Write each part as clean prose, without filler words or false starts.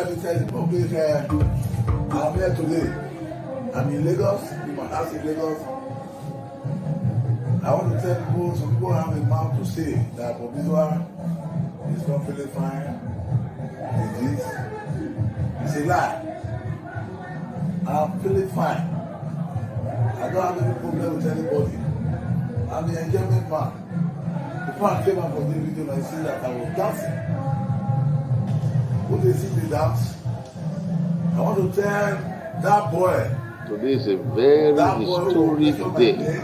let me tell the public, I'm here today. I'm in Lagos, in my house in Lagos. I want to tell people, some people have a mouth to say that Oba Ewure is not feeling fine. It is. It's a lie. I'm feeling fine. I don't have any problem with anybody. I'm the enjoyment man. Before I came out for this video, I see that I was dancing. When they see me dance, I want to tell that boy. Today is a very historic day.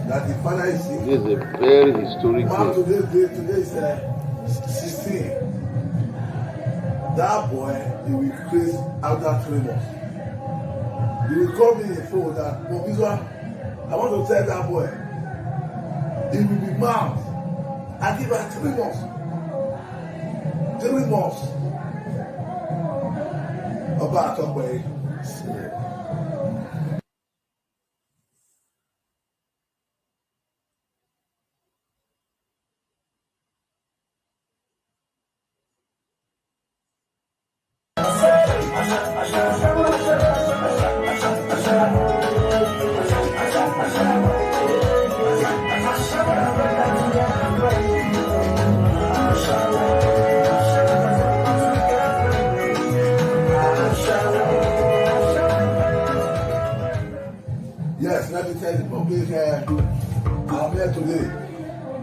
That the father is sick. This is a very historic day. Today is 16. That boy, he will increase after 3 months. He will call me a phone that, Oba Ewure, I want to tell that boy, he will be mad. I give her 3 months. 3 months. Oba Ewure. Yes, let me tell the public, I'm here today.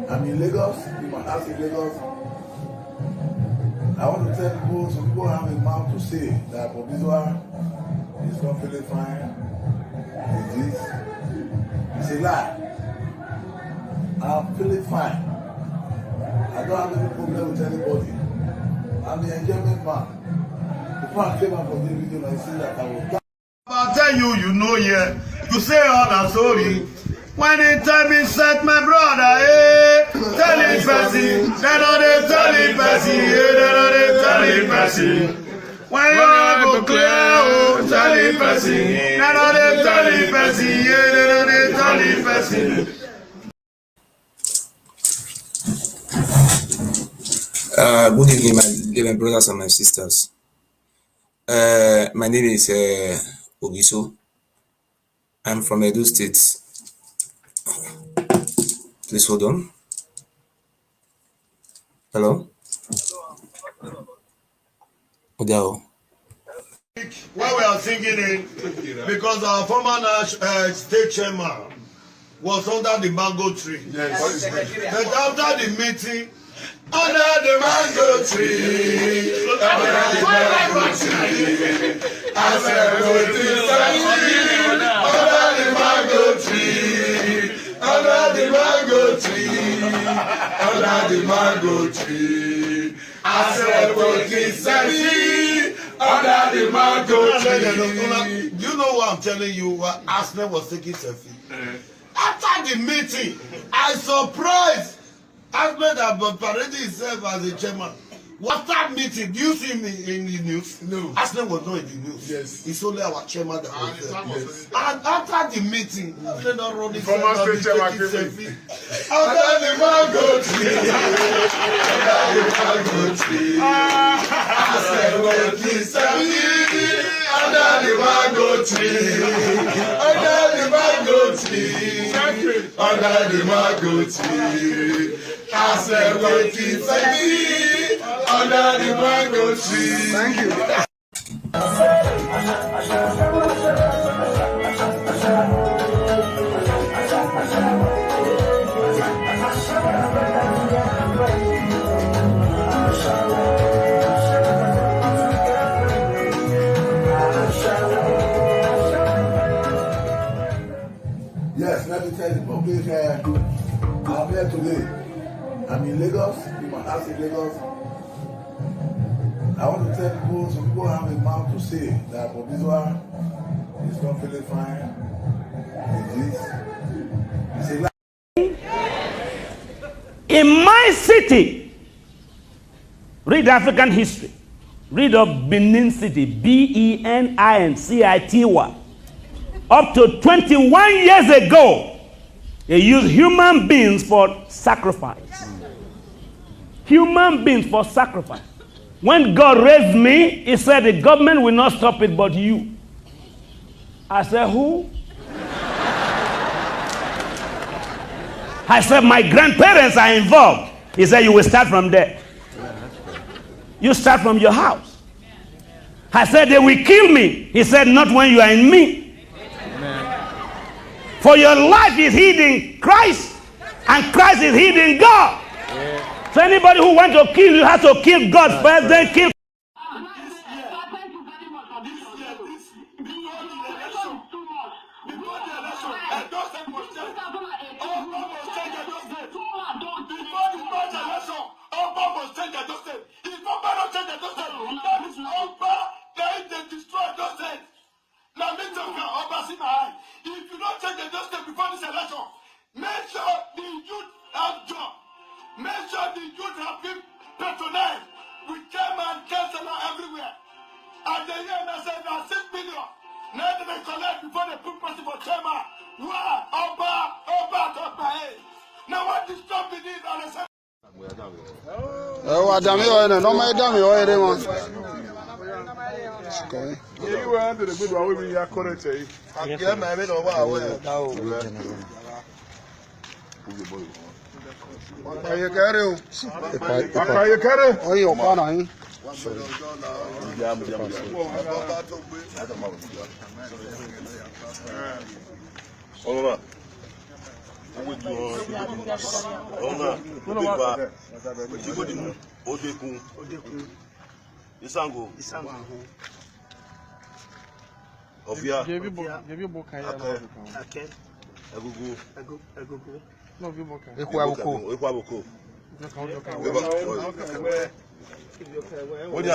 I'm in Lagos, in my house in Lagos. I want to tell people, some people have a mouth to say that Oba Ewure is not feeling fine. It is. It's a lie. I'm feeling fine. I don't have any problem with anybody. I'm the enjoyment man. Before I came out for this video, I see that I was. I tell you, you know, yeah, you say all that story. When the time is set, my brother, tell it person, then all they tell it person, then all they tell it person. When you go clear, tell it person, then all they tell it person, then all they tell it person. Good evening, my dear brothers and my sisters. My name is Ogiso. I'm from Edo State. Please hold on. Hello? Odao. Why we are singing it? Because our former state chairman was under the mango tree. Yes. But after the meeting, under the mango tree, under the mango tree, I said, under the mango tree, under the mango tree, under the mango tree, I said, under the mango tree. You know what I'm telling you? What Arsenal was taking selfie. After the meeting, I surprised. Ahmed about parading himself as a chairman. After meeting, do you see me in the news? No. Ahmed was not in the news. Yes. It's only our chairman that was there. Yes. And after the meeting, Ahmed not running former state chairman selfie. Under the mango tree. Under the mango tree. Ahmed working selfie. Under the mango tree. Under the mango tree. Under the mango tree. I said, working selfie under the mango tree. Thank you. Yes, let me tell the public, I'm here today. I'm in Lagos, in my house in Lagos. I want to tell people, some people have a mouth to say that Oba Ewure is not feeling fine. It is. It's a lie. In my city, read African history. Read of Benin City, Benin-City. Up to 21 years ago, they used human beings for sacrifice. Human beings for sacrifice. When God raised me, he said the government will not stop it but you. I said, who? I said, my grandparents are involved. He said, you will start from there. You start from your house. I said, they will kill me. He said, not when you are in me. Amen. For your life is hid in Christ, and Christ is hid in God. Yeah. So anybody who wants to kill you has to kill God first, then kill. If you don't change the justice before this election, make sure the youth have job. Make sure the youth have been patronized with chairman, councillor everywhere. And the year I said there are 6 million. Now they collect before they put person for chairman. Wow, Oba. Now what is stopping it? And I said, oh, damn it, no, my damn it, you were under the good one, we are correct. I can't make it over. Are you carrying? Are you carrying? Oh, you're fine. Isango. Ovia. Give you book. Agugu. No, you book. Ekwaboko. What do you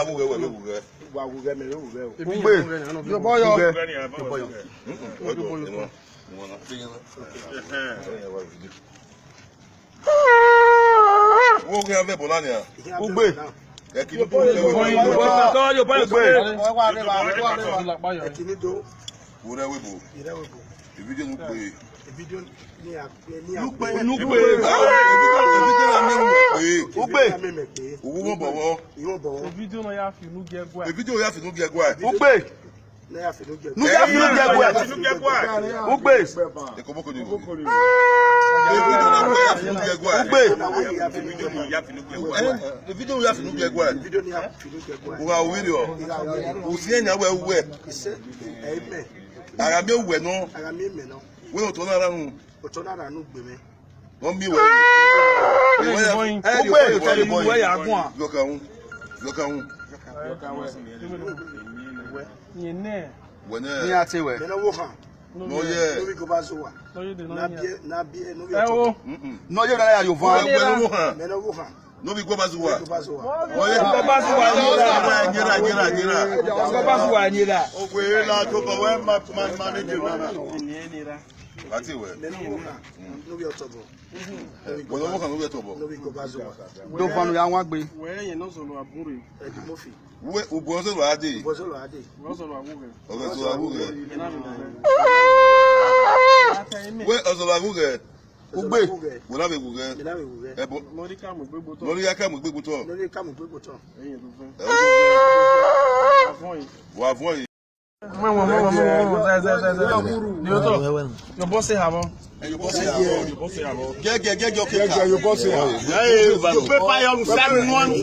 Your boss say have on. Your boss say have. Get your your boss say have. You prepare yourself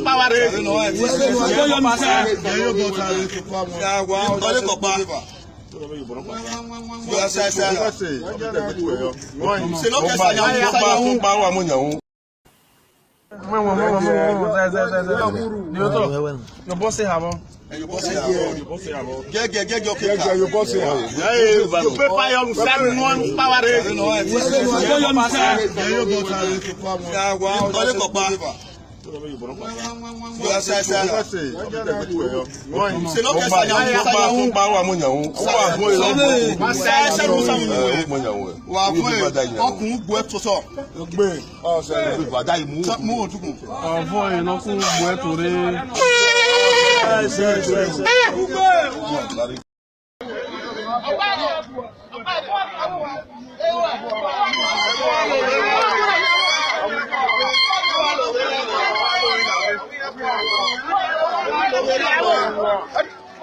power race. Your boss say have on. Your boss say have. Get your boss say have. You prepare yourself power race.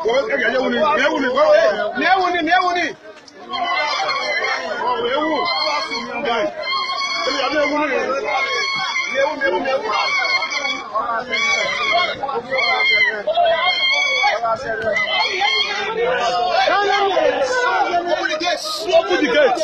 Open the gate.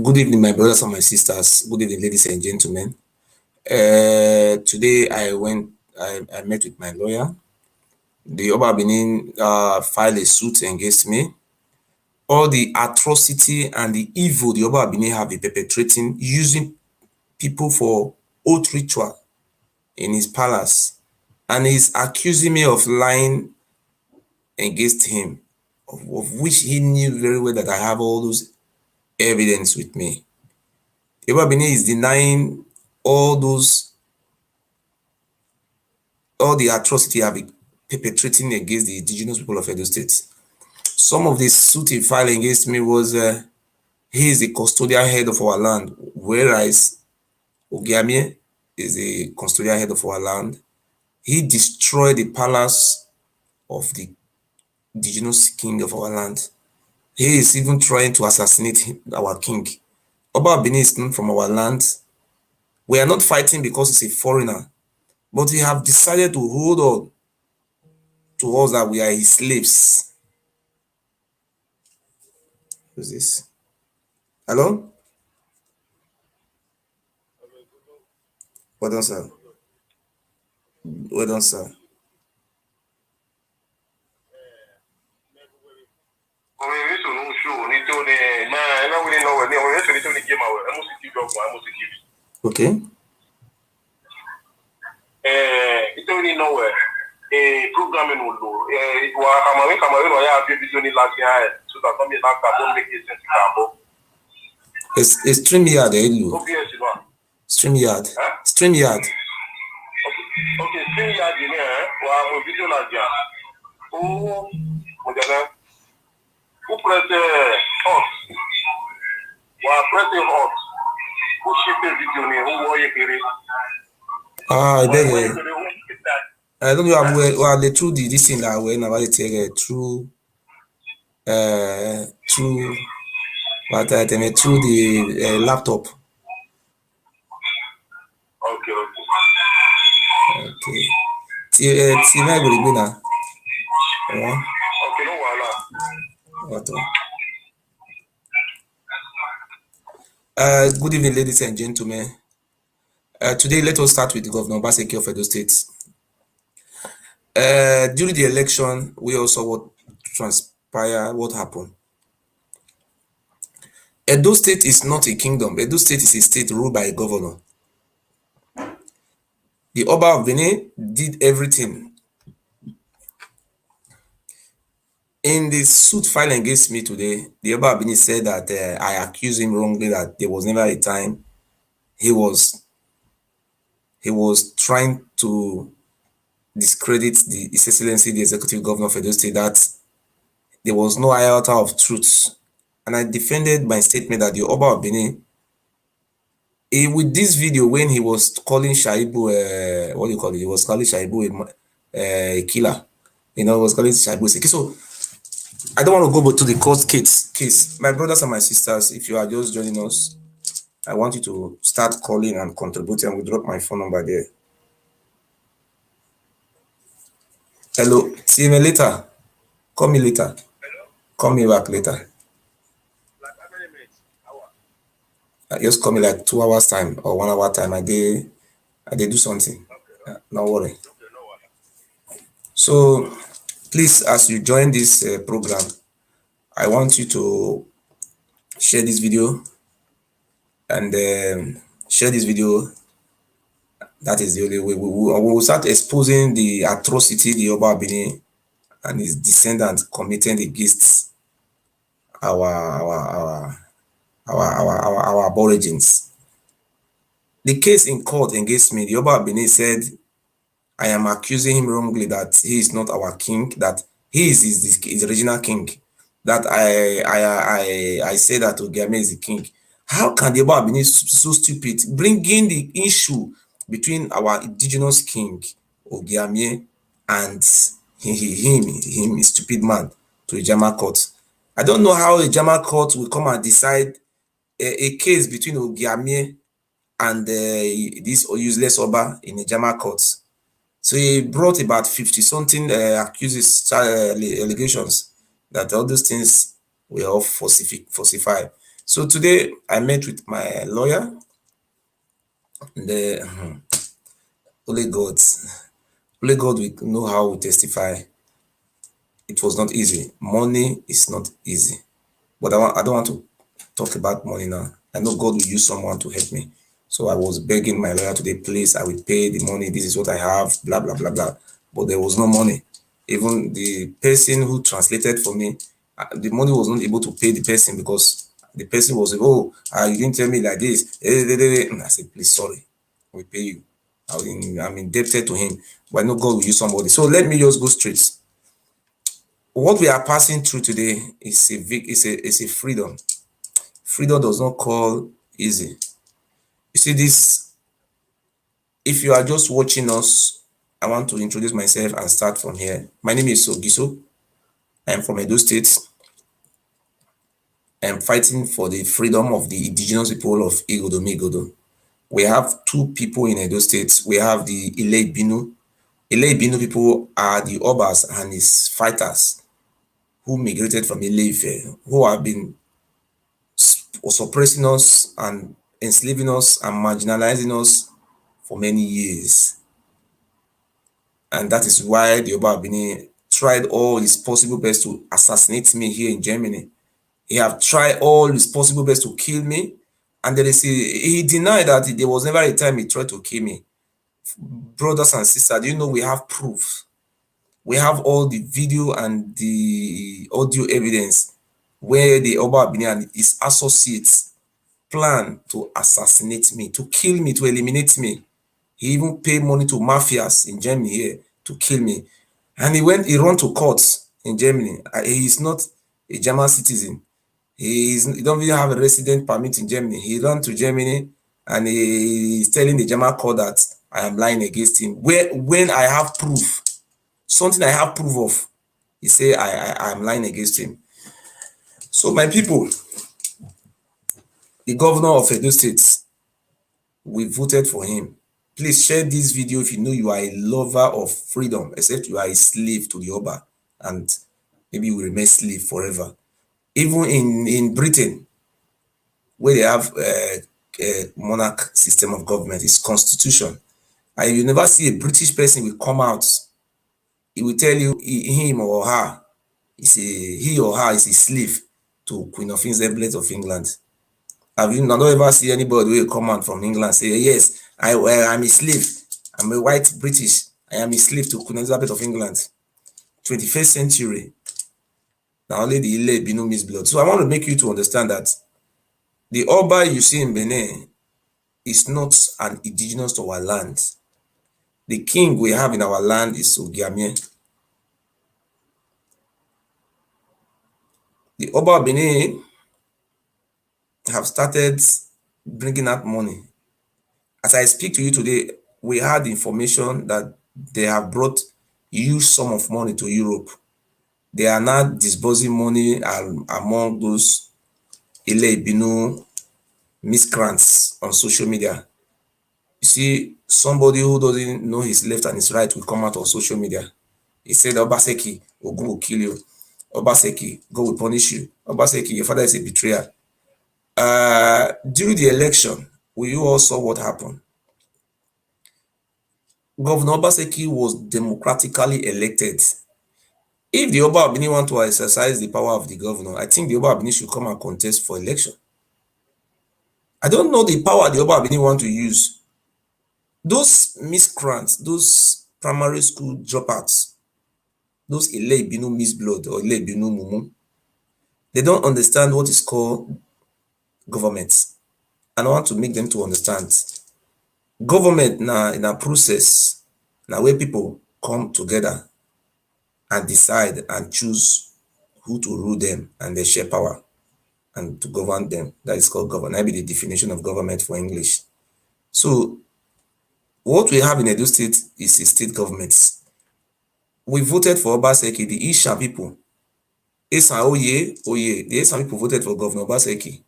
Good evening, my brothers and my sisters. Good evening, ladies and gentlemen. Today I met with my lawyer. The Oba Benin filed a suit against me. All the atrocity and the evil the Oba Benin have been perpetrating, using people for oath ritual in his palace, and he's accusing me of lying against him, of which he knew very well that I have all those evidence with me. Oba Benin is denying all the atrocity I've been perpetrating against the indigenous people of Edo State. Some of the suit he filed against me was he is the custodial head of our land, whereas Ogiamie is the custodial head of our land. He destroyed the palace of the indigenous king of our land. He is even trying to assassinate our king. Oba Benin is not from our land. We are not fighting because he's a foreigner, but he have decided to hold on to us that we are his slaves. Who's this? Hello? Well done, sir. Well done, sir. Okay. It's only nowhere. A programming will do. It was Cameroon or ya video ni last year. So that something like that don't make sense. It's StreamYard, Obvious, you know. StreamYard. Huh? StreamYard. Okay, StreamYard, you know, or video like that. Oh, whatever. Who press hot? Or press hot? Who shift the video? Who were you? I beg. I don't know. I'm well. They through the this thing that we're about to take through but through the laptop. Okay. Okay. TV I will be now. Okay, no What? Good evening, ladies and gentlemen. Today, let us start with Governor Obaseki of Edo State. During the election, we also what transpired, what happened. Edo State is not a kingdom. Edo State is a state ruled by a governor. The Oba of Benin did everything. In the suit filed against me today, the Oba of Benin said that I accused him wrongly, that there was never a time he was trying to discredit His Excellency, the Executive Governor of Edo State, that there was no iota of truth. And I defended my statement that the Oba of Benin, with this video, when he was calling Shaibu, what do you call it? He was calling Shaibu a killer. was calling Obasekin. So I don't want to go to the court case. My brothers and my sisters, if you are just joining us, I want you to start calling and contributing. I will drop my phone number there. Hello, see me later. Call me later. Hello? Call me back later. Like how many minutes? Hour? Just call me like 2 hours time or 1 hour time. I did do something. Okay. No worry. Okay, no worry. So please, as you join this program, I want you to share this video and share this video. That is the only way we will start exposing the atrocity the Oba Ewure and his descendants committed against our aborigines. The case in court against me, the Oba Ewure said I am accusing him wrongly that he is not our king, that he is his original king. That I say that Ogiame is the king. How can the Oba Ewure so stupid, bringing the issue between our indigenous king Ogiame and him, a stupid man, to a German court? I don't know how a German court will come and decide a case between Ogiame and this useless Oba in a German court. So he brought about 50 something allegations that all those things were all falsified. So today I met with my lawyer. And only God will know how we testify. It was not easy. Money is not easy. But I don't want to talk about money now. I know God will use someone to help me. So I was begging my lawyer today, please, I will pay the money. This is what I have, blah, blah, blah, blah. But there was no money. Even the person who translated for me, the money was not able to pay the person because the person was, you didn't tell me like this. And I said, please, sorry, I will pay you. I'm indebted to him. But I know God will use somebody. So let me just go straight. What we are passing through today is a freedom. Freedom does not call easy. You see this, if you are just watching us, I want to introduce myself and start from here. My name is Ogiso. I am from Edo State. I am fighting for the freedom of the indigenous people of Igodo. We have two people in Edo State. We have the Ile Binu. Ile Binu people are the Obas and his fighters who migrated from Ile Ife, who have been suppressing us and enslaving us and marginalizing us for many years. And that is why the Oba Ewure tried all his possible best to assassinate me here in Germany. He have tried all his possible best to kill me. And he denied that there was never a time he tried to kill me. Brothers and sisters, do you know we have proof? We have all the video and the audio evidence where the Oba Ewure and his associates plan to assassinate me, to kill me, to eliminate me. He even paid money to mafias in Germany here to kill me. And he ran to courts in Germany. He is not a German citizen. He don't even have a resident permit in Germany. He ran to Germany and he is telling the German court that I am lying against him. When I have proof, something I have proof of, he say I am lying against him. So my people, the governor of Edo State, we voted for him. Please share this video if you know you are a lover of freedom, except you are a slave to the Oba, and maybe you will remain slave forever. Even in Britain, where they have a monarch system of government, it's constitution. And you never see a British person will come out. He will tell you him or her he or her is a slave to Queen of Elizabeth of England. Have you not ever see anybody who will come out from England say, yes, I'm a slave. I'm a white British. I am a slave to Queen Elizabeth of England. 21st century. Now only the Ile Binu means blood. So I want to make you to understand that the Oba you see in Benin is not an indigenous to our land. The king we have in our land is Ogiame. The Oba Benin have started bringing out money. As I speak to you today, we had information that they have brought huge sum of money to Europe. They are now disbursing money among those Ile miscreants on social media. You see, somebody who doesn't know his left and his right will come out on social media. He said, Obaseki, Ogun will kill you. Obaseki, God will punish you. Obaseki, your father is a betrayer. During the election, we all saw what happened. Governor Obaseki was democratically elected. If the Oba Abini want to exercise the power of the governor, I think the Oba Abini should come and contest for election. I don't know the power the Oba Abini want to use. Those miscreants, those primary school dropouts, those Ile Ibinu misblood or Ile Ibinu mumu, they don't understand what is called government. And I want to make them to understand. Government now in a process, now where people come together and decide and choose who to rule them and they share power and to govern them. That is called government. That be the definition of government for English. So what we have in Edo State is a state government. We voted for Obaseki, the Isha people. Esan Oye, the Esan people voted for Governor Obaseki.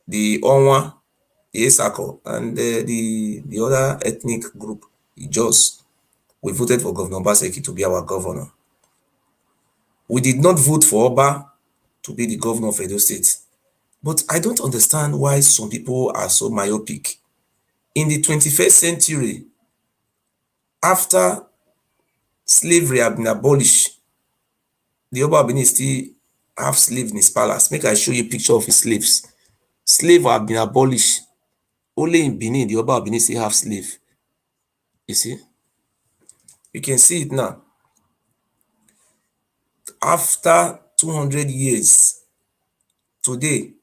The Onwa, the Esako, and the other ethnic group, Ijos, we voted for Governor Obaseki to be our governor. We did not vote for Oba to be the governor of Edo State. But I don't understand why some people are so myopic. In the 21st century, after slavery had been abolished, the Oba Abini still have slaves in his palace. Make I show you a picture of his slaves. Slaves have been abolished. Only in Benin, the Oba Abini still have slave. You see? You can see it now. After 200 years, today,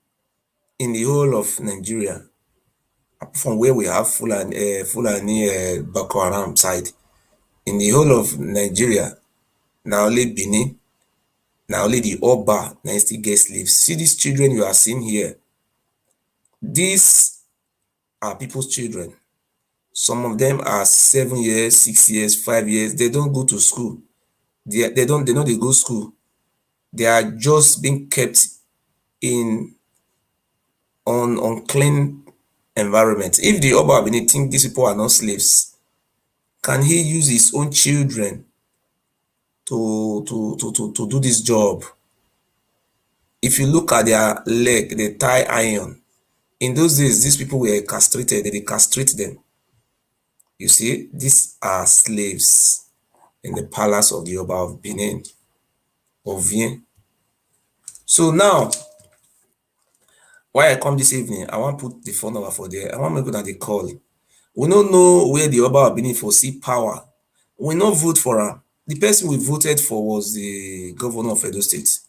in the whole of Nigeria, from where we have Fulani Boko Haram side, in the whole of Nigeria, now only Benin, now only the Oba, now still get slaves. See these children you are seeing here. These are people's children. Some of them are 7 years, 6 years, 5 years. They don't go to school. They know they go to school. They are just being kept in unclean environment. If the Oba Abini think these people are not slaves, can he use his own children to do this job? If you look at their leg, they tie iron. In those days, these people were castrated. They castrate them. You see, these are slaves in the palace of the Oba of Benin, of Vien. So now, why I come this evening, I want to put the phone number for there. I want to make that they call. We don't know where the Oba of Benin for see power. We not vote for him. The person we voted for was the governor of Edo State.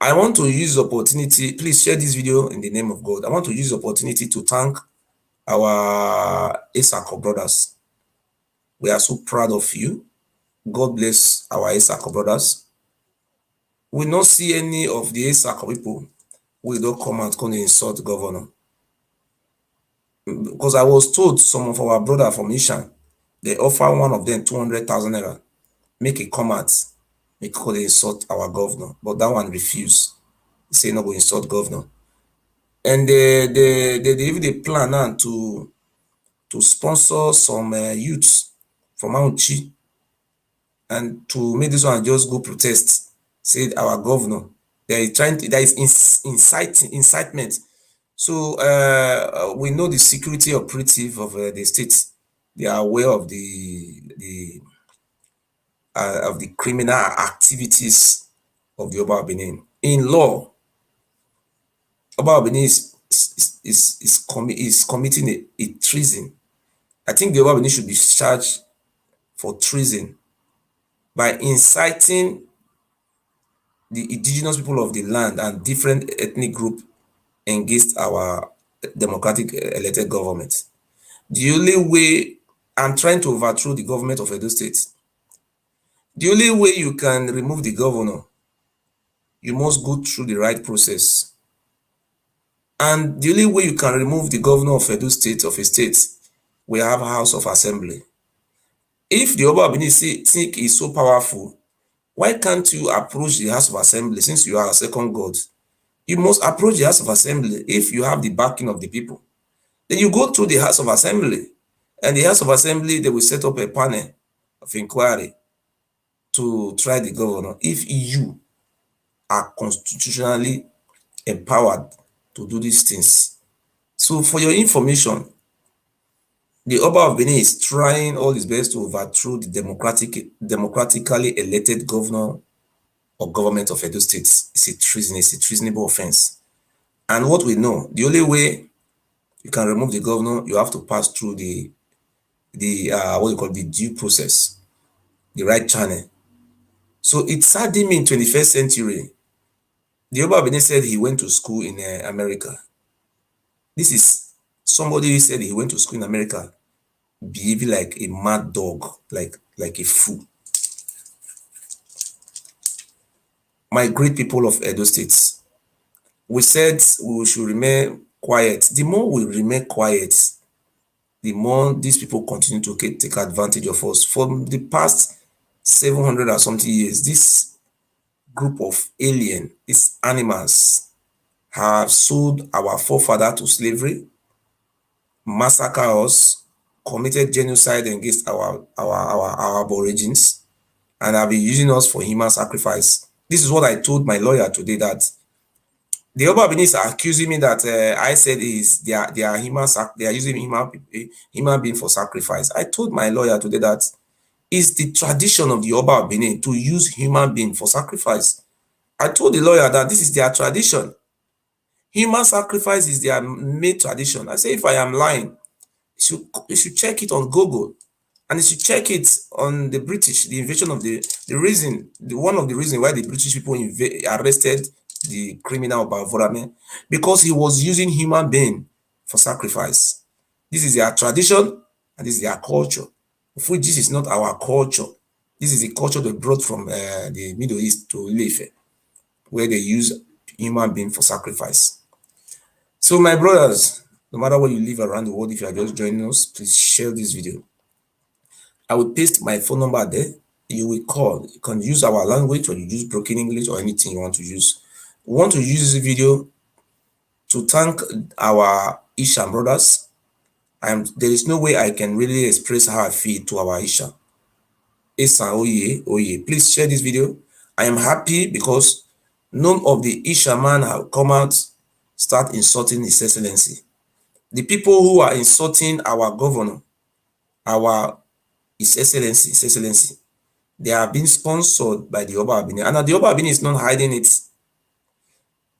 I want to use the opportunity, please share this video in the name of God. I want to use the opportunity to thank our Esako brothers. We are so proud of you. God bless our Esako brothers. We not see any of the Esako people who don't come and come and insult the governor. Because I was told some of our brothers from Ishan, they offer one of them 200,000 naira. Make a comment, make they insult our governor. But that one refused. He said not go insult governor. And they even plan now to sponsor some youths from Auchi and to make this one just go protest. Said our governor. They are trying to, there is incitement. So we know the security operative of the state. They are aware of the criminal activities of the Oba Benin. In law, Oba Benin is committing a treason. I think the Oba Benin should be charged for treason by inciting the indigenous people of the land and different ethnic groups against our democratic elected government. The only way, I'm trying to overthrow the government of Edo State. The only way you can remove the governor, you must go through the right process. And the only way you can remove the governor of Edo State, of a state, we have a House of Assembly. If the Oba of Benin think is so powerful, why can't you approach the House of Assembly since you are a second God? You must approach the House of Assembly if you have the backing of the people. Then you go to the House of Assembly, and the House of Assembly, they will set up a panel of inquiry to try the governor if you are constitutionally empowered to do these things. So for your information, the Oba of Benin is trying all his best to overthrow the democratically elected governor or government of Edo State. It's a treason, it's a treasonable offense. And what we know, the only way you can remove the governor, you have to pass through the what you call the due process, the right channel. So it saddened me in 21st century. The Oba of Benin said he went to school in America. This is somebody who said he went to school in America, behaving like a mad dog, like a fool. My great people of Edo State, we said we should remain quiet. The more we remain quiet, the more these people continue to take advantage of us. For the past 700 or something years, this group of these animals, have sold our forefathers to slavery, massacred us, committed genocide against our aborigines, and have been using us for human sacrifice. This is what I told my lawyer today, that the Oba Benin is accusing me that I said they are using human being for sacrifice. I told my lawyer today that it's the tradition of the Oba Benin to use human being for sacrifice. I told the lawyer that this is their tradition. Human sacrifice is their main tradition. I say if I am lying, you should check it on Google, and you should check it on the British, the invasion of one of the reasons why the British people arrested the criminal Oba Ewure, because he was using human being for sacrifice. This is their tradition and this is their culture, of which this is not our culture. This is the culture they brought from the Middle East to Ilefe, where they use human being for sacrifice. So my brothers, no matter where you live around the world, if you are just joining us, please share this video. I will paste my phone number there. You will call. You can use our language, or you use broken English, or anything you want to use. We want to use this video to thank our Isha brothers. There is no way I can really express how I feel to our Isha. Please share this video. I am happy because none of the Isha man have come out start insulting His Excellency. The people who are insulting our governor, His Excellency, they are being sponsored by the Oba of Benin, and the Oba of Benin is not hiding it.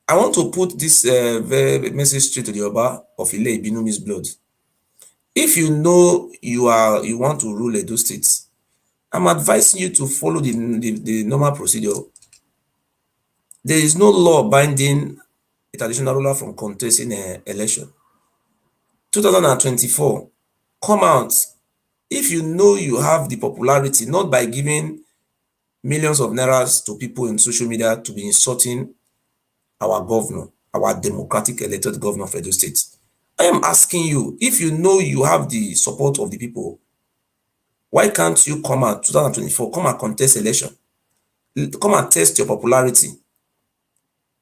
I want to put this message straight to the Oba of Ile Ibinumi's blood. If you know you want to rule Edo State, I'm advising you to follow the normal procedure. There is no law binding a traditional ruler from contesting an election. 2024, come out. If you know you have the popularity, not by giving millions of nairas to people in social media to be insulting our governor, our democratic elected governor of Edo State. I am asking you, if you know you have the support of the people, why can't you come out 2024, come and contest election? Come and test your popularity.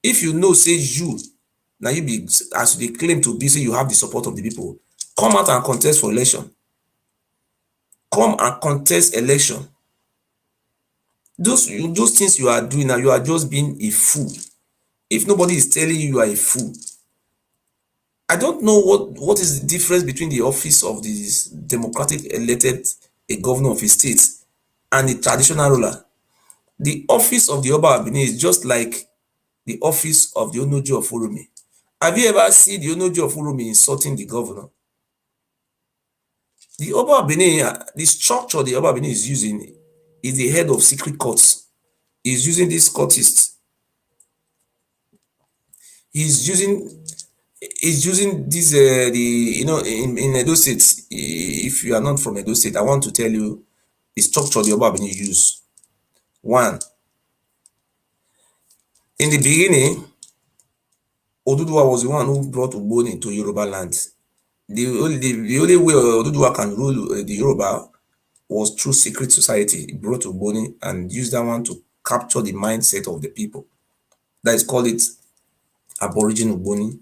If you know, say you, now you be, as they claim to be, say you have the support of the people, come out and contest for election. Come and contest election. Those things you are doing now, you are just being a fool. If nobody is telling you you are a fool, I don't know what is the difference between the office of this democratic elected a governor of a state and the traditional ruler. The office of the Oba of Benin is just like the office of the Onoji of Uromi. Have you ever seen the Onoji of Uromi insulting the governor? The Oba of Benin, the structure the Oba of Benin is using is the head of secret courts. He's using this courtist. He's using this in Edo State. If you are not from Edo State, I want to tell you the structure the Oba of Benin use. One, in the beginning, Oduduwa was the one who brought Ogboni to Yoruba land. The only way Oduduwa can rule the Yoruba was through secret society. He brought Ogboni and used that one to capture the mindset of the people. That is called it Aborigine Ogboni,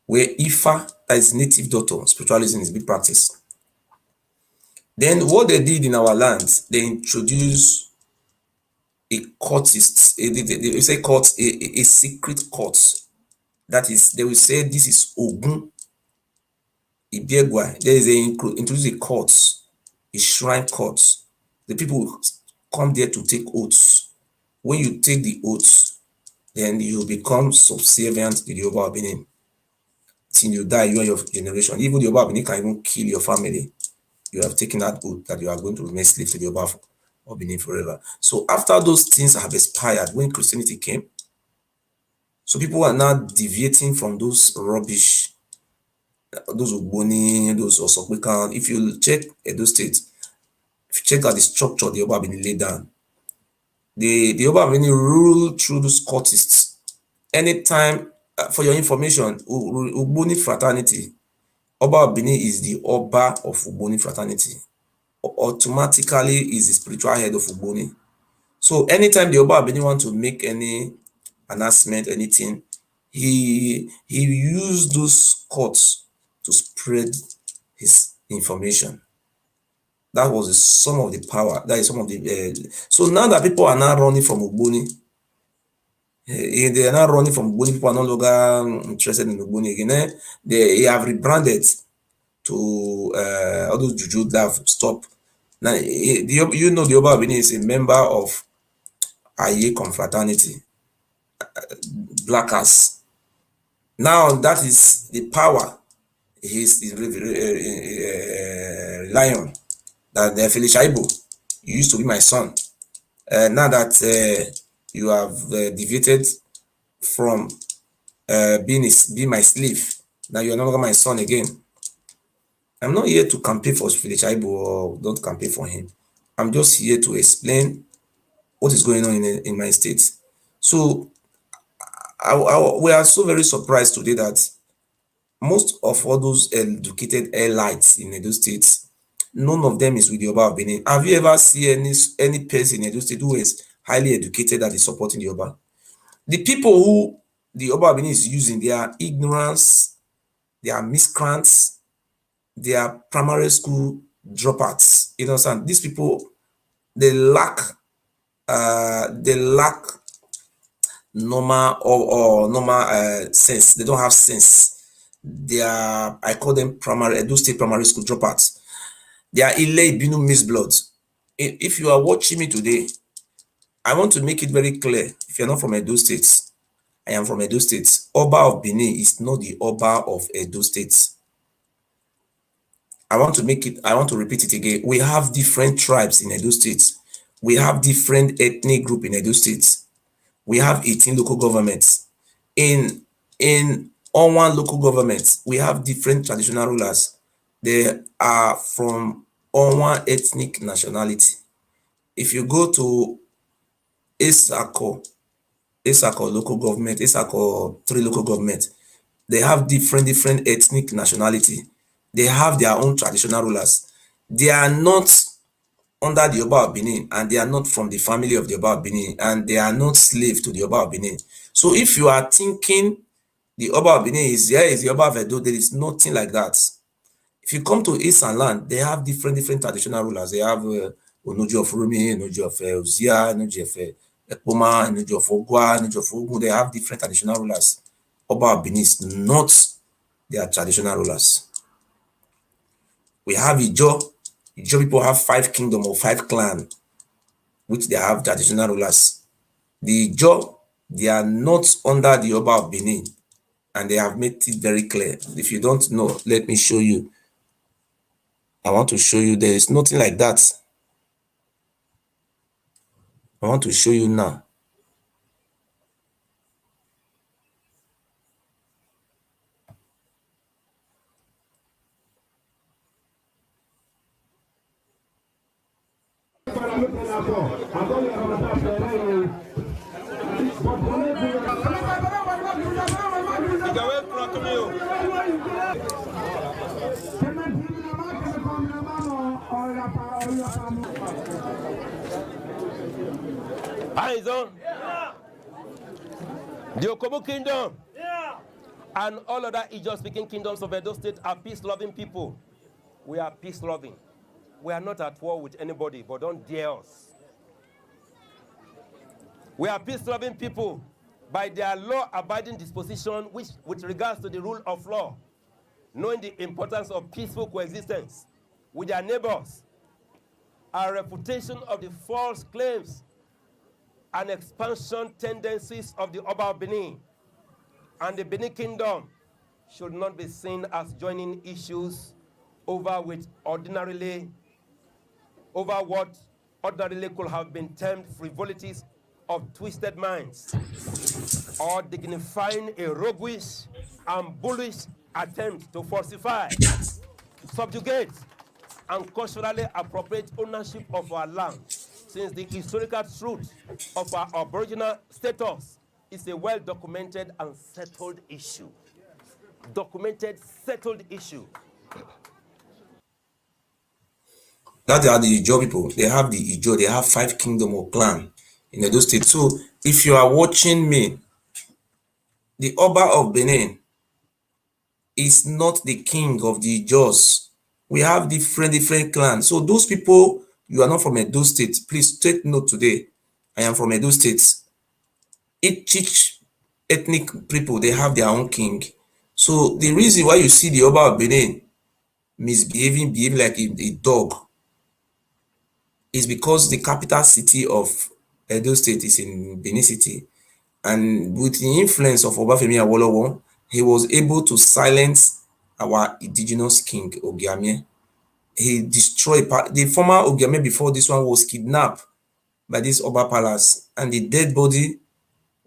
where Ifa, that is native doctor, spiritualism is big practice. Then what they did in our land, they introduced a cultist, they say cult, a secret cult. That is, they will say this is Ogun Ibiegwa. There is introduce a cult, a shrine cult. The people will come there to take oaths. When you take the oaths, then you become subservient to the Oba Benin. Till you die, you and your generation. Even the Oba Benin can even kill your family. You have taken that oath that you are going to remain slave to the Oba of Benin forever. So after those things have expired, when Christianity came, so people are now deviating from those rubbish, those Ogboni, those Obasekin. If you check Edo State, if you check out the structure the Oba Benin laid down, the Oba Benin rule through those cultists. Anytime, for your information, Ogboni fraternity, Oba Benin is the Oba of Ogboni fraternity. Automatically is the spiritual head of Ogboni. So anytime the Oba Benin want to make any announcement, anything, he used those courts to spread his information. That was some of the power. That is some of the. So now that people are now running from Ogboni, they are not running from Ogboni. People are no longer interested in Ogboni again. They have rebranded to all those juju that have stopped. Now, you know, the Oba Benin is a member of Aye confraternity, Blackers. Now that is the power he's relying on. That the Felicia Ibo, you used to be my son. Now that you have deviated from being my slave, now you are no longer my son again. I'm not here to campaign for Felicia Ibo or don't campaign for him. I'm just here to explain what is going on in my state. So we are so very surprised today that most of all those educated elites in Edo State, none of them is with the Oba of Benin. Have you ever seen any person in Edo State who is highly educated that is supporting the Oba? The people who the Oba of Benin is using, they are ignorance, they are miscreants, they are primary school dropouts. You understand? These people, they lack normal or normal sense. They don't have sense. They are, I call them Edo State primary school dropouts. They are Ile Binu misblood. If you are watching me today, I want to make it very clear. If you're not from Edo State, I am from Edo State. Oba of Benin is not the Oba of Edo State. I want to repeat it again. We have different tribes in Edo State. We have different ethnic group in Edo State. We have 18 local governments. In all one local government, we have different traditional rulers. They are from all one ethnic nationality. If you go to Isako local government, Isako 3 local government, they have different ethnic nationality. They have their own traditional rulers. They are not under the Oba of Benin, and they are not from the family of the Oba of Benin, and they are not slave to the Oba of Benin. So if you are thinking the Oba of Benin is the Oba of Edo, there is nothing like that. If you come to Eastern land, they have different traditional rulers. They have Onoji of Rumi, Onoji of Uzia, Onoji of Ekpoma, Onoji of Ogwa, Onoji of Ogun. They have different traditional rulers. Oba of Benin is not their traditional rulers. We have Ijo. Ijo people have 5 kingdoms or 5 clans, which they have traditional rulers. The Ijo, they are not under the Oba of Benin, and they have made it very clear. If you don't know, let me show you. I want to show you there is nothing like that. I want to show you now. Eyes on. The Okobo Kingdom and all other Ijaw-speaking kingdoms of Edo State are peace-loving people. We are peace-loving. We are not at war with anybody, but don't dare us. We are peace-loving people by their law-abiding disposition, which, with regards to the rule of law, knowing the importance of peaceful coexistence with their neighbors, our refutation of the false claims and expansion tendencies of the Oba of Benin and the Benin Kingdom should not be seen as joining issues over what ordinarily could have been termed frivolities of twisted minds, or dignifying a roguish and bullish attempt to falsify, subjugate, and culturally appropriate ownership of our land, since the historical truth of our Aboriginal status is a well-documented and settled issue. Documented, settled issue. That are the Ijaw people. They have the Ijaw. They have 5 kingdom or clan in Edo State. So if you are watching me, the Oba of Benin is not the king of the Ijaws. We have different clans. So those people, you are not from Edo State. Please take note today. I am from Edo State. Each ethnic people, they have their own king. So the reason why you see the Oba of Benin behaving like a dog is because the capital city of Edo State is in Benin City. And with the influence of Obafemi Awolowo, he was able to silence our indigenous king, Ogiame. He destroyed the former Ogiame before this one was kidnapped by this Oba palace, and the dead body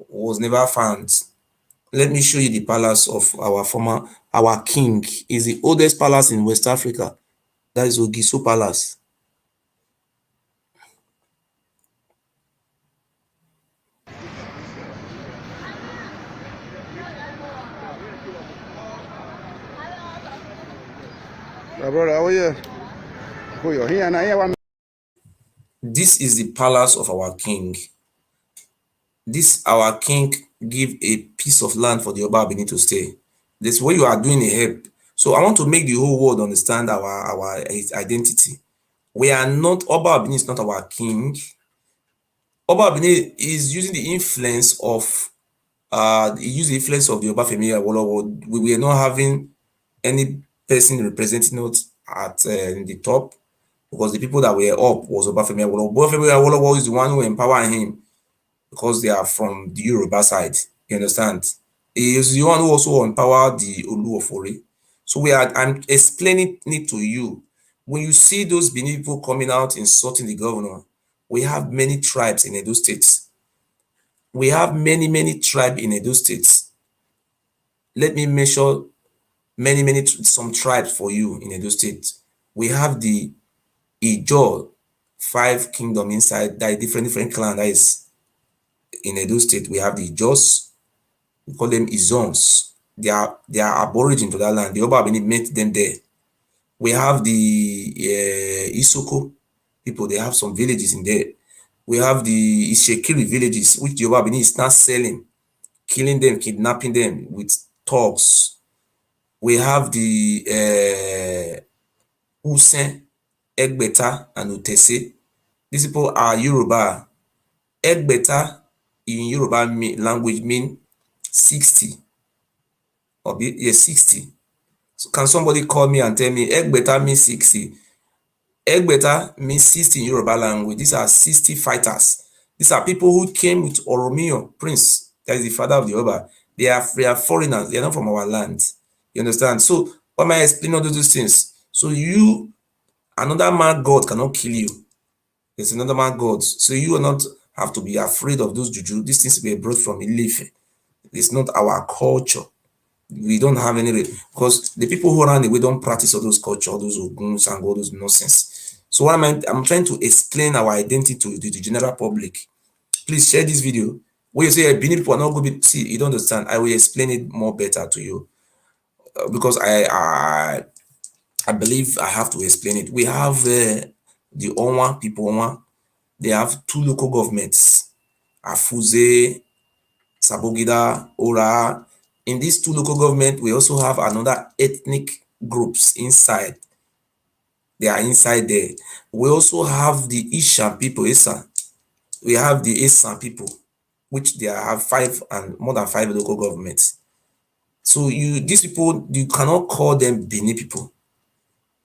was never found. Let me show you the palace of our king. Is the oldest palace in West Africa. That is Ogiso Palace. This is the palace of our king. This our king give a piece of land for the Oba Benin to stay. This is what you are doing a help. So I want to make the whole world understand our identity. We are not, Oba Benin is not our king. Oba Benin is using the influence of the Obafemi Awolowo. We are not having any person representing us at in the top, because the people that were up was Obafemi Awolowo. Obafemi Awolowo is the one who empowered him, because they are from the Yoruba side. You understand? He is the one who also empowered the Olu of Ore. So I'm explaining it to you. When you see those Benin people coming out insulting the governor, we have many tribes in Edo State. We have many tribes in Edo State. Let me measure some tribes for you in Edo State. We have the Ijaw, 5 kingdom inside, that different clan. That is in Edo State. We have the Ijaws, we call them Izons. They are aborigine to that land. The Oba Benin met them there. We have the Isoko people. They have some villages in there. We have the Ishekiri villages, which the Oba Benin is not selling, killing them, kidnapping them with thugs. We have the Usen, Egbeta, and Utese. These people are Yoruba. Egbeta in Yoruba language mean 60. Or 60. So can somebody call me and tell me Egbeta means 60? Egbeta means 60 in Yoruba language. These are 60 fighters. These are people who came with Oromio, Prince, that is the father of the Oba. They are foreigners. They are not from our land. You understand? So why am I explaining all those things? So another man God cannot kill you. There's another man God. So you will not have to be afraid of those juju. These things were brought from Ilefe. It's not our culture. We don't have any, because the people who run away don't practice all those culture, all those oguns and all those nonsense. So what I'm trying to explain our identity to the general public. Please share this video. When you say Benin people are not good, see, you don't understand. I will explain it more better to you, because I believe I have to explain it. We have the Onwa people, Onwa. They have 2 local governments, Afuze, Sabogida, Ora. In these 2 local governments, we also have another ethnic groups inside. They are inside there. We also have the Ishan people, Isan. We have the Isan people, which they have 5 and more than 5 local governments. So these people, you cannot call them Benin people.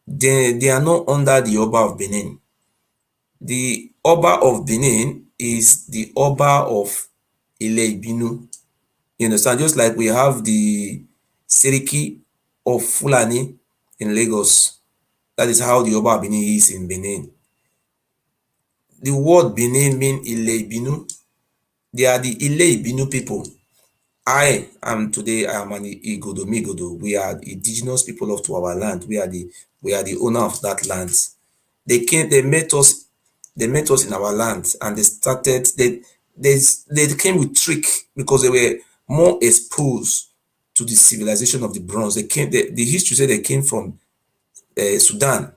They are not under the Oba of Benin. The Oba of Benin is the Oba of Ile Ibinu. You understand? Just like we have the Seriki of Fulani in Lagos. That is how the Oba of Benin is in Benin. The word Benin means Ile Ibinu. They are the Ile Ibinu people. I am an Igodo Migodo. We are indigenous people of to our land. We are the owner of that land. They met us in our land, and they came with trick because they were more exposed to the civilization of the bronze. The history said they came from Sudan.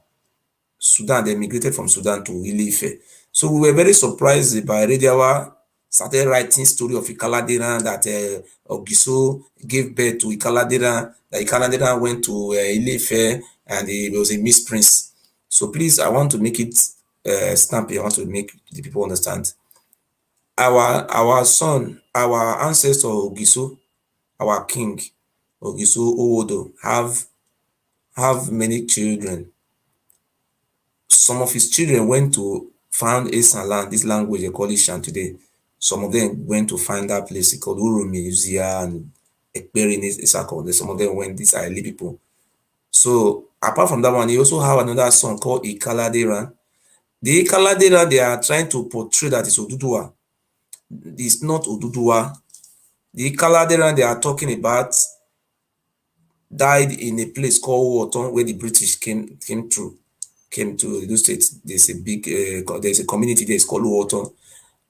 They migrated from Sudan to Ile-Ife. So we were very surprised by Rediawa started writing story of Ikaladeran that Ogiso gave birth to Ikaladeran, that Ikaladeran went to Ile-Ife and he was a misprince. So please, I want to make it snappy. I want to make the people understand. Our son, our ancestor Ogiso, our king, Ogiso Owodo, have many children. Some of his children went to found Esan land, this language they call Ishan today. Some of them went to find that place called Urumi, Uzia, and Ekperi, Isako. Some of them went, these are elite people. So apart from that one, he also have another son called Ikaladeran. The Ikaladeran, they are trying to portray that it's Oduduwa. It's not Oduduwa. The Ikaladeran they are talking about died in a place called Woton, where the British came to those states. There's a big there's a community there, it's called Woton.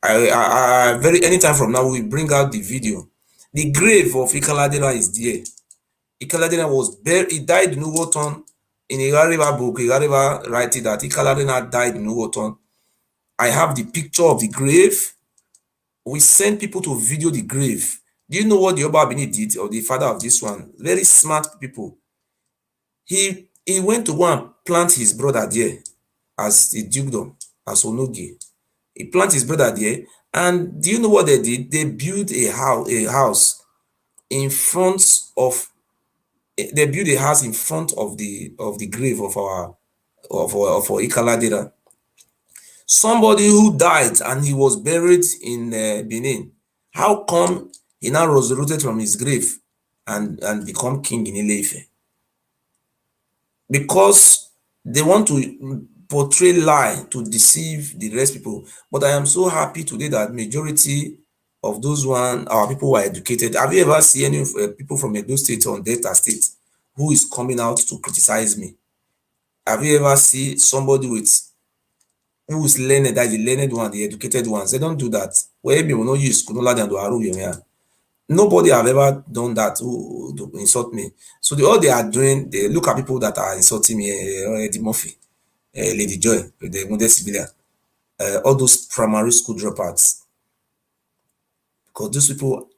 Anytime from now we bring out the video. The grave of Ikaladera is there. Ikaladera was buried. He died in Woton. In a River book, River writing that Ikaladera died in Woton. I have the picture of the grave. We send people to video the grave. Do you know what the Oba Bini did, or the father of this one? Very smart people. He went to go and plant his brother there as the dukedom, as Onogi. He planted his brother there, and do you know what they did? They built a house in front of. They built a house in front of the grave of our Ikaladera. Somebody who died and he was buried in Benin. How come he now resurrected from his grave and become king in Ile-Ife? Because they want to portray lie to deceive the rest people. But I am so happy today that majority of those our people were educated. Have you ever seen any people from Edo State or Delta State who is coming out to criticize me? Have you ever seen somebody who is learned, that is the learned one, the educated ones? They don't do that. Where we will not use nobody have ever done that to insult me. So all they are doing, they look at people that are insulting me, Eddie Murphy, Lady Joy, the modest civilian, all those primary school dropouts. Because those people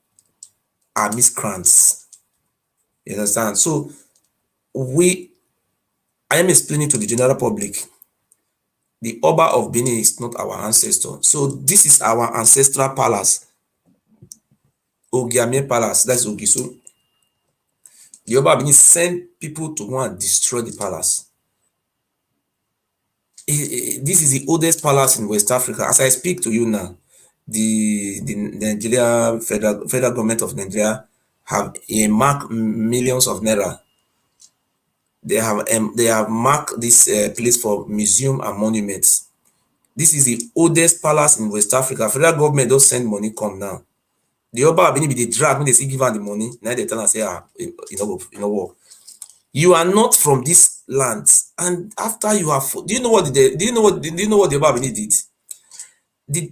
are miscreants. You understand? So I am explaining to the general public, the Oba of Benin is not our ancestor. So this is our ancestral palace. Ogiame Palace, that's Ogiso. The Oba of Benin sent people to go and destroy the palace. This is the oldest palace in West Africa. As I speak to you now, the Nigeria federal government of Nigeria have marked millions of naira. They have marked this place for museum and monuments. This is the oldest palace in West Africa. Federal government don't send money come now. The Oba Abini be the drag when they see give her the money. Now they tell us say, you know what? You are not from this land, and after you have, do you know what the Oba Abini did?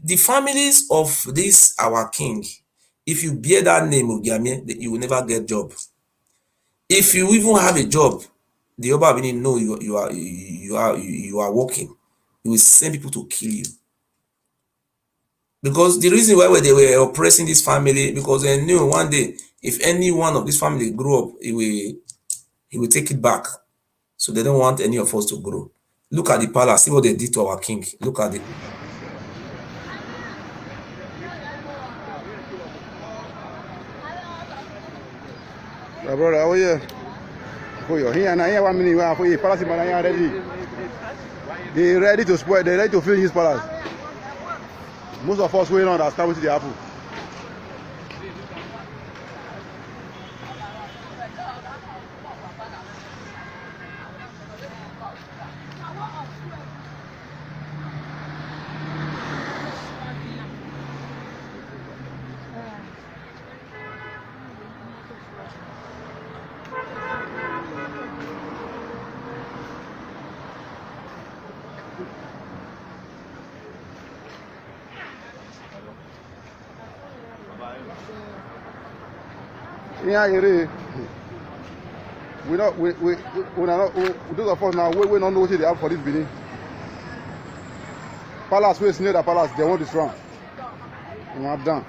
The families of this our king, if you bear that name Ogiame, you will never get job. If you even have a job, the Oba Benin know you are working, he will send people to kill you. Because the reason why they were oppressing this family, because they knew one day if any one of this family grew up, he will take it back. So they don't want any of us to grow. Look at the palace, see what they did to our king. Look at it. My brother, how are you? For you, here and here 1 minute, for you, palace man, ready. They ready to spoil, they ready to fill his palace. Most of us will not understand what they happen. Yeah, we not those of us now we don't know what they have for this building. Palace, we near the palace, they want this wrong. We are done.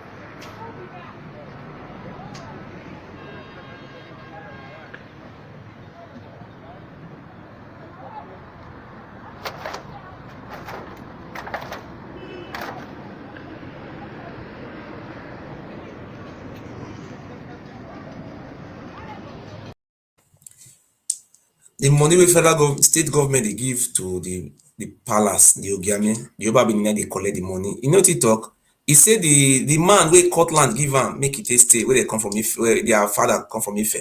The money we state government they give to the palace, the Ogiame, the Oba Benin, they collect the money. You know what he talk? He said the man where Scotland give him make it stay where they come from, if where their father come from Ife.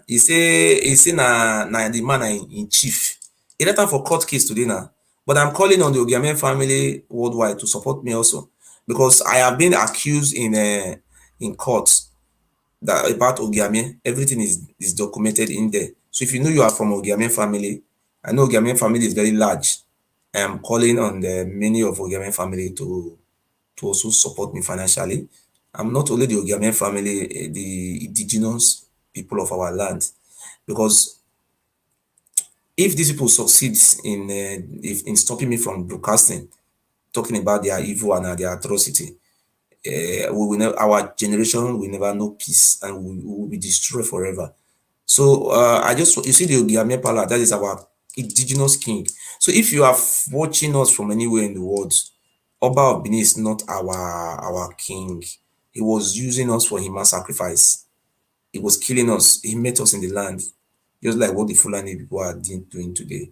He say na the man in chief. He let time for court case today now. But I'm calling on the Ogiame family worldwide to support me also, because I have been accused in court that about Ogiame. Everything is documented in there. So if you know you are from Ogiame family, I know Ogiame family is very large. I am calling on the many of Ogiame family to also support me financially. I'm not only the Ogiame family, the indigenous people of our land, because if these people succeed in stopping me from broadcasting, talking about their evil and their atrocity, we will never, our generation will never know peace, and we will be destroyed forever. So you see the Ogiame Palace, that is our indigenous king. So if you are watching us from anywhere in the world, Oba of Benin is not our king. He was using us for human sacrifice. He was killing us. He met us in the land, just like what the Fulani people are doing today.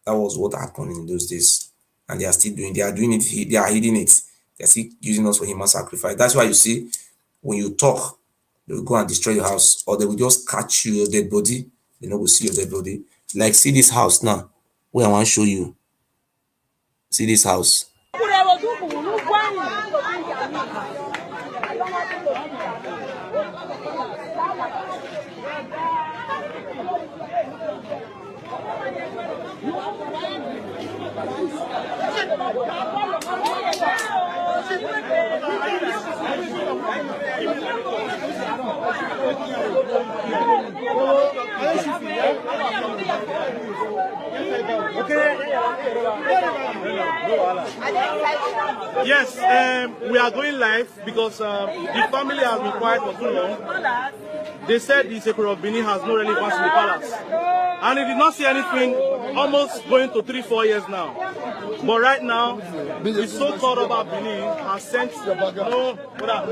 That was what happened in those days, and they are still doing. They are doing it. They are hiding it. They are still using us for human sacrifice. That's why you see, when you talk, they will go and destroy your house, or they will just catch your dead body. They no go see your dead body. Like, see this house now, where I want to show you. See this house. Yes, we are going live because the family has been quiet for too long. They said the Secretary of Benin has no relevance in the palace. And he did not see anything almost going to 3-4 years now. But right now, the so-called Oba Benin has sent has called that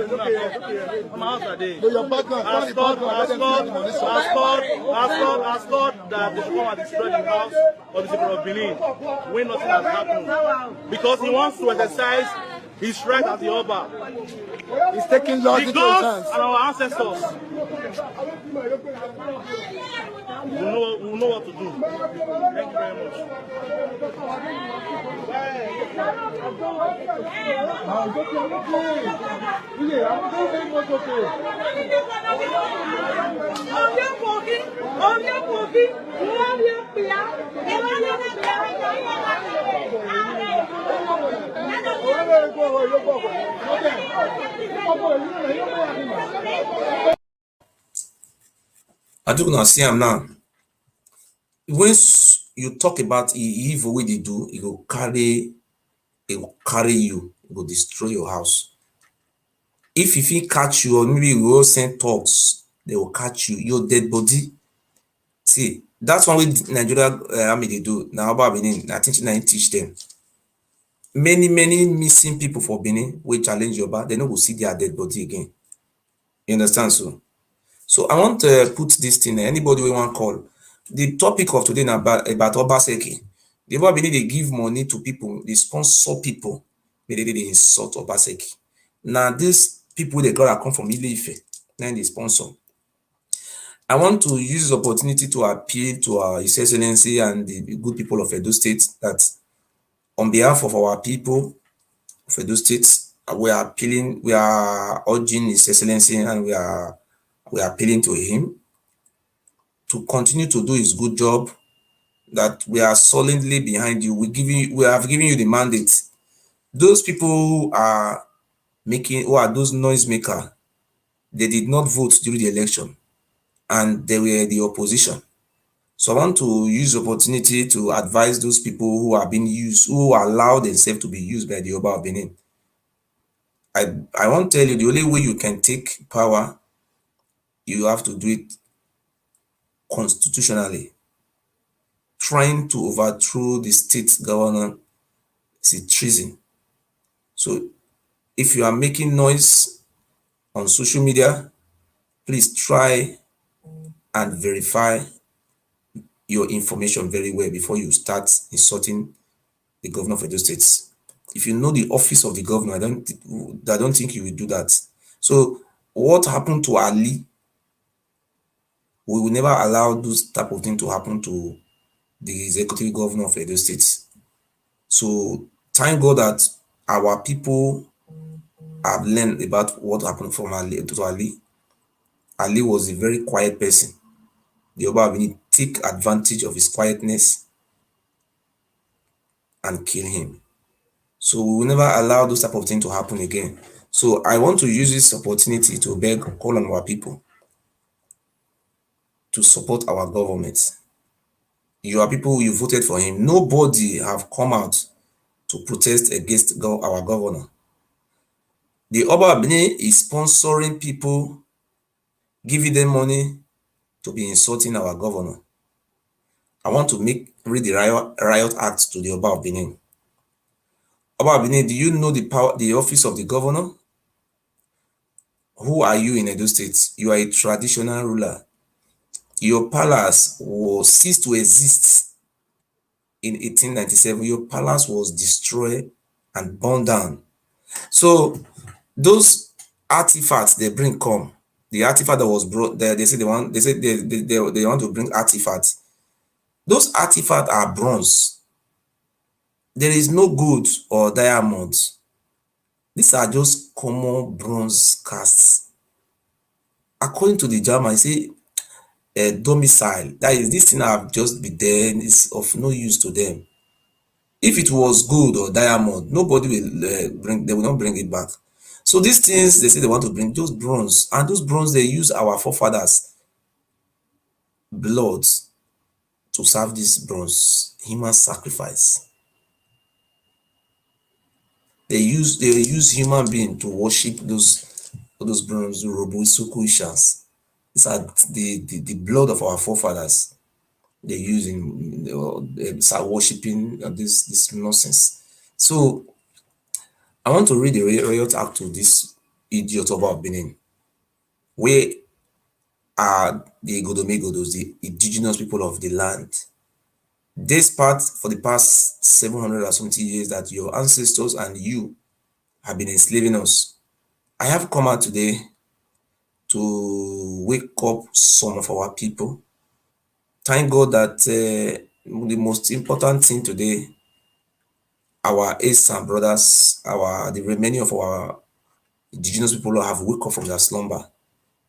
they should come and destroy the house of the Secretary of Benin when nothing has happened. Because he wants to exercise his right as the Oba. He's taking laws into his hands. And our ancestors. We know what to do. Thank you very much. I do not see him now. Once you talk about evil way they do, it will carry you, it will destroy your house. If he catch you, or maybe we will send thugs, they will catch you, your dead body. See, that's one way Nigeria army they do. Now about Benin, I think I teach them. Many missing people for Benin will challenge Yoruba, they no go see their dead body again. You understand? So I want to put this thing. Anybody we want call. The topic of today now about Obaseki. The Yoruba Benin they give money to people, they sponsor people, but they insult Obaseki. Now these people they gotta come from Ile-Ife, then they sponsor. I want to use this opportunity to appeal to our His Excellency and the good people of Edo State that on behalf of our people of Edo State, we are appealing, we are urging His Excellency and we are appealing to him to continue to do his good job, that we are solidly behind you. We have given you the mandate. Those people who are those noisemakers, they did not vote during the election and they were the opposition. So I want to use the opportunity to advise those people who are being used, who allow themselves to be used by the Oba of Benin. I want to tell you the only way you can take power, you have to do it constitutionally. Trying to overthrow the state governor is a treason. So if you are making noise on social media, please try and verify your information very well before you start insulting the governor of Edo State. If you know the office of the governor, I don't think you will do that. So what happened to Ali, we will never allow this type of thing to happen to the executive governor of Edo State. So thank God that our people have learned about what happened from Ali to Ali. Ali was a very quiet person. The Oba will take advantage of his quietness and kill him. So we will never allow those type of things to happen again. So I want to use this opportunity to beg, call on our people to support our government. You are people, you voted for him. Nobody have come out to protest against our governor. The Oba Benin is sponsoring people, giving them money to be insulting our governor. I want to read the riot act to the Oba of Benin. Oba of Benin, do you know the office of the governor? Who are you in Edo State? You are a traditional ruler. Your palace was ceased to exist in 1897. Your palace was destroyed and burned down. So those artifacts they bring come. The artifact that was brought there, they say they want to bring artifacts. Those artifacts are bronze. There is no gold or diamonds. These are just common bronze casts. According to the German, I say a domicile. That is, this thing have just been there and is of no use to them. If it was gold or diamond, nobody will they will not bring it back. So these things they say they want to bring those bronze, and those bronze they use our forefathers' blood to serve this bronze human sacrifice. They use human being to worship those bronze Robo-Sukuishans. These are the blood of our forefathers. They use they start worshiping this nonsense. So I want to read the riot act to this idiot of Benin. Where are the Godomegodos, the indigenous people of the land? This part for the past 700 or something years that your ancestors and you have been enslaving us. I have come out today to wake up some of our people. Thank God that the most important thing today, our aces and brothers, the remaining of our indigenous people have woke up from their slumber.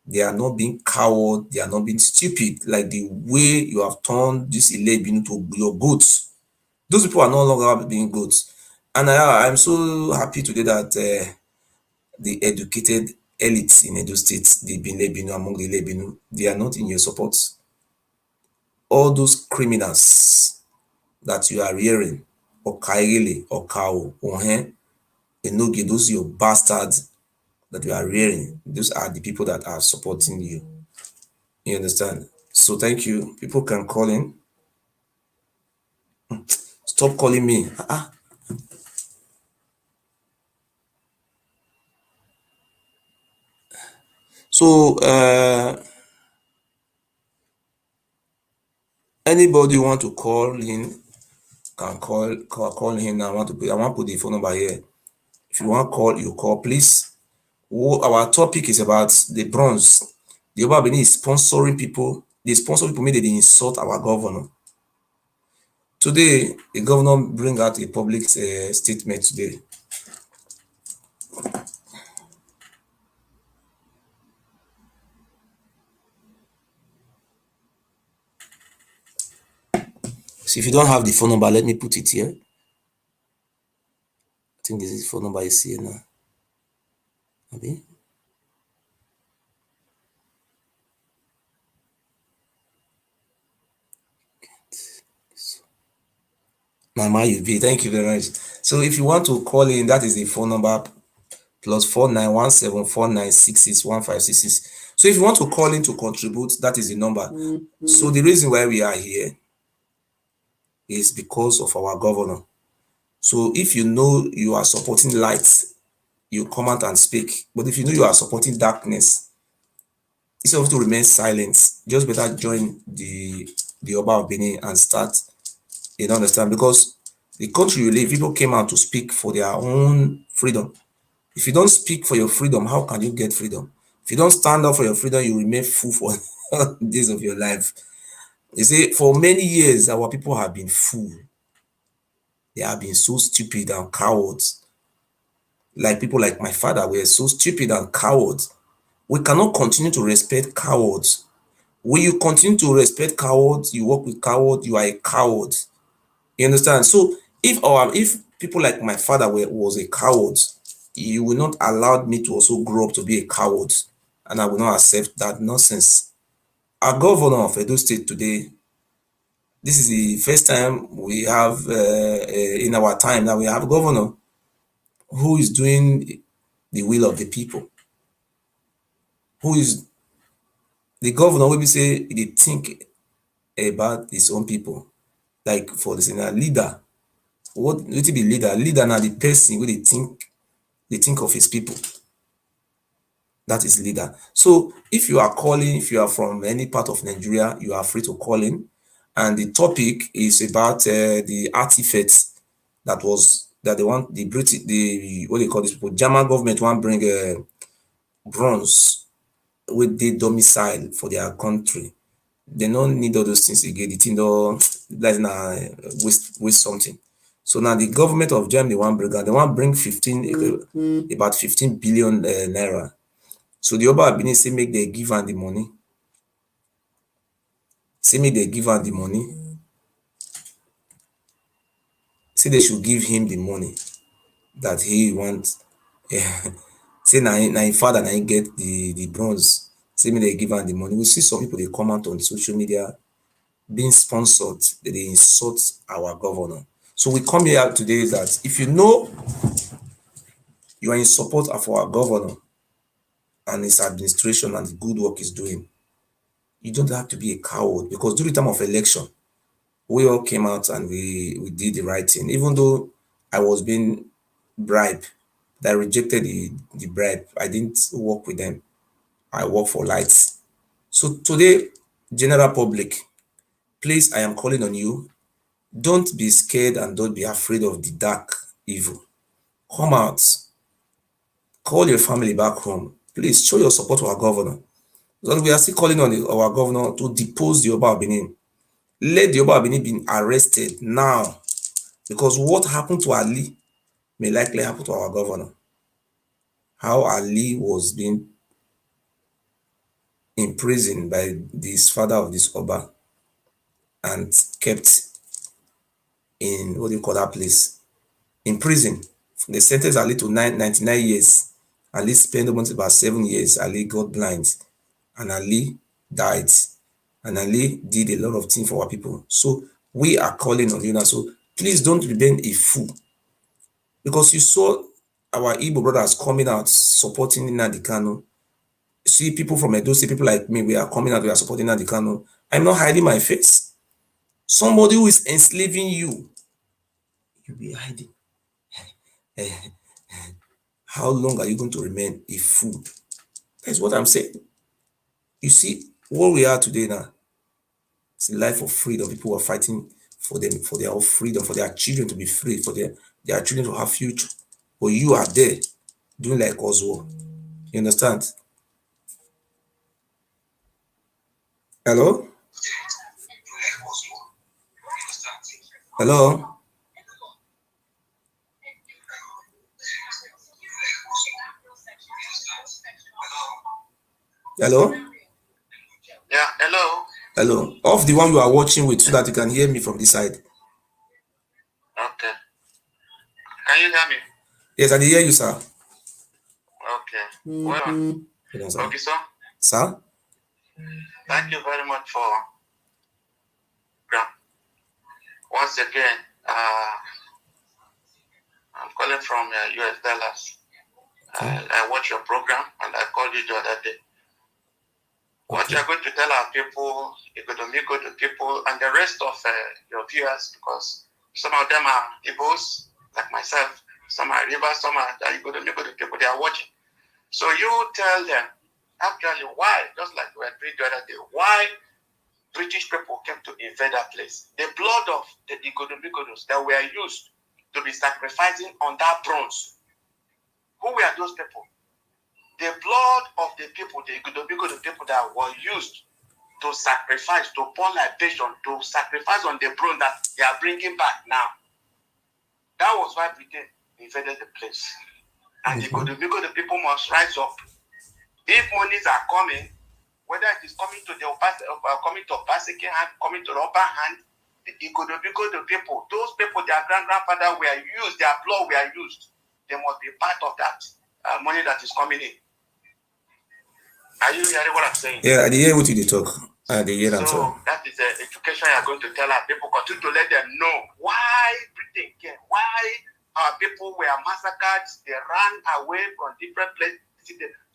They are not being coward, they are not being stupid, like the way you have turned this Ile-Ibinu to your goats. Those people are no longer being goats. And I'm so happy today that the educated elites in Edo State, the Ile-Ibinu, among the Ile-Ibinu, they are not in your support. all those criminals that you are hearing, or Kaile, or Kao, or Enoge, those your bastards that you are hearing, those are the people that are supporting you. You understand? So thank you. People can call in. Stop calling me. So anybody want to call in can call him now. I want to put the phone number here. If you want to call, you call, please. Our topic is about the bronze. The Oba Benin is sponsoring people. They sponsor people, they insult our governor. Today, the governor bring out a public statement today. So if you don't have the phone number, let me put it here. I think this is the phone number you see now. Okay. Mama, thank you very much. So if you want to call in, that is the phone number, +491749661566. So if you want to call in to contribute, that is the number. So the reason why we are here is because of our governor. So if you know you are supporting light, you come out and speak. But if you know you are supporting darkness, instead of to remain silent, just better join the Oba of Benin and start. You don't understand? Because the country you live, people came out to speak for their own freedom. If you don't speak for your freedom, how can you get freedom? If you don't stand up for your freedom, you remain fool for days of your life. You see, for many years, our people have been fool. They have been so stupid and cowards. Like people like my father were so stupid and cowards. We cannot continue to respect cowards. When you continue to respect cowards, you work with cowards, you are a coward. You understand? So if people like my father was a coward, you will not allow me to also grow up to be a coward, and I will not accept that nonsense. Our governor of Edo State today, this is the first time we have in our time that we have a governor who is doing the will of the people, who is the governor will be say they think about his own people. Like for the leader, what will be leader? Leader now the person who they think of his people. That is leader. So if you are calling, if you are from any part of Nigeria, you are free to call in. And the topic is about the artifacts that they want the British, what they call this people, German government want bring bronze with the domicile for their country. They don't need all those things again. The thing that's not waste something. So now the government of Germany they want bring 15 about 15 billion naira. So the Oba Benin say make they give her the money. Say make they give her the money. Say they should give him the money that he wants. Say now his father now he get the bronze. Say make they give her the money. We see some people they come out on social media being sponsored. They insult our governor. So we come here today that if you know you are in support of our governor and his administration and the good work he's doing, you don't have to be a coward, because during the time of election, we all came out and we did the right thing. Even though I was being bribed, I rejected the bribe. I didn't work with them. I work for lights. So today, general public, please, I am calling on you. Don't be scared and don't be afraid of the dark evil. Come out. Call your family back home. Please show your support to our governor. Because we are still calling on our governor to depose the Oba of Benin. Let the Oba of Benin be arrested now. Because what happened to Ali may likely happen to our governor. How Ali was being imprisoned by this father of this Oba and kept in, what do you call that place? In prison. They sentenced Ali to 99 years. Ali spent almost about 7 years. Ali got blind. And Ali died. and Ali did a lot of things for our people. So we are calling on you now. So please don't remain a fool. Because you saw our Igbo brothers coming out supporting Nnamdi Kanu. See people from Edo, see people like me, we are coming out, we are supporting Nnamdi Kanu. I'm not hiding my face. Somebody who is enslaving you, you'll be hiding. How long are you going to remain a fool? That's what I'm saying. You see, what we are today now, it's a life of freedom. People are fighting for them, for their own freedom, for their children to be free, for their children to have future. But you are there doing like Oswald. You understand? Hello? Hello? Hello? Yeah, hello. Hello. Off the one you are watching with so that you can hear me from this side. Okay. Can you hear me? Yes, I can hear you, sir. Okay. Well done. Okay, sir. Sir? Thank you very much for once again. I'm calling from US Dallas. I watched your program and I called you the other day. What you're going to tell our people, Igodomiko, the people, and the rest of your viewers, because some of them are Igbos, like myself, some are Rivers, some are Igodomiko, the people, they are watching. So you tell them, actually, why, just like we were doing the other day, why British people came to invade that place. The blood of the Igodomikodos that were used to be sacrificing on that bronze. Who were those people? The blood of the people, the Igodomiko, the people that were used to sacrifice, to pour libation, to sacrifice on the bronze that they are bringing back now. That was why Britain invaded the place. And the Igodomiko, the people must rise up. If monies are coming, whether it is coming to the coming to Obasekin hand, coming to the upper hand, the Igodomiko, the people, those people, their grandfather were used, their blood were used. They must be part of that money that is coming in. Are you hearing what I'm saying? Yeah, I hear what you talk. I hear that. So that is the education you are going to tell our people. Continue to let them know why Britain came, why our people were massacred. They ran away from different places.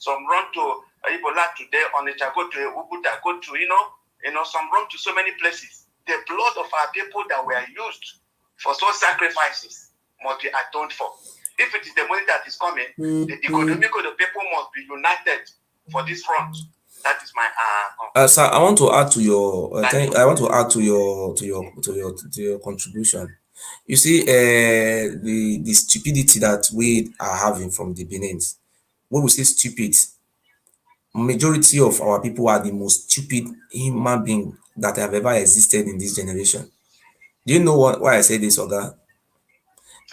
Some run to Ebola today, Onitsha, go to Ubuta, go to some run to so many places. The blood of our people that were used for those sacrifices must be atoned for. If it is the money that is coming, the economic of the people must be united for this front. That is my sir, I want to add to your I want to add to your contribution. You see, the stupidity that we are having from the Benin. When we say stupid, majority of our people are the most stupid human being that have ever existed in this generation. Do you know why I say this, Oga?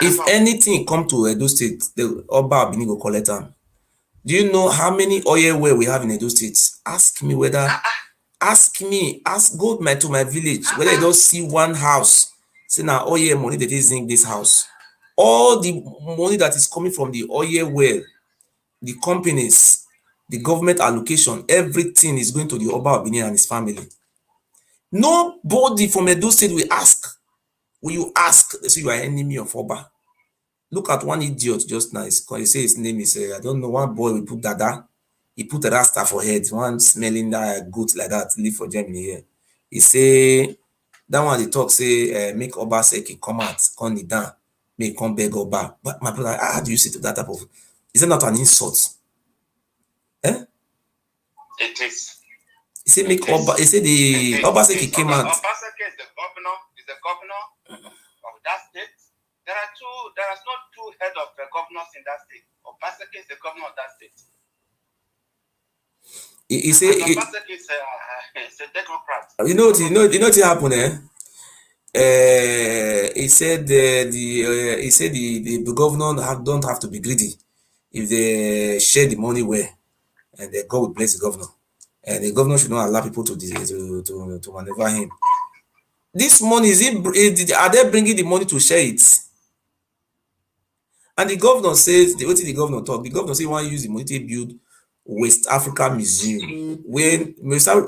If anything come to Edo State, the Oba Ewure go collect them. Do you know how many oil well we have in Edo State? Ask me, go to my village, whether you don't see one house, say now oil money that is in this house. All the money that is coming from the oil well, the companies, the government allocation, everything is going to the Oba Ewure and his family. Nobody from Edo State will ask. Will you ask? They say you are enemy of Oba. Look at one idiot just now. He say his name is, I don't know, one boy will put Dada. He put a rasta for head, one smelling that goat like that, live for Germany here. He say, that one they talk, say, make Obaseki come out, come kneel down, make come beg Oba. But my brother, how do you say to that type of, is that not an insult? Eh? It is. He say make Oba, he say the Obaseki came out. Obaseki is the governor of that state. There is not two head of the governors in that state. Obaseki is the governor of that state. He say Obaseki is a Democrat. You know what happened, he said the governor don't have to be greedy if they share the money well, and God will bless the governor, and the governor should not allow people to maneuver him. This money are they bringing the money to share it? And the governor says, what did the governor talk? The governor say he want to use the money to build West Africa Museum. When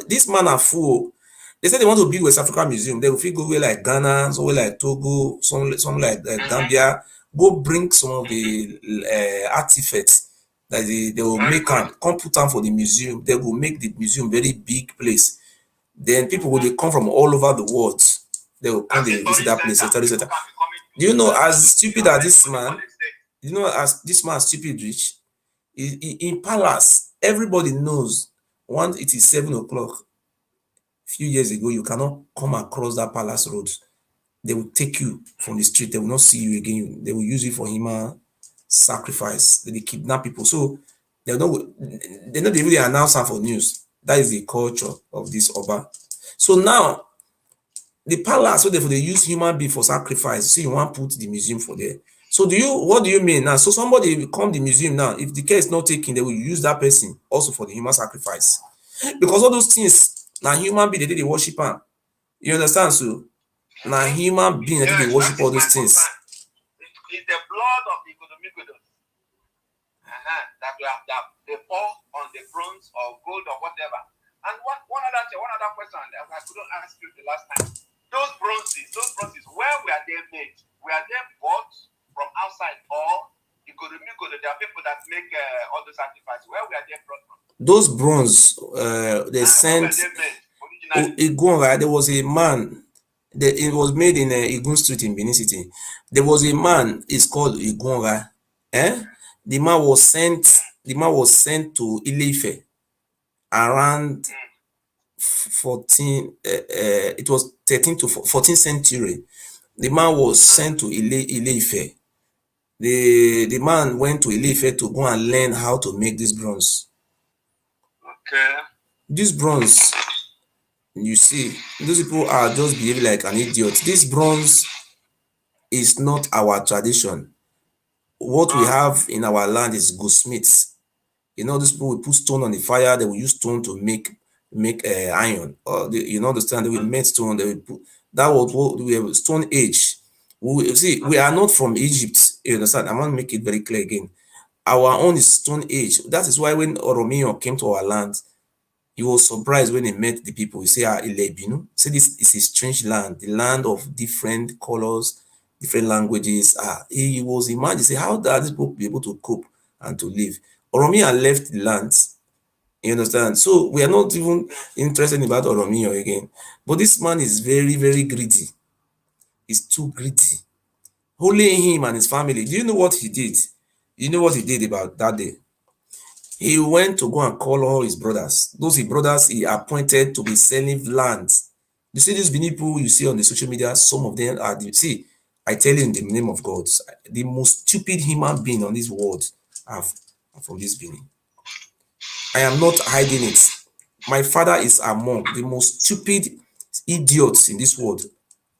this man are fool, They say they want to build West African museum. They will fit go where like Ghana, somewhere like Togo, some like Gambia. Go bring some of the artifacts that they will make and come put them for the museum. They will make the museum very big place. Then people will they come from all over the world. They will come they visit that place, etc. Do you know as stupid as this man? You know as this man stupid rich? In palace, everybody knows once it is 7 o'clock. Few years ago, you cannot come across that palace road. They will take you from the street. They will not see you again. They will use you for human sacrifice. They kidnap people. So they're not really announce for news. That is the culture of this Oba. So now the palace, so they use human being for sacrifice. So you want to put the museum for there. So what do you mean now? So somebody will come the museum now. If the care is not taken, they will use that person also for the human sacrifice. Because all those things, now human being, they worship him. You understand? So now human being, they worship all those things. It's the blood of the Igodomikodos that they pour on the bronze or gold or whatever. And one other question I couldn't ask you the last time. Those bronzes, where were they made? Were they bought from outside or Igodomikodos? There are people that make all the sacrifices. Where were they brought from? Those bronze, they sent Igunra. There was a man. It was made in Igun Street in Benin City. There was a man. It's called Igunra. The man was sent to Ile-Ife around 14. It was 13 to 14th century. The man was sent to Ile-Ife. The man went to Ile-Ife to go and learn how to make this bronze. Okay. This bronze, you see, those people are just behaving like an idiot. This bronze is not our tradition. What we have in our land is goldsmiths. You know, these people will put stone on the fire. They will use stone to make iron. You understand? They will make stone. They will put that was what we have Stone Age. We are not from Egypt. You understand? I want to make it very clear again. Our own is Stone Age. That is why when Oromio came to our land, he was surprised when he met the people. He said, Ilebinu. Say this is a strange land, the land of different colors, different languages. He was imagining, say, how are these people be able to cope and to live? Oromia left the land. You understand? So we are not even interested about Oromia again. But this man is very, very greedy. He's too greedy. Only him and his family. Do you know what he did? You know what he did about that day? He went to go and call all his brothers. Those his brothers he appointed to be selling lands. You see these people you see on the social media, some of them are, I tell you in the name of God, the most stupid human being on this world are from this Benin. I am not hiding it. My father is among the most stupid idiots in this world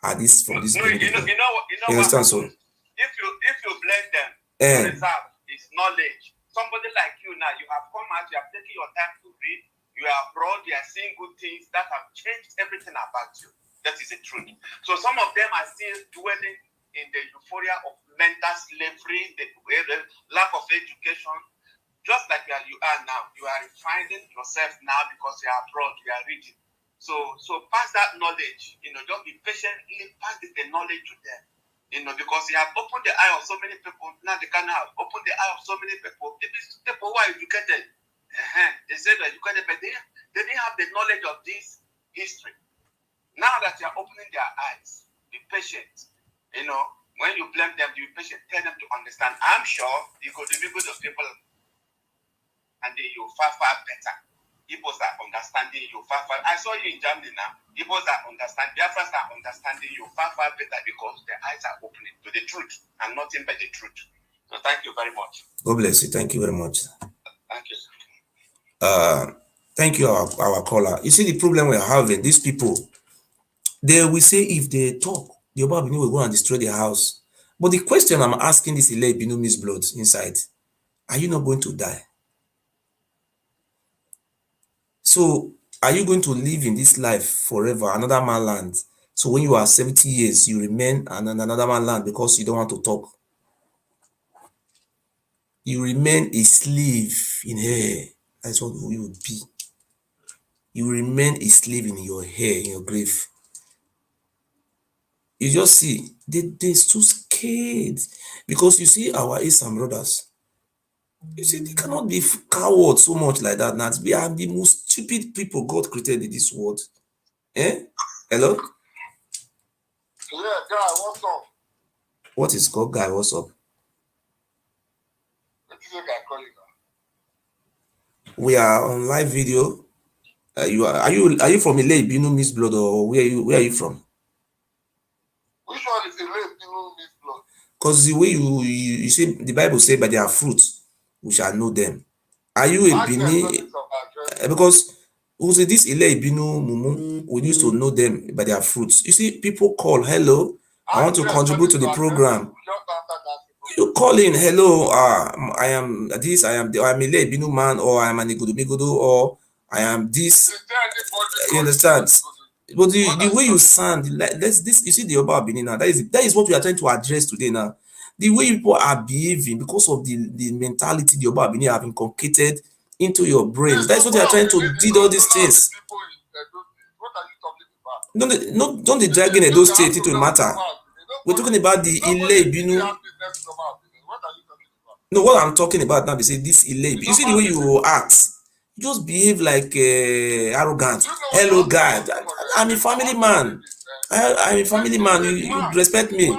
are this from this Benin. You understand? So if you blame them, reserve is knowledge. Somebody like you now, you have come out, you have taken your time to read, you are abroad, you are seeing good things that have changed everything about you. That is the truth. So some of them are still dwelling in the euphoria of mental slavery, the lack of education. Just like you are now, you are refining yourself now because you are abroad, you are reading. So pass that knowledge, just be patiently pass the knowledge to them. Because he has opened the eye of so many people. Now they can have opened the eye of so many people. These people who are educated, they said that educated, but they didn't have the knowledge of this history. Now that you are opening their eyes, be patient. When you blame them, be patient. Tell them to understand. I'm sure you go to be good of people, and then you far better. Igbos are understanding you far. I saw you in Germany now. Igbos are understanding. Biafrans are understanding you far better because their eyes are opening to the truth and nothing but the truth. So thank you very much. God bless you. Thank you very much. Thank you. Thank you, our caller. You see the problem we're having. These people, they will say if they talk, the Oba Bini will go and destroy their house. But the question I'm asking this Ile Binu Miss Blood inside, are you not going to die? So, are you going to live in this life forever, another man land? So when you are 70 years, you remain in another man land because you don't want to talk. You remain a slave in here. That's what you would be. you remain a slave in your hair, in your grave. You just see, they're too scared. Because you see our Eastern brothers, you see, they cannot be cowards so much like that. Now, we are the most stupid people God created in this world. Eh? Hello? Yeah, guy, what's up? What is called guy? What's up? What is it I call you now? We are on live video. Are you from Ile Ibinu Miss Blood, or where are you from? Which one is the rape people Miss Blood? Because the way you say, the Bible say by their fruits we shall know them. Are you a Bini? Because who say this Ile Ibinu Mumu, we used to know them by their fruits. You see, people call, hello, I want to contribute to the program. You call in, hello, I am this, I am Ile Ibinu man, or I am an Igudu, or I am this. You understand? But the way you sound, like this, you see the Oba Benin now. That is what we are trying to address today now. The way people are behaving because of the mentality the Oba Benin have inculcated into your brains. That is what they are trying to do all these things. Don't they drag in those states into a matter? We're talking about the Ile Ibinu. No, what I'm talking about now, they say this Ile. You see the way you act. You just behave like arrogant. Hello, God. I'm a family man. I'm a family man. You respect me.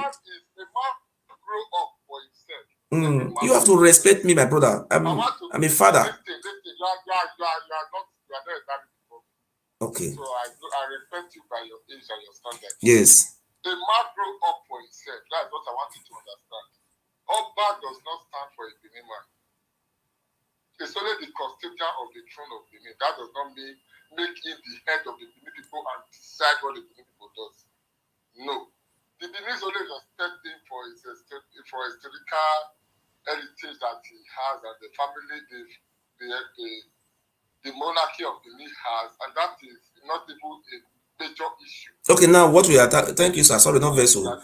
You have to respect me, my brother. I'm a father. Okay. So I respect you by your age and your standard. Yes. A man grew up for himself. That's what I want you to understand. Oba does not stand for a Benin man. It's only the custodian of the throne of Benin. That does not make him the head of the Benin people and decide what the Benin people does. No. The Benin is only respecting for his historical heritage that he has, and the family, the monarchy of Benin has, and that is not even a major issue. Okay, now what we are thank you, sir. Sorry, not vessel.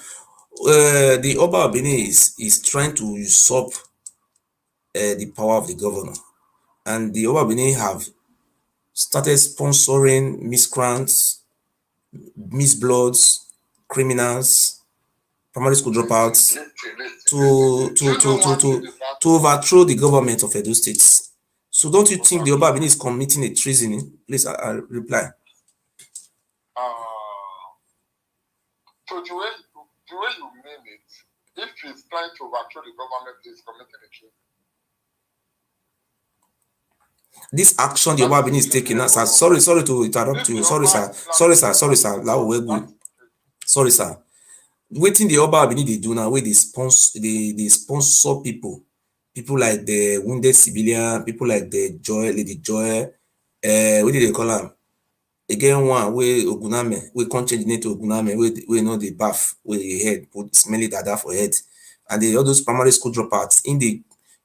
The Oba of Benin is trying to usurp the power of the governor, and the Oba of Benin have started sponsoring miscreants, misbloods, criminals, primary school dropouts to overthrow the government of Edo State. So don't you think the Oba of Benin is committing a treason? Please, I reply. So the way you mean it, if he's trying to overthrow the government, he's committing a treason. This action the Oba of Benin is taking, sir. Sorry to interrupt you. Sorry, sir. Sorry, sir. Waiting the Oba of Benin they do now, where they sponsor people like the wounded civilian, people like the Lady Joy, what did they call them? Again, one way Oguname, we can't change the name to Oguname, we know the bath, where the head, put smelly dada for head. And all those primary school dropouts in the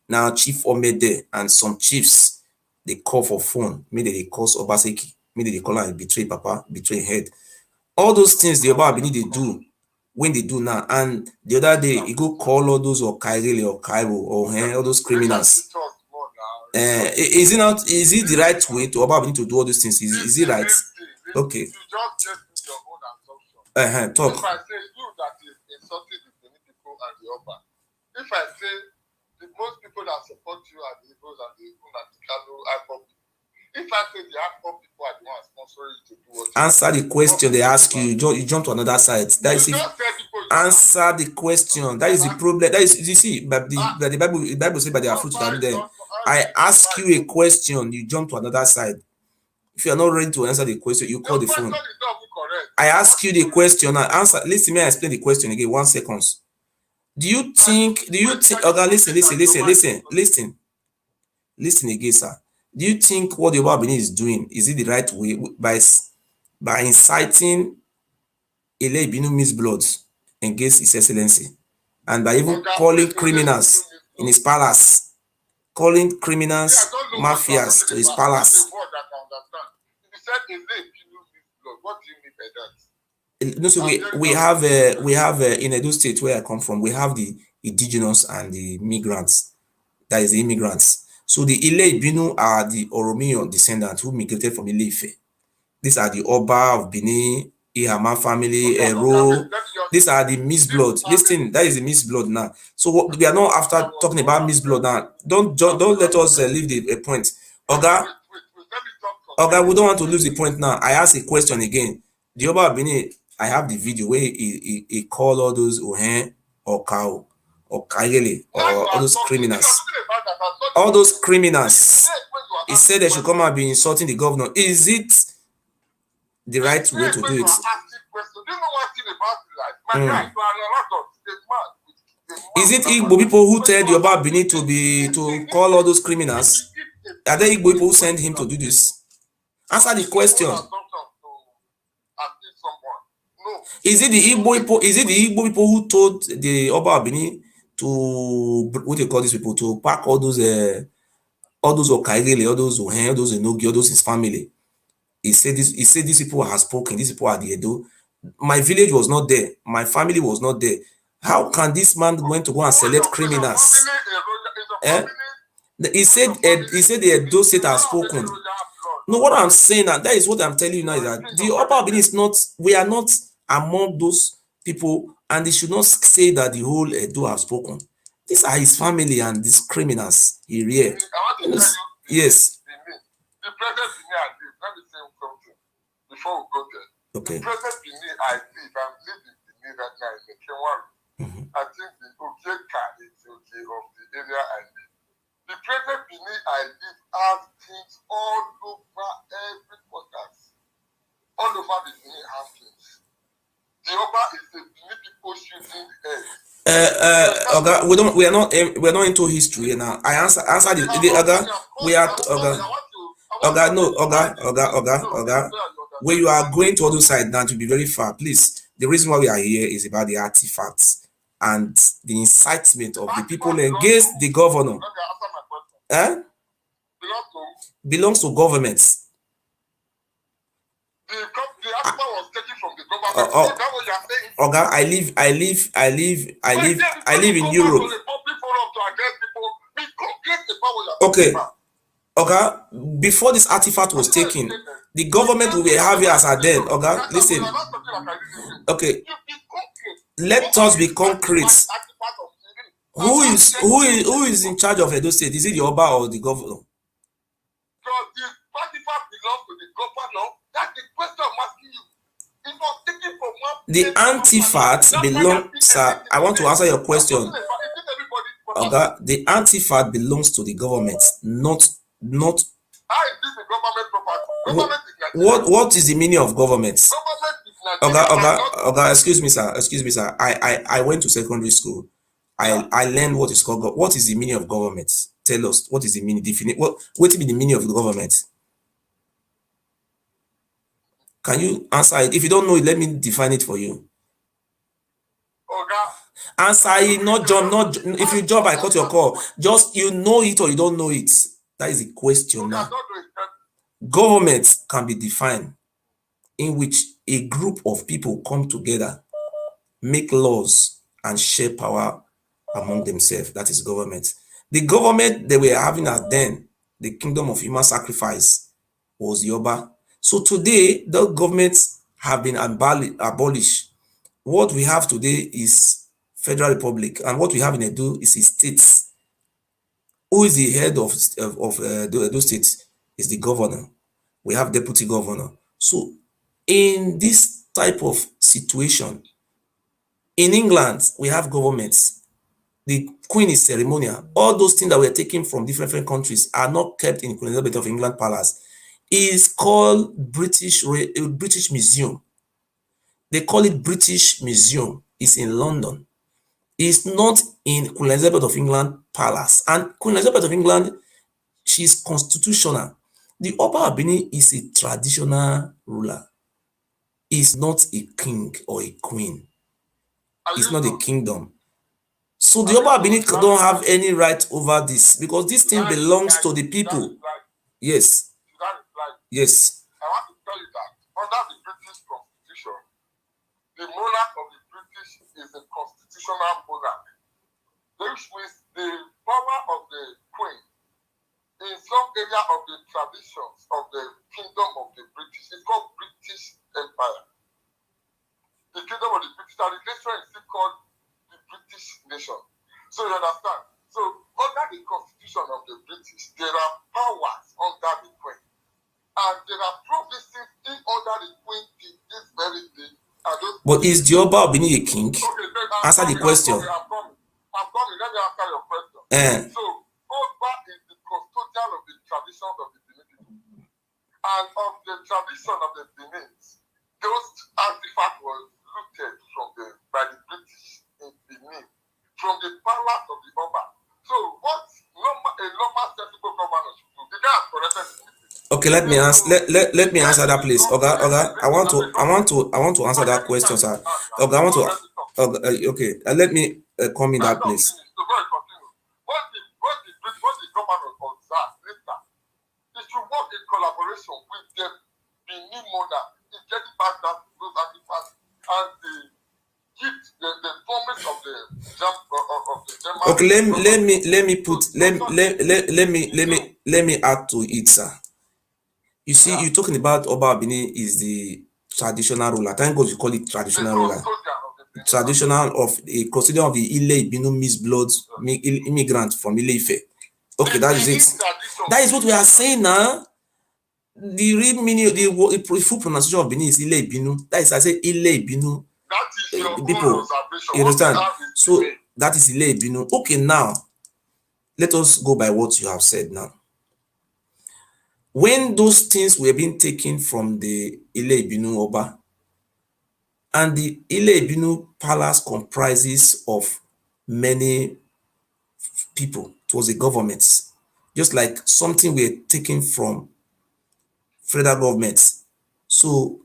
now Chief Omede and some chiefs, they call for phone, maybe they call Obaseki, maybe they call and betray papa, betray head. All those things the Oba Benin they do when they do now. And the other day, he go call all those or Kairele or Kaibo or all those criminals. Is it the right way to Oba Benin to do all those things? Is it right? Okay. You just get your own assumption. Talk. If I say you that is insulting the Benin people and the Oba, if I say the most people that support you are the Igbos and the Igbo and the Kano IPOP, if I say the IPOP people are the ones sponsoring you to do what answer the question they ask you, you jump to another side. That is it. Answer the question. That is the problem. That is, you see, but the Bible says by their fruits are them. I ask you a question, you jump to another side. If you are not ready to answer the question, you call the phone. I ask you the question and answer. Listen, may I explain the question again? 1 second. Do you think, okay, listen again, sir. Do you think what the Oba Benin is doing, is it the right way by inciting Ile Ibinu misbloods against His Excellency, and by even calling criminals in his palace, calling criminals, mafias to his palace? What do you mean by that? No, so we have in Edo State where I come from, we have the indigenous and the migrants. That is the immigrants. So the Ile Ibinu are the Oromiyan descendants who migrated from Ile Ife, These are the Oba of Benin, Ihama family, Ero. These are the Miss Blood. Listen, that is the Miss Blood now. So we are not after talking about Miss Blood now. Don't let us leave the point. Oga, we don't want to lose the point now. I ask a question again. The Oba of Benin, I have the video where he call all those Ohen or Cow or Kayele or all those criminals. All those criminals. He said they should come and be insulting the governor. Is it the right way to do it? Is it Igbo people who tell the Oba Benin to call all those criminals? Are there Igbo people who send him to do this? Answer the question. Is it the Igbo people? Is it the Igbo people who told the Oba Benin to, what do you call these people, to pack all those Okaigele, all those Ohen, all those Enogi, all those his family? He said these people have spoken. These people are the Edo. My village was not there. My family was not there. How can this man went to go and select criminals? He said the Edo state has spoken. No, what I'm saying, and that is what I'm telling you now, is that the Oba Benin is not, we are not among those people, and they should not say that the whole Edo have spoken. These are his family and these criminals he reared. Yes. The present Benin I live, let me say something before we go there. Okay. The present Benin I live, I'm living in Benin right now in the Kenwari. I think the Obasekin is okay of the area I live. The present Benin I live has things all over every quarter. All over the Benin have things. The Oba is the Benin people shooting heads. Oga, we are not into history now. I answer the Oga. We are Oga. When you are going to other side now to be very far, please. The reason why we are here is about the artifacts and the incitement of the people against the governor. Belongs to governments. The artifact was taken from the government. Oga, I live in Europe. Okay. Oga, before this artifact was taken, the government we were having as a then. Oga, listen. Okay. Let us be concrete. Who is in charge of Edo State? Is it the Oba or the governor? Because the artifact belongs to the governor. That's the question I'm asking you. It was taken from one. The artifact belongs, sir. I want to answer your question. Okay, the artifact belongs to the government, not. How is this the government property? What is the meaning of government? Okay, excuse me, sir. I went to secondary school. I learned what is called. What is the meaning of government? Tell us what is the meaning. What will be the meaning of the government? Can you answer it? If you don't know it, let me define it for you. Answer it, not jump. If you jump, I cut your call. Just you know it or you don't know it. That is the question now. Government can be defined in which a group of people come together, make laws, and share power among themselves. That is government. The government they were having at then, the kingdom of human sacrifice, was the Oba. So today, the governments have been abolished. What we have today is Federal Republic, and what we have in Edo is states. Who is the head of the Edo State? Is the governor. We have deputy governor. So in this type of situation, in England, we have governments. The Queen is ceremonial. All those things that were taken from different countries are not kept in Queen Elizabeth of England Palace. It's called British Museum. They call it British Museum. It's in London. It's not in Queen Elizabeth of England Palace. And Queen Elizabeth of England, she's constitutional. The Oba Benin is a traditional ruler. He's not a king or a queen. It's not a kingdom. So the Oba Benin don't have any right over this because this thing belongs to the people. Yes. Yes. I want to tell you that under the British Constitution, the monarch of the British is a constitutional monarch. Which means the power of the Queen in some area of the traditions of the kingdom of the British is called British Empire. The kingdom of the British, and the nation is still called the British nation. So you understand? So under the constitution of the British, there are powers under the Queen. And there are provinces in under the Queen in this very day. But is the Oba Ewure a king? Okay, Answer the question. I'm coming. Let me answer your question. So Oba is the custodian of the traditions of the Benin people. And of the tradition of the Benin, those artifacts were looted by the British in Benin, from the palace of the Oba. So what a normal sensible governor should do? The guy has corrected the mistake. Okay, let me answer that, please. Oga, I want to answer that question, sir. Oga, I want to okay. Let me come in that place. What the governor observes later, it should work in collaboration with the Benin monarch in getting back those artifacts and the promise of the German. Okay, let me add to it, sir. You see, you're talking about Oba Ewure is the traditional ruler. Thank God you call it traditional ruler. Traditional of a custodian of the Ile Ibinu mixed blood immigrant from Ile Ife. Okay, that is it. That is what we are saying now. The real meaning, the full pronunciation of Benin is Ile Ibinu. That is, I say Ile Ibinu. That is your people, you understand? So that is Ile Ibinu. Okay, now let us go by what you have said now. When those things were being taken from the Ile Ibinu Oba, and the Ile Ibinu palace comprises of many people, it was a government, just like something were taken from federal government. So,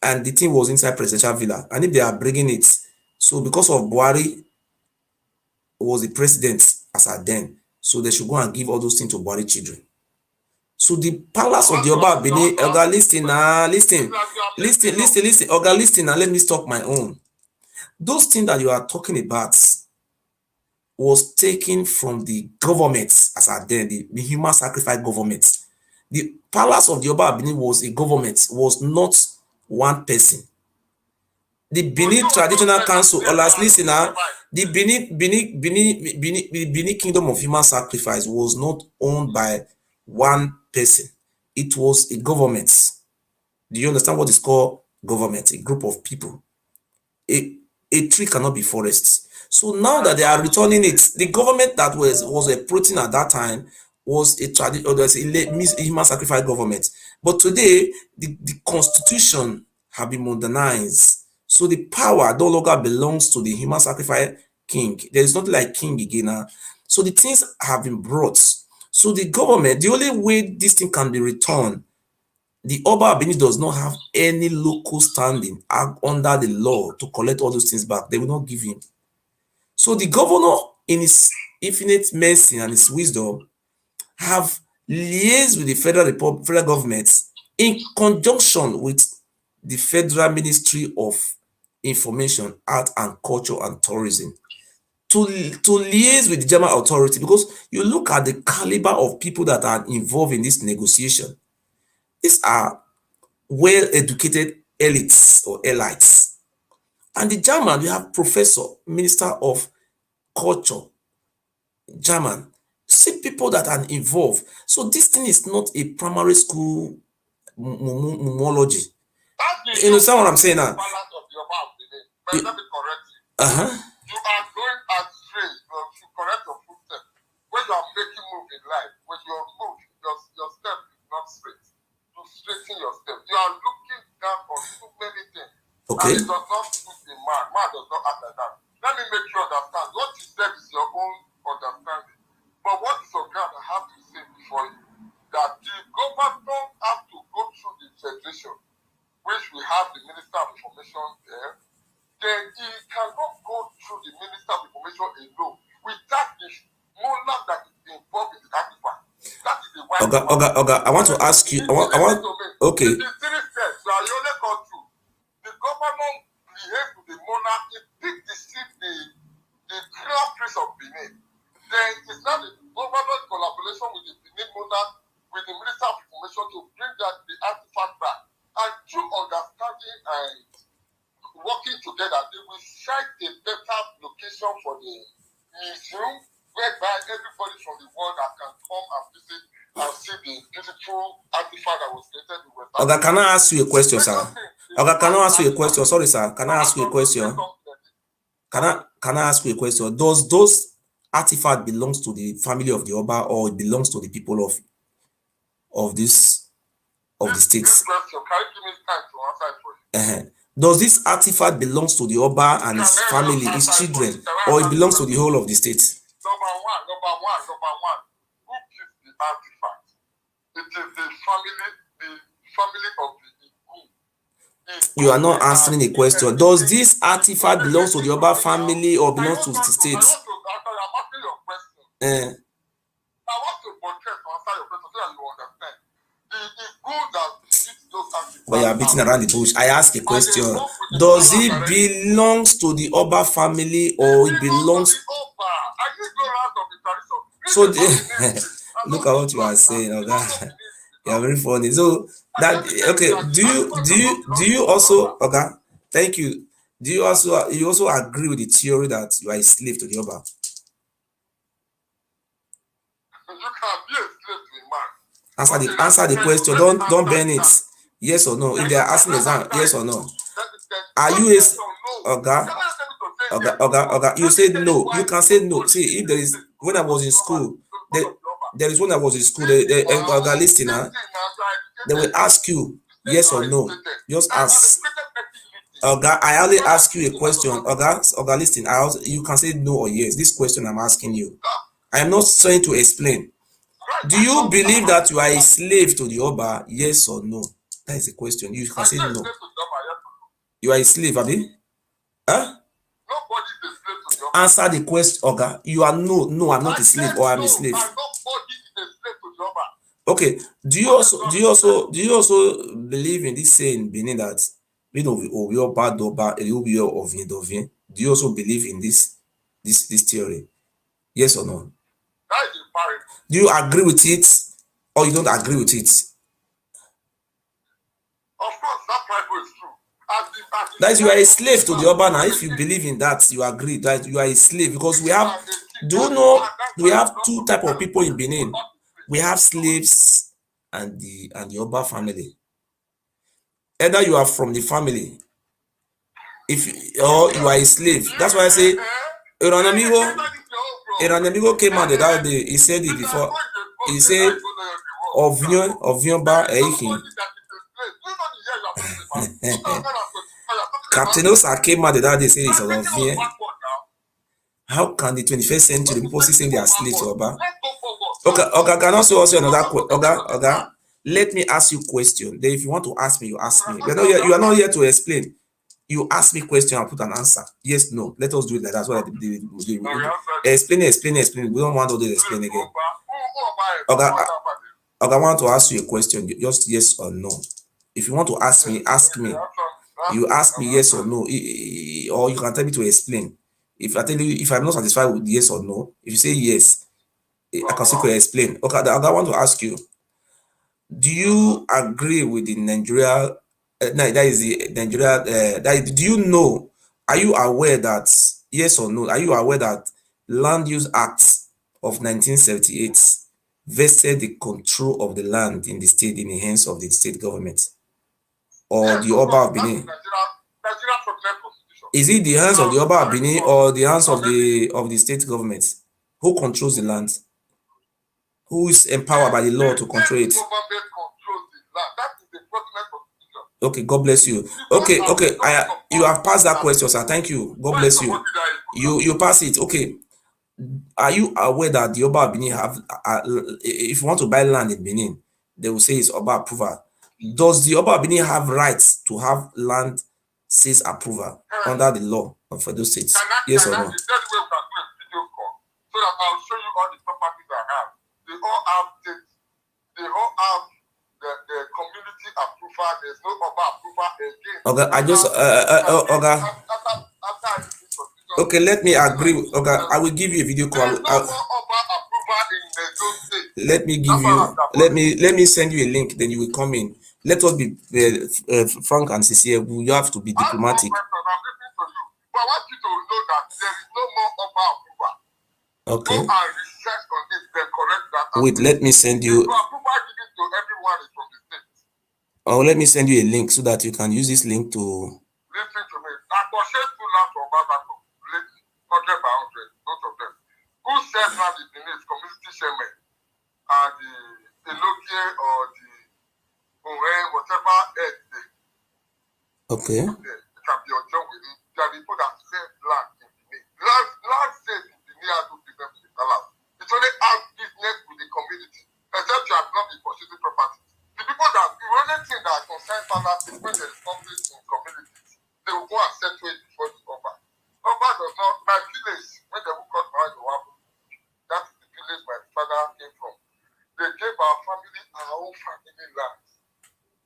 and the thing was inside presidential villa, and if they are bringing it, so because of Buhari was the president as at then, so they should go and give all those things to Buhari children. So the palace of the Oba Ewure, Oga, listen, Oga, listen, and let me stop my own. Those things that you are talking about was taken from the government as at then, the human sacrifice government. The palace of the Oba Ewure was a government, was not one person. The Benin Traditional Council, listen, the Benin Kingdom of Human Sacrifice was not owned by one person. It was a government. Do you understand what is called government? A group of people. A tree cannot be forest. So now that they are returning it, the government that was operating at that time was a human sacrifice government. But today, the constitution have been modernized. So the power no longer belongs to the human sacrifice king. There is nothing like king again now. So the things have been brought. So the government, the only way this thing can be returned, the Oba Ewure does not have any local standing under the law to collect all those things back. They will not give him. So the governor, in his infinite mercy and his wisdom, have liaised with the federal government in conjunction with the Federal Ministry of Information, Art and Culture and Tourism to liaise with the German authority, because you look at the caliber of people that are involved in this negotiation. These are well-educated elites or elites. And the German, we have Professor, Minister of Culture, German. See people that are involved. So this thing is not a primary school mumology. You understand what I'm saying now? Let me correct you. You are going astray. You should correct your footstep. When you are making move in life, when your move, your step is not straight. You straighten your step. You are looking down on too many things. Okay. And it does not suit a man. Man does not act like that. Let me make you understand. What you said is your own understanding. But what is your ground I have to say before you? That the government have to go through the federation, which we have the Minister of Information there. Then he cannot go through the Minister of Information alone without the monarch that is involved in the artifact. That is the why. Oga, I want to ask you. Okay. The 3 steps that you only go through. The government behaves with the monarch. It did deceive the crown prince of Benin. Then it's not the government collaboration with the Benin monarch, with the Minister of Information to bring the artifact back. And through understanding and working together, they will set a better location for the museum, whereby everybody from the world that can come and visit and see the beautiful artifact that was created in West Africa. Okay, can I ask you a question, sir? Okay, can I ask you a question? Sorry, sir. Can I ask you a question? Can I ask you a question? Does those artifact belongs to the family of the Oba, or it belongs to the people of the states? This question, can you give me time to answer it for you? Does this artifact belongs to the Oba and his family, his children, or it belongs to the whole of the state? Number one. Who gives the artifact? It is the family of the Igu. You are not answering the question. Does this artifact belongs to the Oba family or belongs to the state? I'm asking your question. I want to portray to answer your question so that you understand. The Igu that gives those artifacts. But you are beating around the bush. I ask a question. Does it belongs to the Oba family or it belongs? So look at what you are saying, okay? You are very funny. So that okay? Do you also, okay? Thank you. Do you also agree with the theory that you are a slave to the Oba? You can be a slave to a man. Answer the question. Don't bend it. Yes or no? If they are asking the exam, yes or no? Are you a okay? You said no. You can say no. See, if there is, when I was in school, there is when I was in school, the listener, they will ask you yes or no. Just ask. I only ask you a question. Listen, you can say no or yes. This question I'm asking you. I am not trying to explain. Do you believe that you are a slave to the Oba? Yes or no? That is the question. You can say no. You are a slave, Abi? Huh? Nobody is a slave to the Oba. Answer the question, Oga. You are no, I'm not a slave, or I'm a slave. Nobody is a slave to the Oba. Okay. Do you also believe in this saying, Benin, that do you also believe in this theory? Yes or no? That is a parable. Do you agree with it or you don't agree with it? Of course, that parable is true. That is, you are a slave to the Oba now. If you believe in that, you agree that you are a slave, because we have, do you know, we have two type of people in Benin. We have slaves and the Oba family. Either you are from the family, or you are a slave. That's why I say, Eranamigo came out the other day. He said it before. He said, Ovion ba eikin. Captain Osa came out the other day. Said it's Ovion. How can the 21st century people still say they are slaves to Oba? Okay, can also another question. Okay. Let me ask you a question. Then if you want to ask me, you ask me. You are not here to explain. You ask me a question, I'll put an answer. Yes, no. Let us do it like that. That's what explain. We don't want to do the explain again. Okay, I want to ask you a question. Just yes or no. If you want to ask me, ask me. You ask me yes or no, or you can tell me to explain. If I tell you, if I'm not satisfied with yes or no, if you say yes, I can still explain. Okay, I want to ask you. Do you agree with the Nigeria? That is the Nigeria. Do you know? Are you aware that yes or no? Are you aware that Land Use Act of 1978 vested the control of the land in the state in the hands of the state government or the Oba of Benin? Is it the hands of the Oba of Benin or the hands of the state government? Who controls the land? Who is empowered by the law to control it? Okay, God bless you. Okay. You have passed that question, sir. Thank you. God bless you. You pass it. Okay. Are you aware that the Oba of Benin have, if you want to buy land in Benin, they will say it's Oba approval. Does the Oba of Benin have rights to have land sales approval under the law of those states? Yes or no? So that I'll show you all the properties I have. They all have the community approval. There's no Oba approval again. Okay, I just okay, let me agree. Okay, I will give you a video call. Let me give you. Let me send you a link. Then you will come in. let us be frank and sincere. You have to be diplomatic. I'm listening to you. But I want you to know that there is no more Oba approval. Okay. Go and research on this, then correct that. Wait, let me send you. The approval given to everyone is from the state. Oh, let me send you a link so that you can use this link to. Listen to me. I purchased 2 lands from Obasekin, 100 by 100, both of them. Who says land is in it? Community chairman and the Elokie or the whatever head they. Okay. It can be your job with it. There are people that sell land in the name. Land says in the near to business with the palace. It's only have business with the community, except you have not been purchasing property. The people that the only thing that concern palace is when there is conflict in communities, they will go and settle it before the Oba. Oba does not. My village, when they will cut around the Wabu, that's the village my father came from. They gave our family our own family land.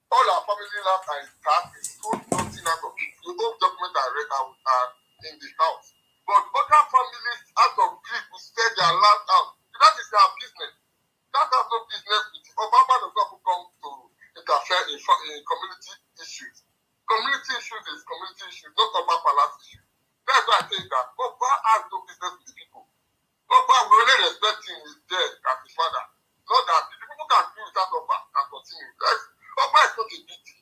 All our family land are intact. We sold nothing out of it. The whole document I read out are in the house. But other families out of greed will sell their land out. That is their business. That has no business with it. Obama does not come to interfere in community issues. Community issues is community issues, not Oba Palace issues. That's why I say that Oba has no business with the people. Oba will only respect him is dead as his father. Not that the people can do without Oba and continue. Oba is not a big deal.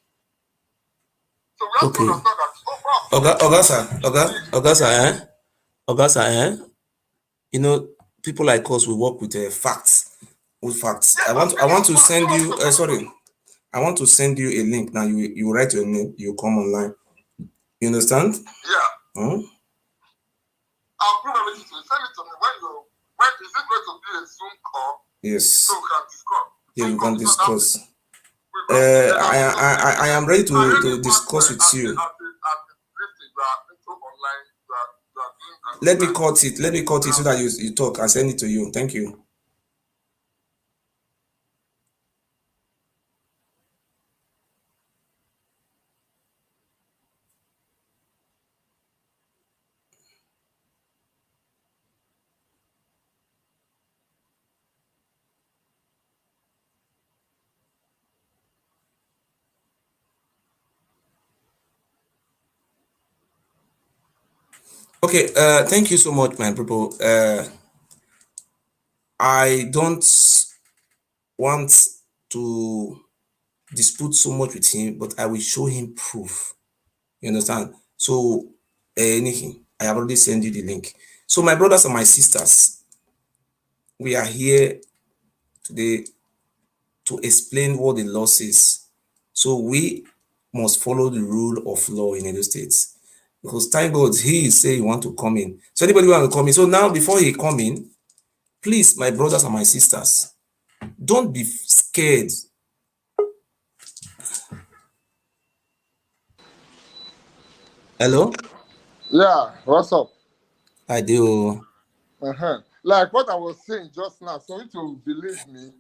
So we have to understand that Oga, you know, people like us, we work with facts. With facts. I want to send you. I want to send you a link now. You write your name. You come online. You understand? Yeah. I'll put everything to you. Send it to me when is it going to be a Zoom call? Yes. So we can discuss. Yeah, we can discuss. I am ready to discuss with you. Let me cut it so that you talk. I send it to you. Thank you. Okay, thank you so much, my people. I don't want to dispute so much with him, but I will show him proof. You understand? So, anything, I have already sent you the link. So, my brothers and my sisters, we are here today to explain what the law says. So, we must follow the rule of law in Edo State. Because thank God, he is saying he want to come in. So, anybody want to come in? So, now, before he come in, please, my brothers and my sisters, don't be scared. Hello? Yeah, what's up? I do. Like what I was saying just now, so if you believe me,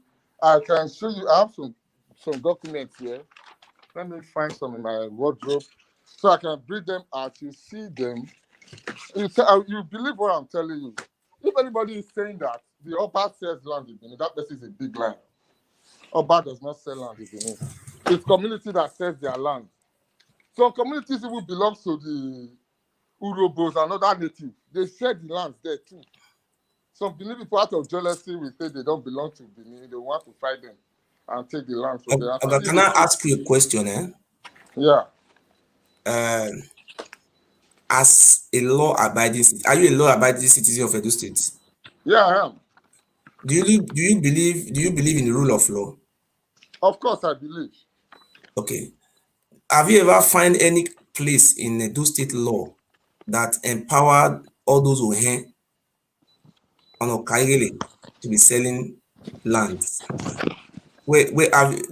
I can show you. I have some documents here. Let me find some in my wardrobe so I can bring them out. You see them. You believe what I'm telling you. If anybody is saying that the Oba sells land in Benin, that person is a big lie. Oba does not sell land in Benin. It's community that sells their land. Some communities even belong to the Urobos and other natives. They share the lands there too. Some Benin people out of jealousy will say they don't belong to Benin. They want to fight them and take the land from them. Okay, can I ask you a question? Yeah. As a law-abiding citizen, are you a law-abiding citizen of Edo State? Yeah, I am. Do you believe in the rule of law? Of course, I believe. Okay. Have you ever find any place in Edo State law that empowered all those who on Okaigele to be selling lands? Do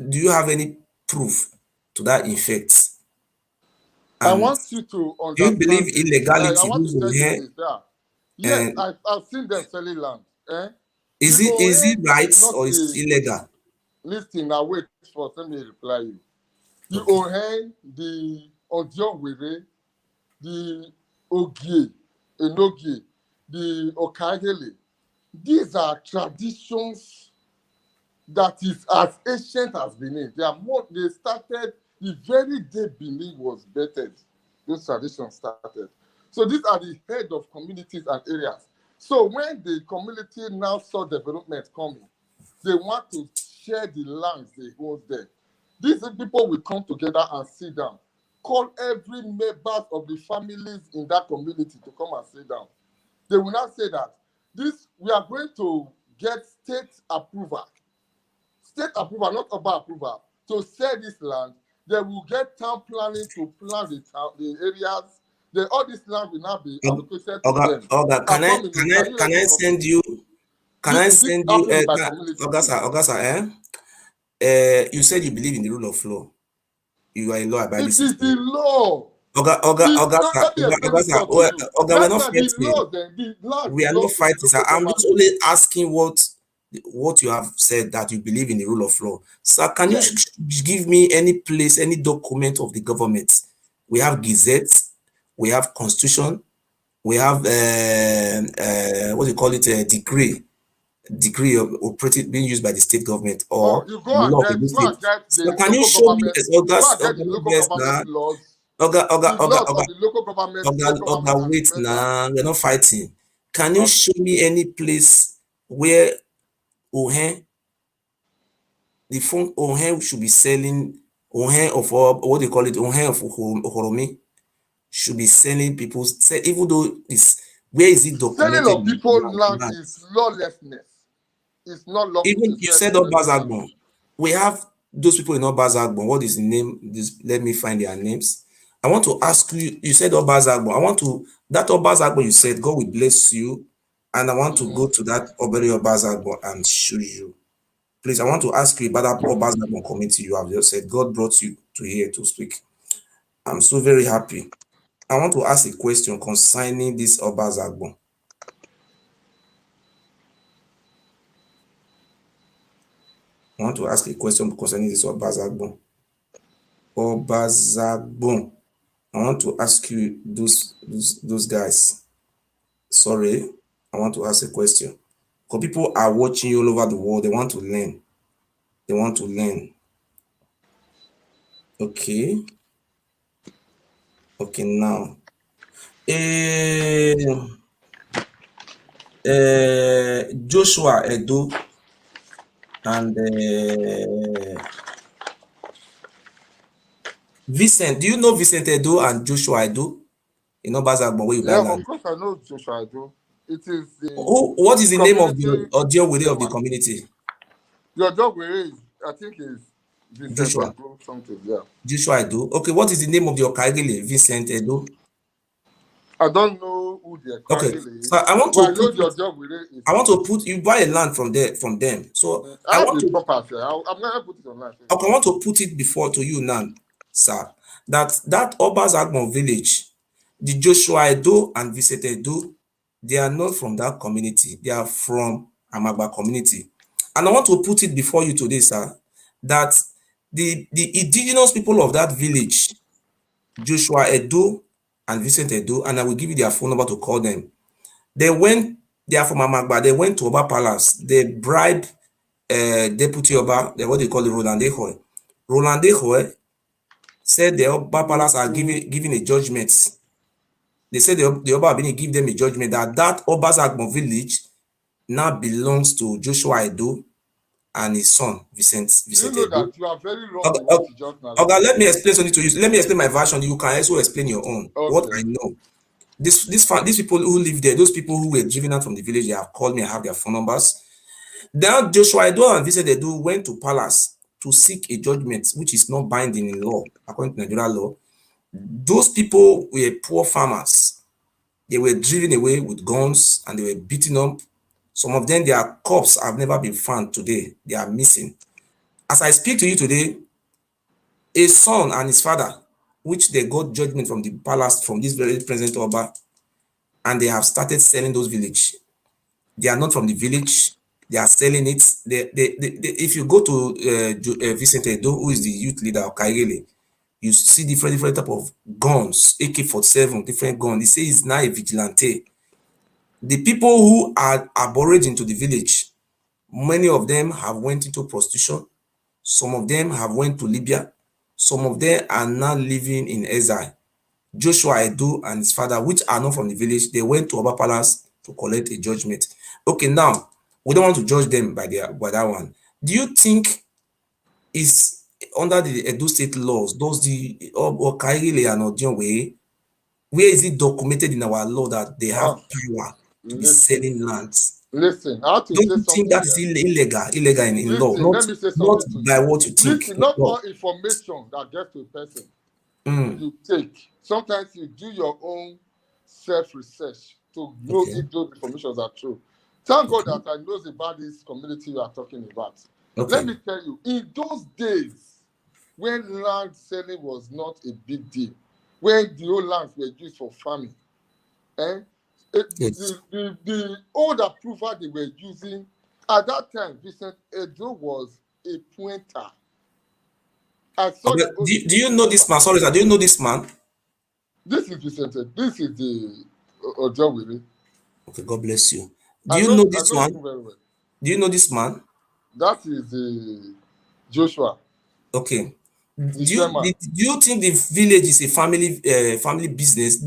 you have any proof to that effect? I want you to understand. Do you believe illegality? I want to tell you this. Yeah. Yes, I've seen them selling land. Is it right or is it illegal? Listen, now wait for let me reply you. The Ohen, the Oba Ewure, the Ogie, the Okaigele. These are traditions that is as ancient as Benin. They started the very day Benin was bettered. Those traditions started. So these are the head of communities and areas. So when the community now saw development coming, they want to share the lands they hold there. These people will come together and sit down, call every member of the families in that community to come and sit down. They will not say that we are going to get state approval, not Oba approval, to sell this land. They will get town planning to plan the areas. All this land will now be allocated to them. Oga, can I send you? Can I send you? Oga, you said you believe in the rule of law. You are a law-abiding citizen. It is the law. We're not fighting. We are not fighting, sir. I'm just only asking what you have said, that you believe in the rule of law. Sir, can you give me any place, any document of the government? We have Gazette, we have Constitution, we have what do you call it, a decree operated being used by the state government or you go law and get so can you show me wait now, we're not fighting. Can you show me any place where the phone should be selling of what they call it, of Horomi should be selling people, even though it's where is it documented? Selling of people land is lawlessness. It's not lawful. Even you said Obasekin. We have those people in Obasekin. What is the name? Let me find their names. I want to ask you. You said Obasekin. I want to that Obasekin you said God will bless you, and I want to go to that Obasekin and show you. Please, I want to ask you about that Obasekin committee you have just said. God brought you to here to speak. I'm so very happy. I want to ask a question concerning this Obasekin. I want to ask a question concerning this Obasekin. Obasekin. I want to ask you those guys. Sorry, I want to ask a question. Because people are watching you all over the world. They want to learn. They want to learn. Okay. Okay, now. Joshua Edo and Vincent. Do you know Vincent Edo and Joshua Edo? You know Obasekin where you buy land? Of course I know Joshua Edo. It is the what is the name of the Ewure of the community? The Ewure I think is Vincent Joshua. Edo, something, yeah. Joshua Edo. Okay, what is the name of the Okagele? Vincent Edo? I don't know who the Okagele is. So I want to put you buy a land from them. So I want to property. I'm gonna put it online. Okay, I want to put it before to you now, sir. That Obasekin village, the Joshua Edo and Vincent Edo, they are not from that community. They are from Amagba community. And I want to put it before you today, sir, that the indigenous people of that village, Joshua Edo and Vincent Edo, and I will give you their phone number to call them. They are from Amagba. They went to Oba Palace. They bribed Deputy Oba, what they call the Roland Ewure. Roland Ewure said the Oba Palace are giving a judgment. They said the Oba Abini give them a judgment that Obasekin village now belongs to Joshua Edo and his son, Vincent you know Edo. that you are very wrong. Okay, let me explain something to you. Let me explain my version. You can also explain your own. Okay. What I know. These people who live there, those people who were driven out from the village, they have called me. I have their phone numbers. Then Joshua Edo and Vincent Edo went to palace to seek a judgment which is not binding in law, according to Nigerian law. Those people were poor farmers. They were driven away with guns and they were beaten up. Some of them, their corpses have never been found today. They are missing. As I speak to you today, a son and his father, which they got judgment from the palace, from this very present Oba, and they have started selling those villages. They are not from the village. They are selling it. If you go to Vincent Edo, who is the youth leader of Kaigele, you see different type of guns, AK-47, different guns. They say he's now a vigilante. The people who are abhorrent into the village, Many of them have went into prostitution. Some of them have went to Libya. Some of them are now living in exile. Joshua Edo and his father, which are not from the village, they went to Oba Palace to collect a judgment. Okay, now we don't want to judge them by that one. Do you think is under the Edo state laws, does the or Kaile and Odionwe, where is it documented in our law that they have power to be selling lands? Listen, I have to Don't say you something think that is illegal in law? Listen, let me say Not something to by you. what you think. Listen, not all information that gets to a person you take. Sometimes you do your own self-research to know if those informations are true. Thank God that I know about this community you are talking about. Let me tell you, in those days when land selling was not a big deal, when the old lands were used for farming, the old approval they were using at that time, Vincent Edo was a pointer. Do you know this man? Sorry, sir. Do you know this man? This is Vincent Edo. This is the Oba Ewure. Okay, God bless you. Do you know this one? Very well. Do you know this man? That is the Joshua. Okay. Do you think the village is a family business?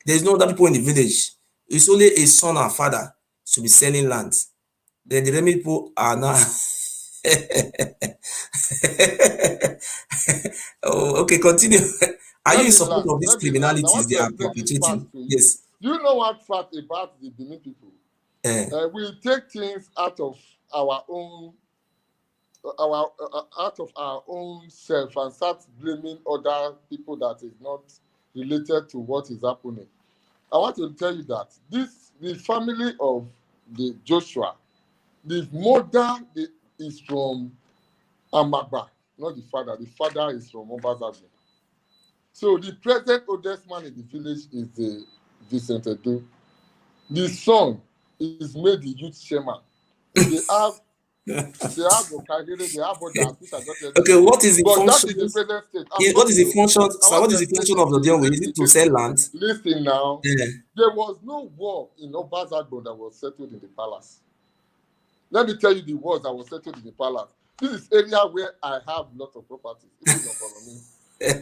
There's no other people in the village. It's only a son and father to be selling land. Then the remaining people are not. Oh, okay, continue. Are you in support of these criminalities they are perpetrating? Yes. Do you know what fact about the Benin people? We take things out of our own self and start blaming other people that is not related to what is happening. I want to tell you that the family of the Joshua, the mother is from Amagba, not the father. The father is from Obasekin. So the present oldest man in the village is the Vincent Edo. The son is made the youth chairman. They have Okagere, they have others, which I don't tell you. Okay, what is the function? That is the present state. What is the function? So what is the function of the deal? Is it to sell land? Listen now. Yeah. There was no war in Obasekin that was settled in the palace. Let me tell you the wars that was settled in the palace. This is area where I have a lot of properties. Even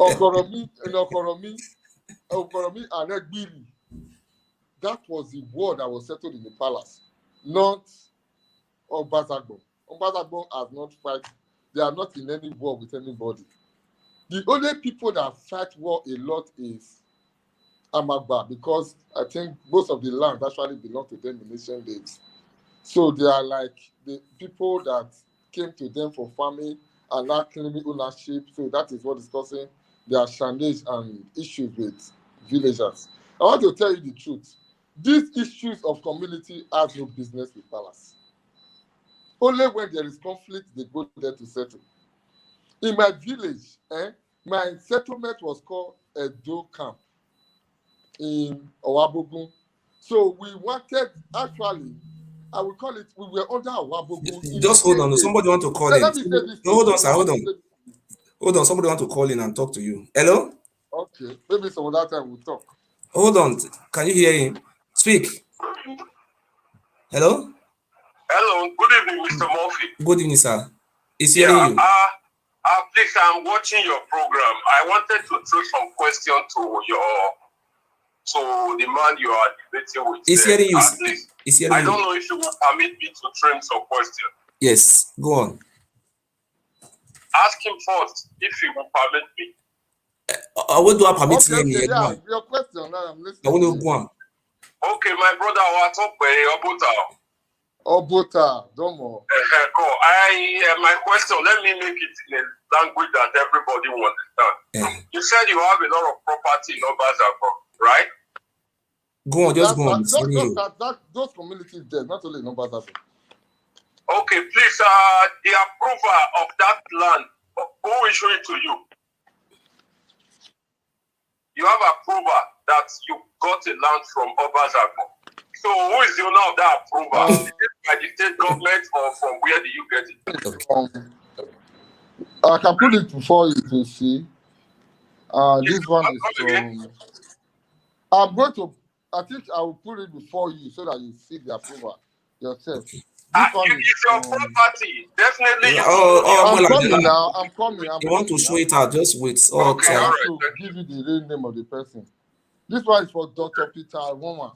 Okoromi and Egbiri. That was the war that was settled in the palace, not Obasekin. Obasekin has not fight. They are not in any war with anybody. The only people that fight war a lot is Amagba, because I think most of the land actually belong to them in ancient days. So they are like the people that came to them for farming and not claiming ownership. So that is what is causing their shandage and issues with villagers. I want to tell you the truth. These issues of community have no business with palace. Only when there is conflict, they go there to settle. In my village, my settlement was called Edo Camp in Owabogun. So we wanted, actually, I will call it, we were under Owabogun. Just hold on. Somebody want to call in. Hold on, sir. Hold on. Hold on. Somebody want to call in and talk to you. Hello? Okay. Maybe some other time we'll talk. Hold on. Can you hear him? Speak. Hello? Hello. Good evening, Mr. Murphy. Good evening, sir. He's hearing you. Please, I'm watching your program. I wanted to throw some question to the man you are debating with. He's hearing you. He's hearing you. I don't know if you will permit me to train some question. Yes, go on. Ask him first if he will permit me. What do I permit him? Okay, yeah, your question. Now I'm listening. I want to go on. Okay, my brother, I want to talk about Obota, Domo. My question, let me make it in a language that everybody will understand. You said you have a lot of property in Obasekin, right? Go on, just go on. Those communities there, not only in Obasekin. Okay, please, the approval of that land, who issue it to you? You have approval that you got a land from Obasekin. So who is the owner of that approval? Is it by the state government or from where do you get it? I can put it before you to see. This one is from. I think I will put it before you so that you see the approval yourself. It's your property. Definitely you I'm like coming that. now. I'm coming. You want to show it out, just wait. Okay, I all have right. to give you the real name of the person. This one is for Dr. Peter Woman.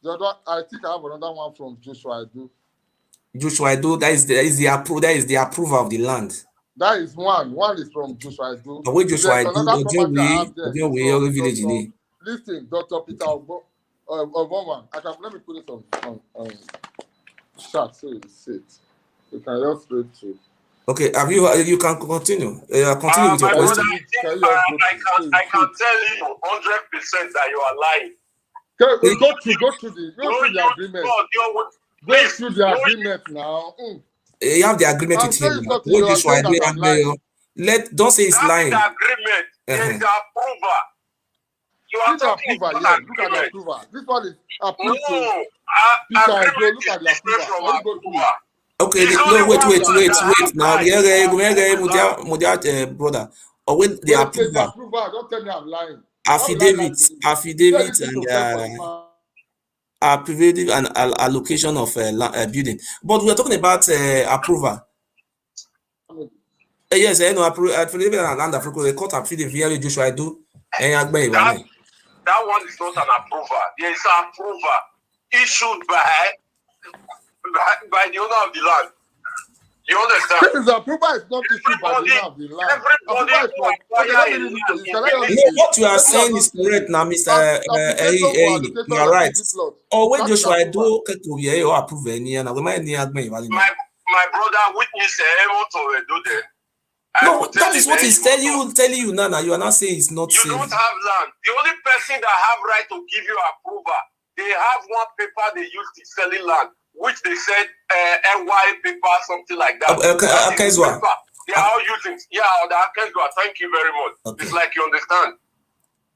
The other, I think I have another one from Joshua Edu. Joshua Edo, that is the approval of the land. That is one. One is from Joshua Edu. But wait, Joshua There's Edo, another property I have there. Ojo village From listen, Dr. Peter Woman. Let me put it on chat so you see it. You can just read through. Okay, you can continue. Continue with your my question. brother, I can tell you 100% that you are lying. Okay, go through the agreement. Go through the agreement now. You have the agreement with him. What Joshua Edo, don't say it's lying. The agreement is the approval. You are talking about approval, look at the approval. This one is approved. No, Peter, look at the approval. Okay, wait. Now, brother. Or when the approval. Don't tell me I'm lying. Affidavit and allocation of building. But we are talking about approval. Yes, I know affidavit and land approval. The court affidavit Joshua do. That one is not an approval. There is an approval issued by the owner of the land. You understand? The approval is not issued by the owner of the land. What you are saying is correct now, Mr. You are right. Or when Joshua do approve any and my brother witness to do that. No, that is what he's telling you now. You are not saying it's not safe. You don't have land. The only person that have right to give you approval, they have one paper they use to selling land, which they said NY paper, something like that. They are all using. Yeah, the Akezwa. Thank you very much. Okay. It's like you understand.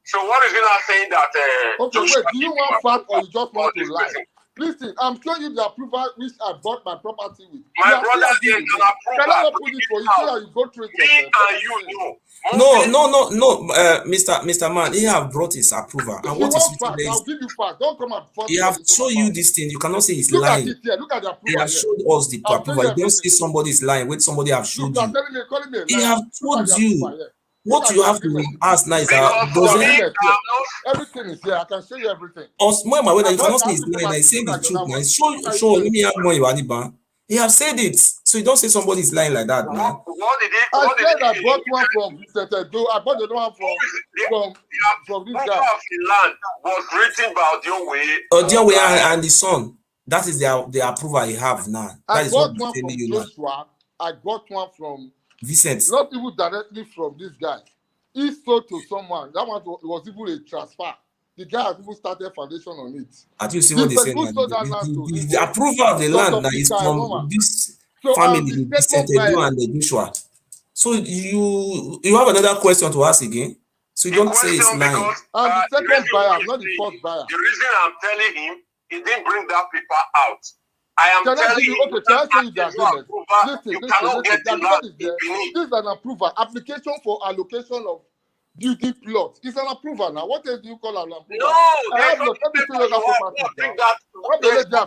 So what is he not saying that? Okay, wait. Do you want fact or you just want to lie? Listen, I'm showing you the approval which I bought my property with. My brother is an approval. Can I put it for you so that you go through it? Me and you know. No, Mr. Man, he have brought his approval. And what is fact? I'll give you fact. Don't come and force. He have shown you this thing. You cannot say he's lying. Look at it here. Look at the approval. He have showed us the approval. You don't say somebody is lying when somebody have showed you. He have told you. What you have to ask now is everything is here. I can show you everything. You cannot say he's lying. I say the truth now. Show let me have more. He have said it. So you don't say somebody is lying like that now. I said I bought one from Edo. I bought the one from this guy. The land was written by Odiaway and the son. That is the approval he have now. I bought one from Joshua. I got one from Vincent. Not even directly from this guy. He sold to someone. That one was even a transfer. The guy has even started foundation on it. As you see what they say, the approval of the land that is from this family, Vincent Edu and the Joshua. So you have another question to ask again. So you don't say it's lying. I'm the second buyer, not the first buyer. The reason I'm telling him, he didn't bring that paper out. I am telling you, Listen, this is an approval. Application for allocation of duty plots. It's an approval now. What else do you call an approval? No, I have no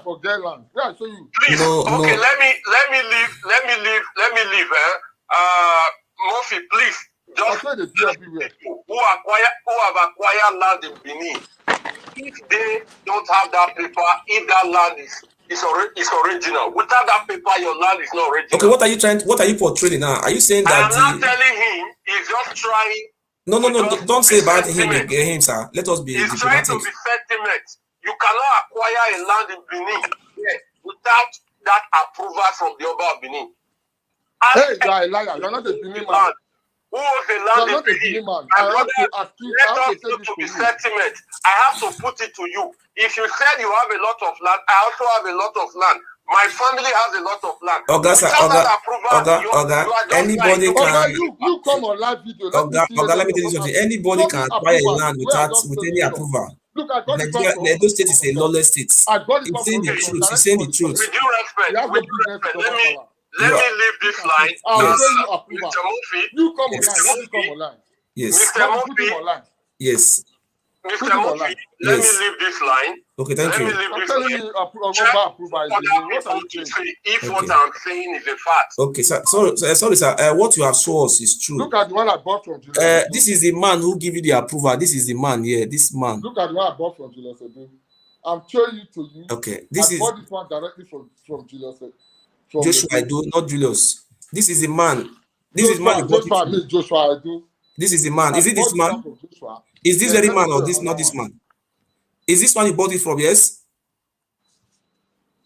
for Gerland. Yeah, I show you. Please, okay, let me leave. Murphy, please. Just who have acquired land in Benin. If they don't have that paper, if that land is original. Without that paper, your land is not original. Okay, what are you portraying now? Are you saying that I'm not telling him, he's just trying. No, don't say about him, sir. Let us be He's trying to be sentiment. You cannot acquire a land in Benin without that approval from the Oba of Benin. Hey, you are a liar. You're not a Benin man. Who was the land in Benin? To be sentiment. I have to put it to you. If you said you have a lot of land, I also have a lot of land. My family has a lot of land. Anybody can. You come on live video. Let me tell you something. Anybody can acquire a land with any approval. Look, I got the Edo State is a lawless state. He's saying the truth. He's saying the truth. With due respect, let me leave this line. I'll show you approval. Mr. Murphy. You come online. Yes. Mr. Murphy. Yes. Mr. Murphy, let me leave this line. Okay, thank you. I'm telling you, Oba approval is Benin. What are you saying? If what I'm saying is a fact. Okay, sorry, sir. What you have shown us is true. Look at the one I bought from Julius. This is the man who give you the approval. This is the man here. This man. Look at the one I bought from Julius. I'm showing you to you. Okay, this is bought this one directly from Julius. Joshua. I do not Julius. This is the man. This is man. Joshua. I do. This is the man. Is it this man? Is this very man or this not this man? Is this one you bought it from? Yes.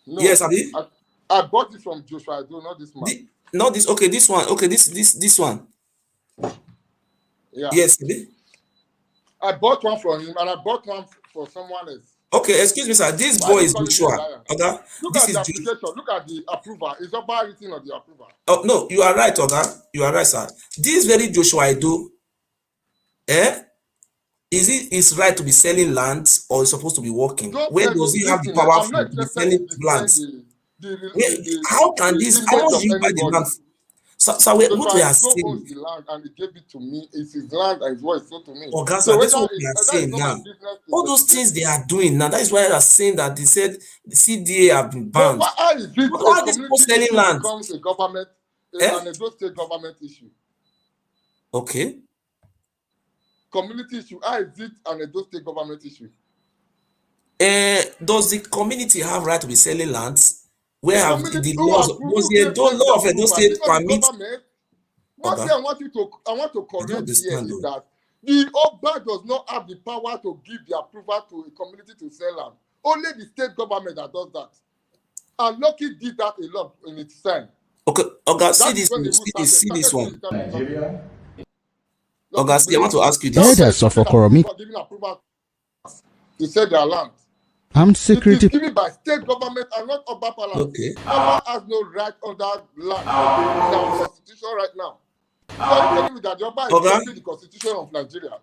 No, yes, Abi. I bought it from Joshua. I do not this man. Not this. Okay, this one. Okay, this one. Yeah. Yes, Abi. I bought one from him, and I bought one for someone else. Okay, excuse me, sir. This boy is Joshua. Okay. Look at the application. Look at the approval. Is Oba written on the approval? Oh no, you are right, Oga. You are right, sir. This very Joshua I do. Is it his right to be selling land or is supposed to be working? Where does he have the power to be selling lands? How can this? How much do you buy the land? So what we are saying, the land and he gave it to me. It's his land and his voice so to me. Oh, guys, so that's what we are saying now. All those things they are doing now. That is why they are saying that they said the CDA have been banned. But why is it why this people selling land? Becomes a government, an Edo State government issue? Okay. Community issue. How is it an Edo State government issue? Does the community have right to be selling lands? Where have the laws? Was the law of Edo State permit? One thing I want to correct here is that the Oba does not have the power to give the approval to a community to sell land. Only the state government that does that. And Lucky did that a lot in its time. Okay, see this one. August, I want to ask you this. Elders of Okoromi to sell their land. Armed security. It is given by state government and not Oba Palace. Okay. Oba has no right on that land. It's our constitution right now. So I'm telling you that the Oba is breaking the constitution of Nigeria.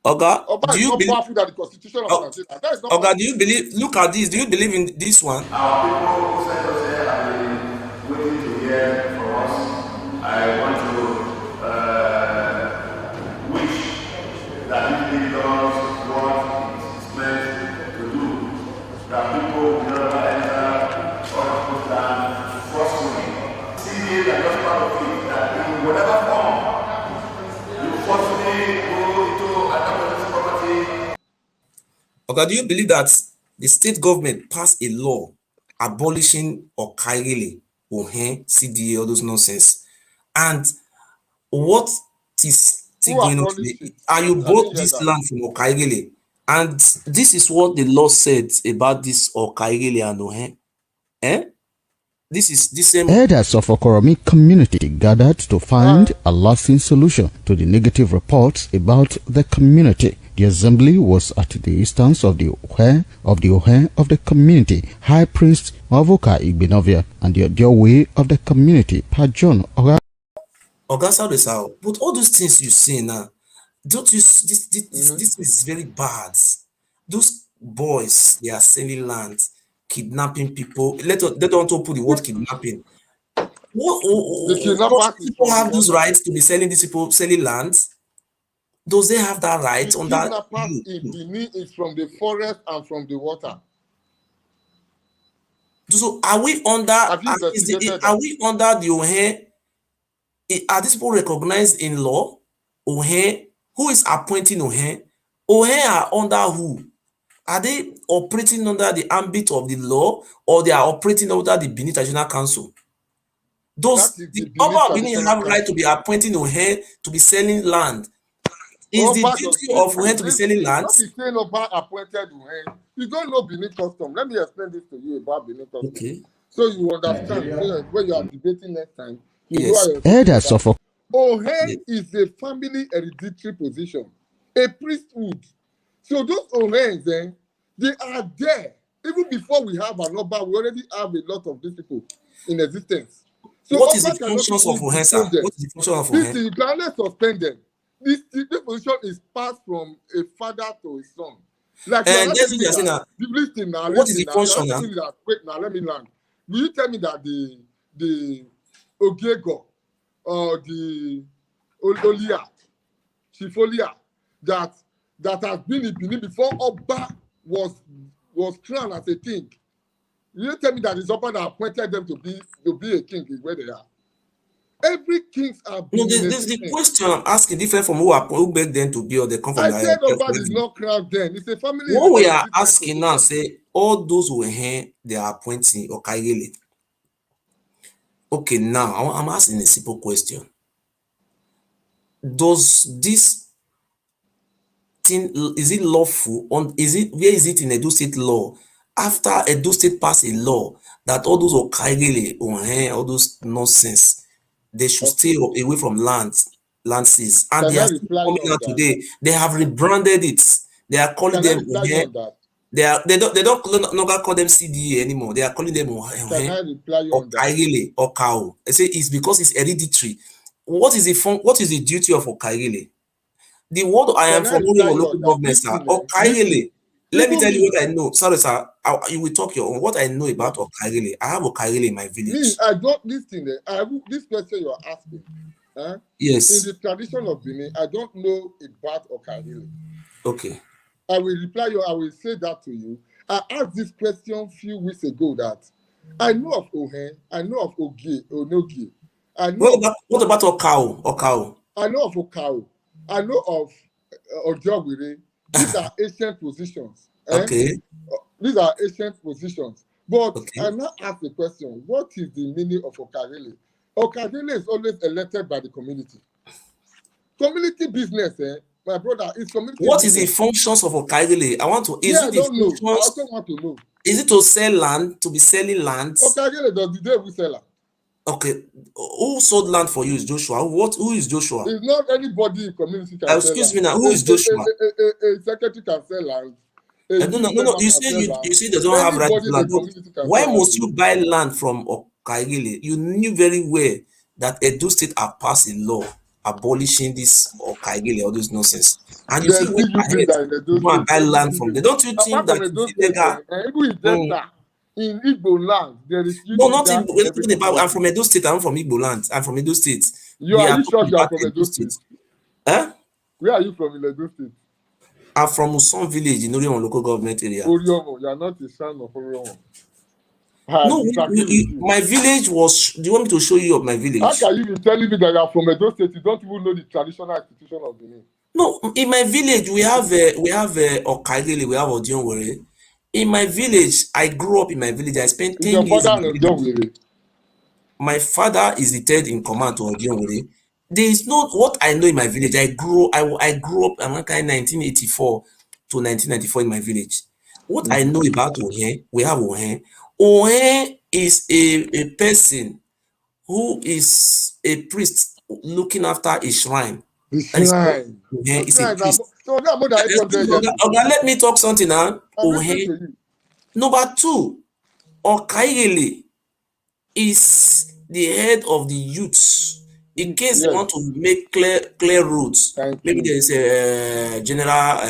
Oga, Oba do is you not believe? powerful than the constitution of Nigeria. That is not Oga, do you believe? Look at this. Do you believe in this one? Our people who sent us here have been waiting to hear from us. I want to wish that it does what it's meant to do. That people will never enter or put down forcefully. CDA are just part of it. That in whatever form you forcefully go into another property. Oga, do you believe that the state government passed a law abolishing Okaigele, Ohen, CDA, all those nonsense? And what is still going on today? And you bought this land from Okaigele, and this is what the law said about this Okaigele and Ohen. This is the same. Elders of Okoromi community gathered to find a lasting solution to the negative reports about the community. The assembly was at the instance of the Ohe of the community, High Priest Mavoka Igbenovia, and the Odeoway of the community, Pajon Oga. But all those things you say now, don't you? This is very bad. Those boys, they are selling land, kidnapping people. They don't want to put the word kidnapping. What people have those rights to be selling these people selling land? Does they have that right on that? In Benin is from the forest and from the water. So are we under? Are we under the Ohe? Are these people recognized in law? Ohe, who is appointing Ohe? Ohe are under who? Are they operating under the ambit of the law, or they are operating under the Benin Traditional Council? The Oba Benin have right to be appointing Ohe to be selling land. Is the duty of Ohe to be selling land? Not be saying Oba appointed Ohe. You don't know Benin custom. Let me explain this to you about Benin custom. Okay. So you understand when you are debating next time. Elders of Ohe is a family hereditary position, a priesthood. So those Ohens, they are there. Even before we have an Oba, we already have a lot of these people in existence. So what is the functions of Ohe, sir? What is the function of Ohe? This is granted suspended. This position is passed from a father to a son. Like what is the function now? Wait, now let me land. Will you tell me that the Ogego or the Olia, Chifolia, that that has been in Benin before Oba was crowned as a king. You tell me that it's Oba that appointed them to be a king is where they are. Every kings have been. No, the question I'm asking different from who made them to be or they come from. I said Oba did not crown them. It's a family. What we are asking now, say all those who were here, they are appointing Okaigele. Okay, now I'm asking a simple question. Does this thing, is it lawful? Where is it in Edo State law? After Edo State passed a law that all those Okaigele, all those nonsense, they should stay away from land seas. And they are still coming out today. They have rebranded it. They are calling them they don't longer call them CDA anymore. They are calling them Okaigele or Cow. I say it's because it's hereditary. What is the duty of Okaigele? The word I am from local government, sir. Okaigele. Let me tell you what I know. Sorry, sir. You will talk your own. What I know about Okaigele. I have Okaigele in my village. Me, I don't listen. This question you are asking. Yes. In the tradition of Benin, I don't know about Okaigele. Okay. I will reply you. I will say that to you. I asked this question a few weeks ago that I know of Ohen, I know of Onogi. What about Okao? I know of Okao. I know of Oba Ewure. These are ancient positions. Okay. These are ancient positions. But I now ask the question, what is the meaning of Okaigele? Okaigele is always elected by the community. Community business, my brother, is community What business. is the functions of Okaigele? I don't know. I also want to know. Is it to sell land, to be selling lands? Okaigele does the day we sell land. Okay. Who sold land for you is Joshua? Who is Joshua? It's not anybody in community can sell excuse land. Me now. Who is Joshua? A secretary can sell land. No. You say they don't have right to land. Why must you buy land from Okaigele? You knew very well that Edo State have passed a law abolishing this Okaigele, all this nonsense. And you see went ahead to go and buy land from them. Don't you think that it's illegal? In Igbo land, there is no, not in. We're talking about. I'm from Edo State. I'm from Igbo land. I'm from Edo State. Are you sure you are from Edo State? Huh? Where are you from in Edo State? I'm from Uson village in Oriomo local government area. Oriomo, you are not a son of Oriomo. No, my village was. Do you want me to show you of my village? How can you be telling me that you are from Edo State? You don't even know the traditional institution of Benin. No, in my village we have Okaigele, we have Oba Ewure. In my village, I grew up in my village. I spent 10 years. My father is the third in command to Oba Ewure. There is not what I know in my village. I grew up in 1984 to 1994 in my village. What I know about Ohen, we have Ohen. Ohen is a person who is a priest looking after a shrine. The shrine. Is a priest. Let me talk something now. Number two, Okaigele is the head of the youths. In case they want to make clear roads, maybe there is a general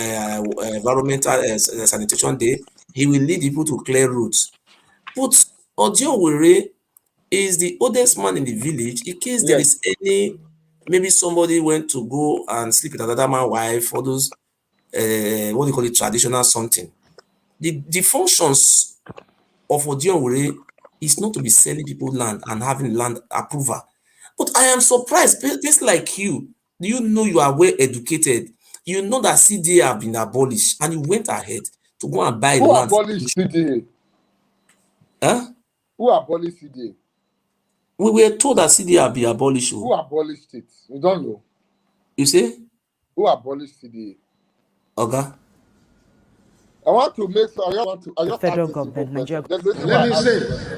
environmental sanitation day, he will lead people to clear roads. But Oba Ewure is the oldest man in the village. In case there is maybe somebody went to go and sleep with another man's wife, or those what do you call it, traditional something. The functions of Oba Ewure is not to be selling people land and having land approval. But I am surprised, just like you, you know you are well educated. You know that CDA have been abolished, and you went ahead to go and buy land. Who abolished CDA? Huh? Who abolished CDA? We were told that CDA have been abolished. Who abolished it? You don't know. You say? Who abolished CDA? Okay. I want to make sure. The federal government, Nigeria. Let me say.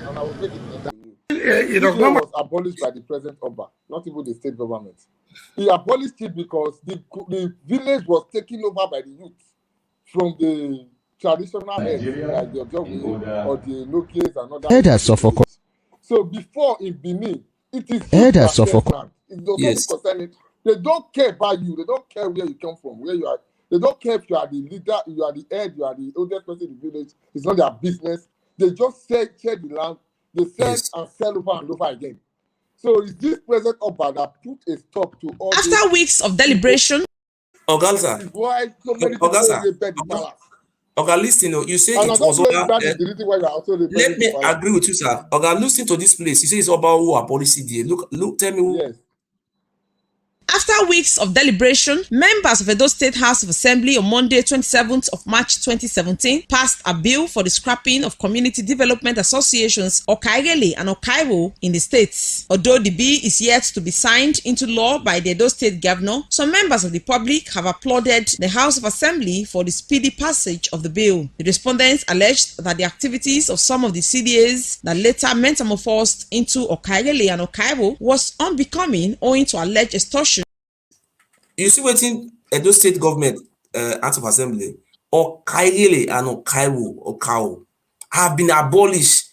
And I will make it. It was abolished by the present Oba, not even the state government. He abolished it because the village was taken over by the youth from the traditional heads, like the Oba Ewure or the Nokias and other. So before in Benin, it is land. It does not concern it. They don't care about you. They don't care where you come from, where you are. They don't care if you are the leader, you are the head, you are the oldest person in the village. It's not their business. They just share the land. They sell and sell over and over again. So it's this present Oba that put a stop to all. After weeks of deliberation. It's why so many people rebel the palace. Okay, listen, you say And it was that is the reason why you are also rebelling. Let me agree with you, sir. Okay, listen to this place. You say it's Oba Ewure policy there. Look, tell me who. Yes. After weeks of deliberation, members of Edo State House of Assembly on Monday, 27th of March 2017, passed a bill for the scrapping of community development associations Okaigele and Okaiwo in the states. Although the bill is yet to be signed into law by the Edo State governor, some members of the public have applauded the House of Assembly for the speedy passage of the bill. The respondents alleged that the activities of some of the CDAs that later metamorphosed into Okaigele and Okaiwo was unbecoming owing to alleged extortion. You see wetin Edo State government House of Assembly Okaigele and Okaiwo have been abolished.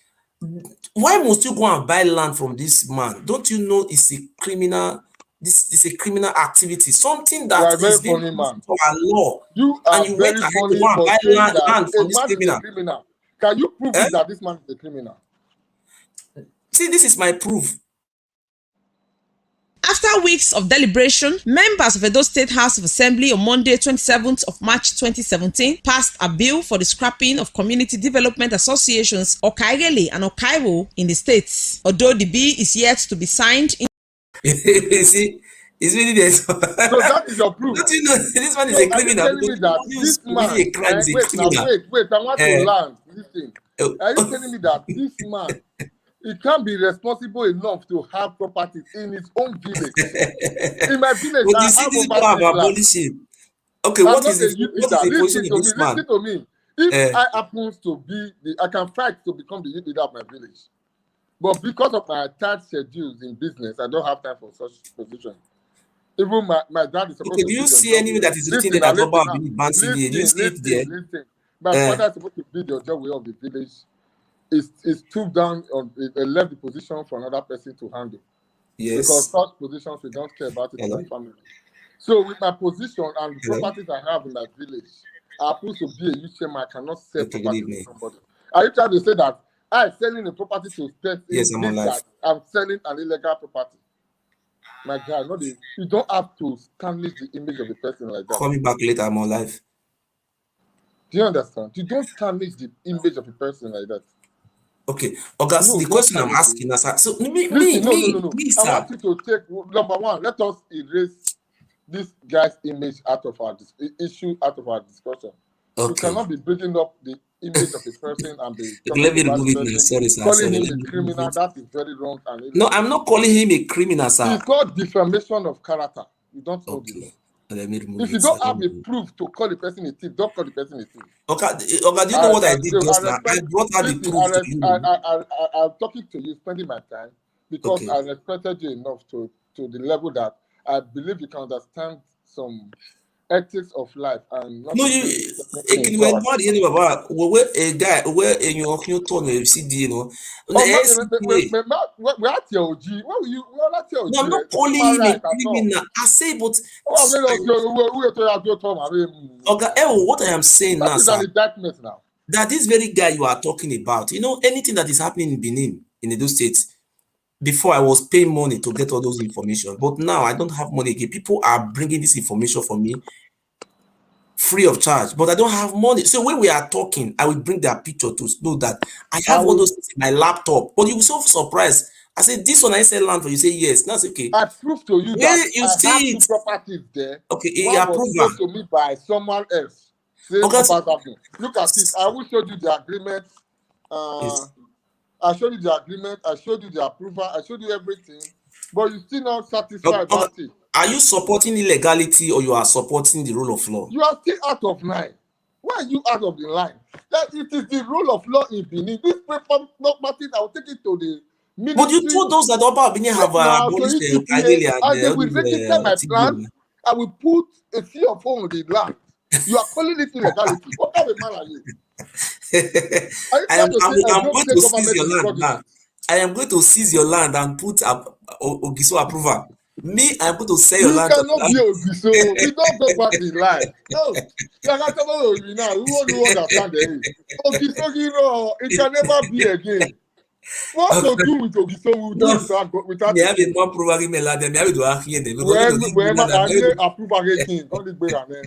Why must you go and buy land from this man? Don't you know it's a criminal? This is a criminal activity, something that is being used for our law. You are and you very went ahead funny to go and buy land from this criminal. criminal. Can you prove that this man is a criminal? See, this is my proof. After weeks of deliberation, members of Edo State House of Assembly on Monday, 27th of March 2017, passed a bill for the scrapping of community development associations Okaigele and Okaiwo in the states. Although the bill is yet to be signed in You see, it's really there. So that is your proof. Don't you know this man is a criminal? Are you telling me that this man, wait, I want to land this thing. Are you telling me that this man, he can't be responsible enough to have properties in his own village? In my village, but you see, this man have abolishing. Okay, what is the position in this man? Listen to me. If I happens to be, I can fight to become the youth leader of my village. But because of my tight schedules in business, I don't have time for such position. Even my dad is supposed to. Do you see anything that is written in that Oba Ewure? Do you see it there? Listen. My father is supposed to be the way of the village. Is stooped down on left the position for another person to handle. Yes. Because such positions we don't care about it in the family. So with my position and the properties I have in my village, I happen to be a youth chairman. I cannot sell property to somebody. Are you trying to say that I'm selling a property to state? Yes, I'm alive. I'm selling an illegal property. My God, you don't have to tarnish the image of the person like that. Call me back later, I'm alive. Do you understand? You don't tarnish the image of a person like that. Okay, August, the question I'm asking is, so me, sir. I want you to take, number one, let us erase this guy's image out of our issue, out of our discussion. Okay. You cannot be building up the image of a person and be let me remove it now. Sorry, sir. Calling him a criminal, that is very wrong. And no, I'm not calling him a criminal, sir. It's called defamation of character. You don't know this. If you don't have a proof to call the person a thief, don't call the person a thief. Okay, do you know what I did just now? I brought out the proof to you. I'm talking to you, spending my time, because I respected you enough to the level that I believe you can understand some ethics of life and not. No, you were not hearing about a guy where in your turn of CD, you know. We're at your OG. What were you? We're at your OG. No, I'm not calling him a criminal. I say, but what I am saying now, sir, that this very guy you are talking about, you know, anything that is happening in Benin, in Edo State, before I was paying money to get all those information, but now I don't have money again. People are bringing this information for me free of charge, but I don't have money. So when we are talking, I will bring their picture to know that I have all those things in my laptop. But you will so surprised. I said, this one I sell land for. You say yes. That's okay. I prove to you that you see have two properties there. Okay, one was sold to me by someone else. Okay. Look at this. I will show you the agreement. Yes. I showed you the agreement, I showed you the approval, I showed you everything, but you're still not satisfied about it. Are you supporting illegality or you are supporting the rule of law? You are still out of line. Why are you out of the line? That it is the rule of law in Benin. This property, I will take it to the ministry. But you told us that Oba Benin have abolished the Okaigele and they will register my plan. I will put a fee of home on the land. You are calling it illegality. What kind of man are you? I'm going to seize your land now. I am going to seize your land and put Ogiso approval. Me, I'm going to sell your land. You cannot be Ogiso. We don't go back in line. No, you are now. We won't understand it. Ogiso, it can never be again. What to do with Ogiso? We'll do it without me have a more probably me lad me have to ask here because when I approve a king, only better man.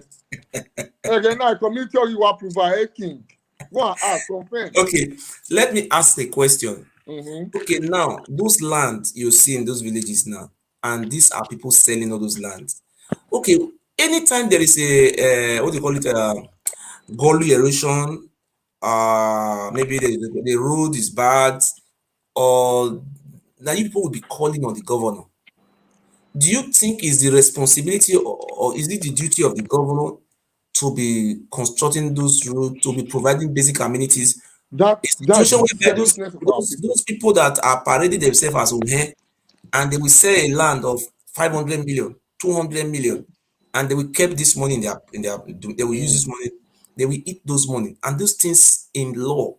Again, now community you approve a king. Go and ask confirm. Okay, let me ask a question. Mm-hmm. Okay, now those lands you see in those villages now, and these are people selling all those lands. Okay, anytime there is a what do you call it, gully erosion, maybe the road is bad, or now you people will be calling on the governor. Do you think is the responsibility or is it the duty of the governor to be constructing those roads, to be providing basic amenities? That's Situation the whereby selfishness of our people. those people that are parading themselves as Ohe, and they will sell a land of 500 million, 200 million, and they will keep this money they will use this money, they will eat those money, and those things in law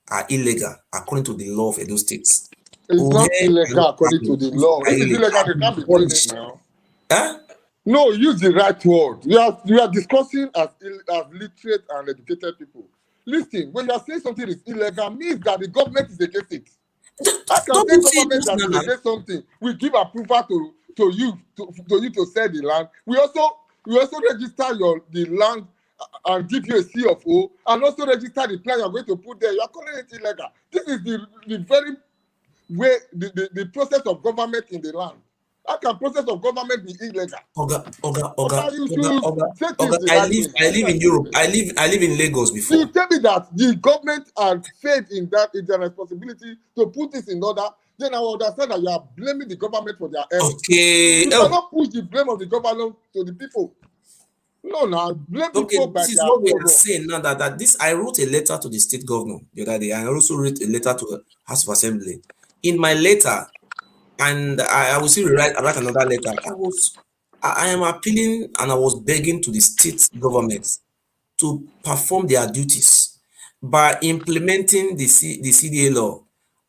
are illegal according to the law of Edo States. It's not illegal according to the law. If it's illegal, they can't be doing it now. Huh? No, use the right word. We are discussing as literate and educated people. Listen, when you are saying something is illegal, means that the government is against it. I can say government that is against something. We give approval to you to sell the land. We also register the land and give you a C of O, and also register the plan you are going to put there. You are calling it illegal. This is the very way the process of government in the land. How can process of government be illegal? Oga, I live in Europe. I live in Lagos before. You tell me that the government had failed in their responsibility to put this in order, then I will understand that you are blaming the government for their errors. Okay. You cannot push the blame of the government to the people. No, now blame people by this is what we are saying now that this I wrote a letter to the state governor the other day. I also wrote a letter to the House of Assembly. In my letter, and I will still write another letter. I am appealing and I was begging to the state governments to perform their duties by implementing the CDA law.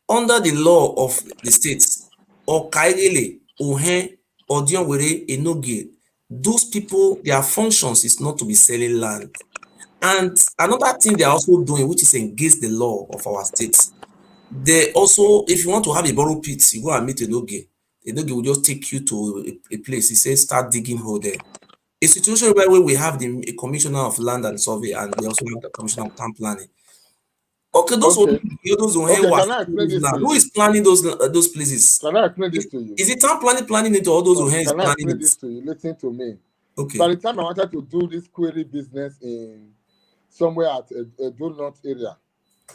Under the law of the states, or Kaigele, Ohe, Oba Ewure, Enogie, those people, their functions is not to be selling land. And another thing they are also doing, which is against the law of our states, they also, if you want to have a borrow pit, you go and meet Enogie. Enogie will just take you to a place. He says, start digging hole there. A situation where we have a commissioner of land and survey, and we also have the commissioner of town planning. Okay, those who is planning those places? Can I explain this to you? Is it town planning it, or all those who is planning it? Can I explain this to you? Listen to me. Okay. By the time I wanted to do this query business in somewhere at a donut area,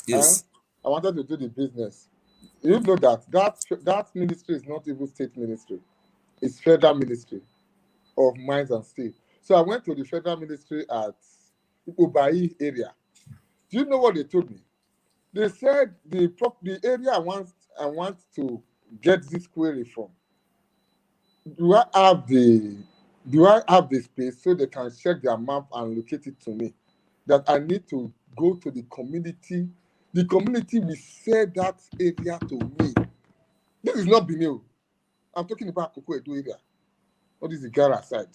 yes, I wanted to do the business. You know that ministry is not even state ministry; it's federal ministry of mines and steel. So I went to the federal ministry at Oba Ewure area. Do you know what they told me? They said the area I want to get this query from. Do I have the space so they can check their map and locate it to me? That I need to go to the community. The community will sell that area to me. This is not Benue. I'm talking about Koko Edo area. What is the Gara side?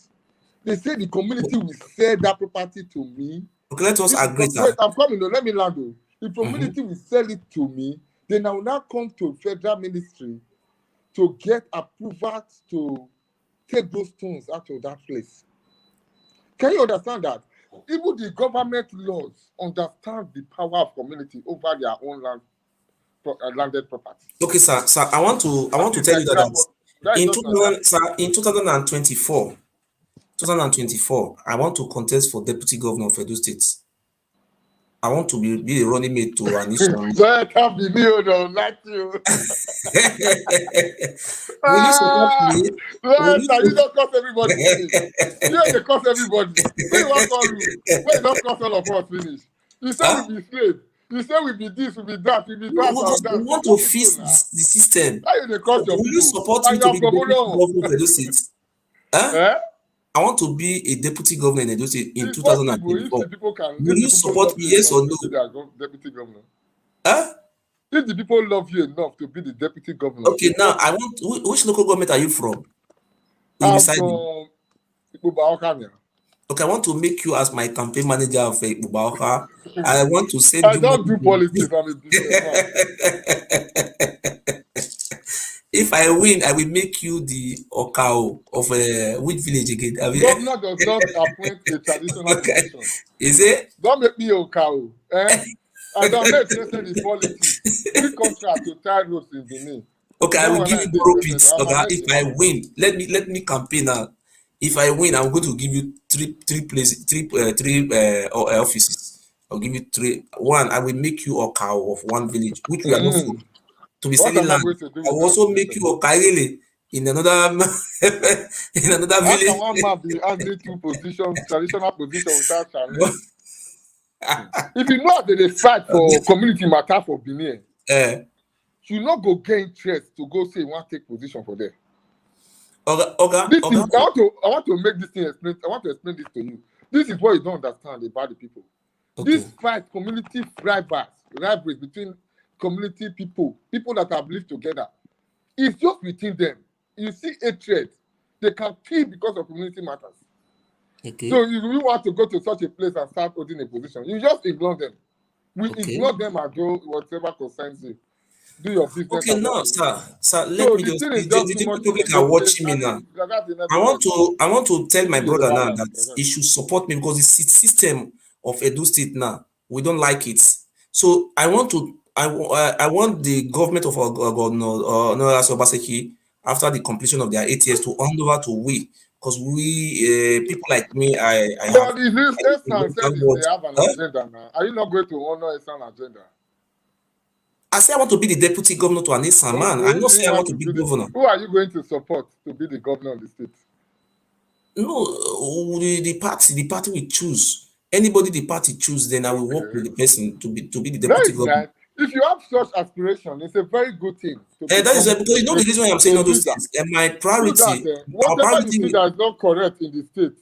They say the community will sell that property to me. Okay, let us agree. Wait, I'm coming. Let me land. The community will sell it to me. Then I will now come to federal ministry to get approval to take those stones out of that place. Can you understand that? Even the government laws understand the power of community over their own landed property. Okay, sir. I want to tell you that in 2024, I want to contest for deputy governor of Edo State. I want to be a running mate to an issue. That can't be me, don't like you. Will you support me? You don't cost everybody. You don't cost everybody. When you want to call you, when you don't cost all of us finish. You say we be slave. You say we be this, we be that, we be that. We want to fix the system. How you cost your Will you support me to be deputy governor of Edo State? I want to be a deputy governor in Edo State in 2024. Will you support me, yes or no? Deputy governor. If the people love you enough to be the deputy governor. Okay, now I want. Which local government are you from? I'm from Oba Ewure. Okay, I want to make you as my campaign manager of Oba Ewure. I want to send I you don't money. do politics. I'm a businessman. If I win, I will make you the Okao of which village again? I mean, Governor does not appoint a traditional okay. position. Is it? Don't make me a cow. Eh? I don't make interested in politics. We contract to tie roads in Benin. Okay, I No will one give I you did profits. interested. I'm Okay, not if in I it. win, let me campaign now. If I win, I'm going to give you three places, three offices. I'll give you three. One, I will make you Okao of one village, which we are not Mm. to be What selling am I land. going to do I with will that also make position? you Okairele in another in another How can village. one man be handling two positions, traditional position without challenge? If you know that they fight for community matter for Benin, you not go gain interest to go say you want to take position for them. This is, I want to make this thing explain. I want to explain this to you. This is what you don't understand about the people. This fight, community rivalries between community people that have lived together, it's just within them. You see hatred, they can kill because of community matters. Okay. So if you want to go to such a place and start holding a position, you just ignore them. We ignore them and do whatever concerns you. Do your business. Okay, now, sir, let So me the just. thing is The just too much in public those are days, watching me and now. that's in I want to tell my brother now that balance. he should support me because the system of Edo State now, we don't like it. So I want want the government of Governor Obasekin, after the completion of their 8 years, to hand over to we, because we people like me, I have. But is this Esan said they have an agenda now? Are you not going to honor Esan agenda? I say I want to be the deputy governor to an Esan man. I not say I want to be governor. Who are you going to support to be the governor of the state? No, the party we choose. Anybody the party choose, then I will work with the person to be the deputy governor. Nice. If you have such aspiration, it's a very good thing. That is because you know the reason why I'm saying all those things. And my priority, whatever you see that is not correct in the state,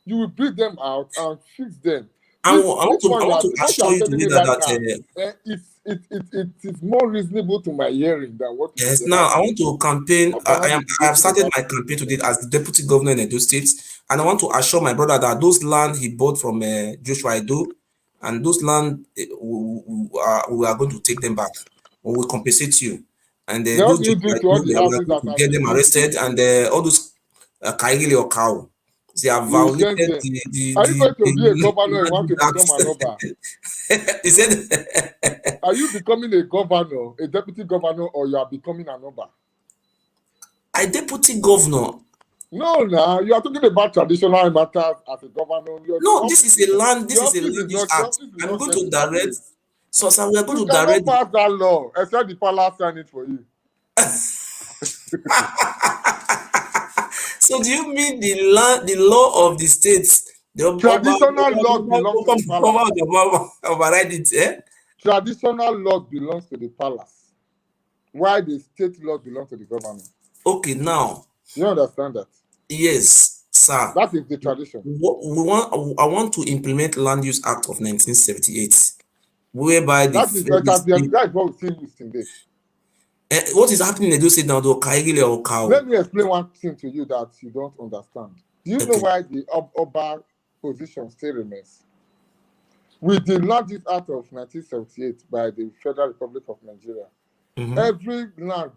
you will bring them out and fix them. I want to assure you today that it is more reasonable to my hearing than what. Yes. Now I want to campaign. I have started my campaign today as the deputy governor in Edo State, and I want to assure my brother that those land he bought from Joshua Edo, and those land we are going to take them back. We will compensate you, and those we are going to get them arrested, and all those Kaigili or cow. They have violated Are you going to be a governor? You want to become an Oba? He said, are you becoming a governor, a deputy governor, or you are becoming an Oba? A deputy governor. No, you are talking about traditional matters as a governor. No, this is a land. This is a land use act. I'm going to direct. So, sir, we are going to direct. You cannot pass that law except the palace sign it for you. So do you mean the law of the states? The traditional laws belong to the palace. Override it, eh? Traditional laws belongs to the palace. Why the state laws belong to the government? Okay, now. You understand that? Yes, sir. That is the tradition. I want to implement Land Use Act of 1978, whereby that is what we see today. What is happening in Edo State now, though? Let me explain one thing to you that you don't understand. Do you know why the Oba position still remains? With the Land Use Act of 1978 by the Federal Republic of Nigeria, every land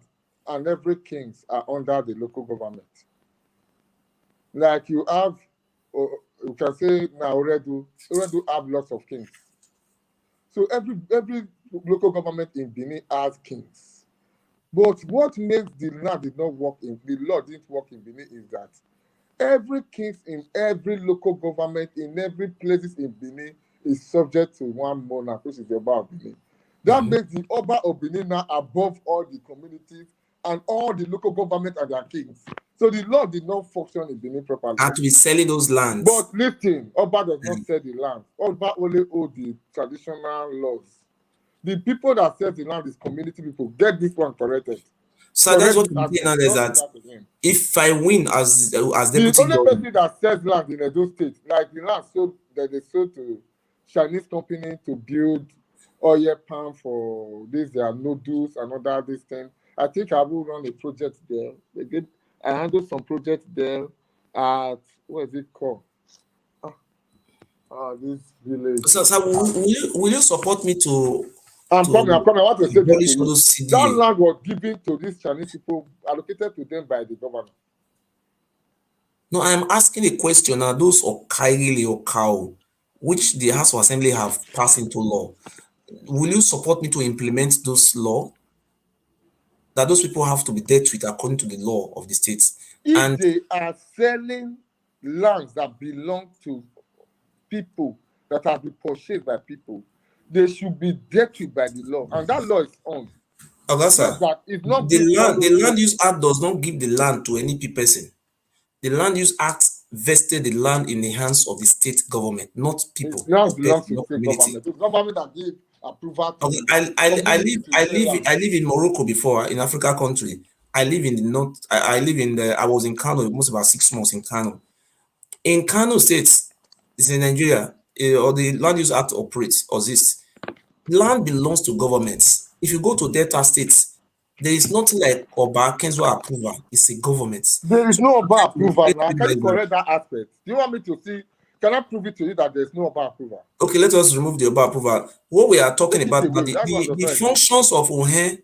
and every kings are under the local government. Like you have, you can say now Oredu have lots of kings. So every local government in Benin has kings. But what makes the law didn't work in Benin is that every king in every local government in every places in Benin is subject to one monarch, which is the Oba of Benin. That makes the Oba of Benin now above all the communities and all the local government and their kings. So the law did not function in Benin properly. And to be selling those lands. But listen, Oba does not sell the land. Oba only owns the traditional laws. The people that sell the land is community people. Get this one corrected. So that's what I'm saying now is that if I win as deputy the only person that sells land in Edo State, like the land sold that they sold to Chinese company to build oil palm for this, their noodles and all that this thing. I think I will run a project there. I handle some project there at what is it called? This village. So will you support me to? I'm coming. I want to say this to you. Those That land was given to these Chinese people, allocated to them by the government. No, I'm asking a question now. Those Okaili or cow, which the House of Assembly have passed into law, will you support me to implement those law? That those people have to be dealt with according to the law of the states. If they are selling lands that belong to people that have been purchased by people, they should be dealt with by the law, and that law is on. Augusta, not the Land Use Act does not give the land to any person. The Land Use Act vested the land in the hands of the state government, not people. It now belongs to the state government. The government that gave approval to I live in Morocco before, in Africa country. I live in the north. I was in Kano almost about 6 months in Kano. In Kano State, it's in Nigeria, or the Land Use Act operates or exists. Land belongs to governments. If you go to Delta states, there is nothing like Oba Kenzo approval. It's a government. There is no Oba approval. Now, can you correct that aspect? Do you want me to see? Can I prove it to you that there's no Oba approval? Okay, let us remove the Oba approval. What we are talking about, the functions of Ohen,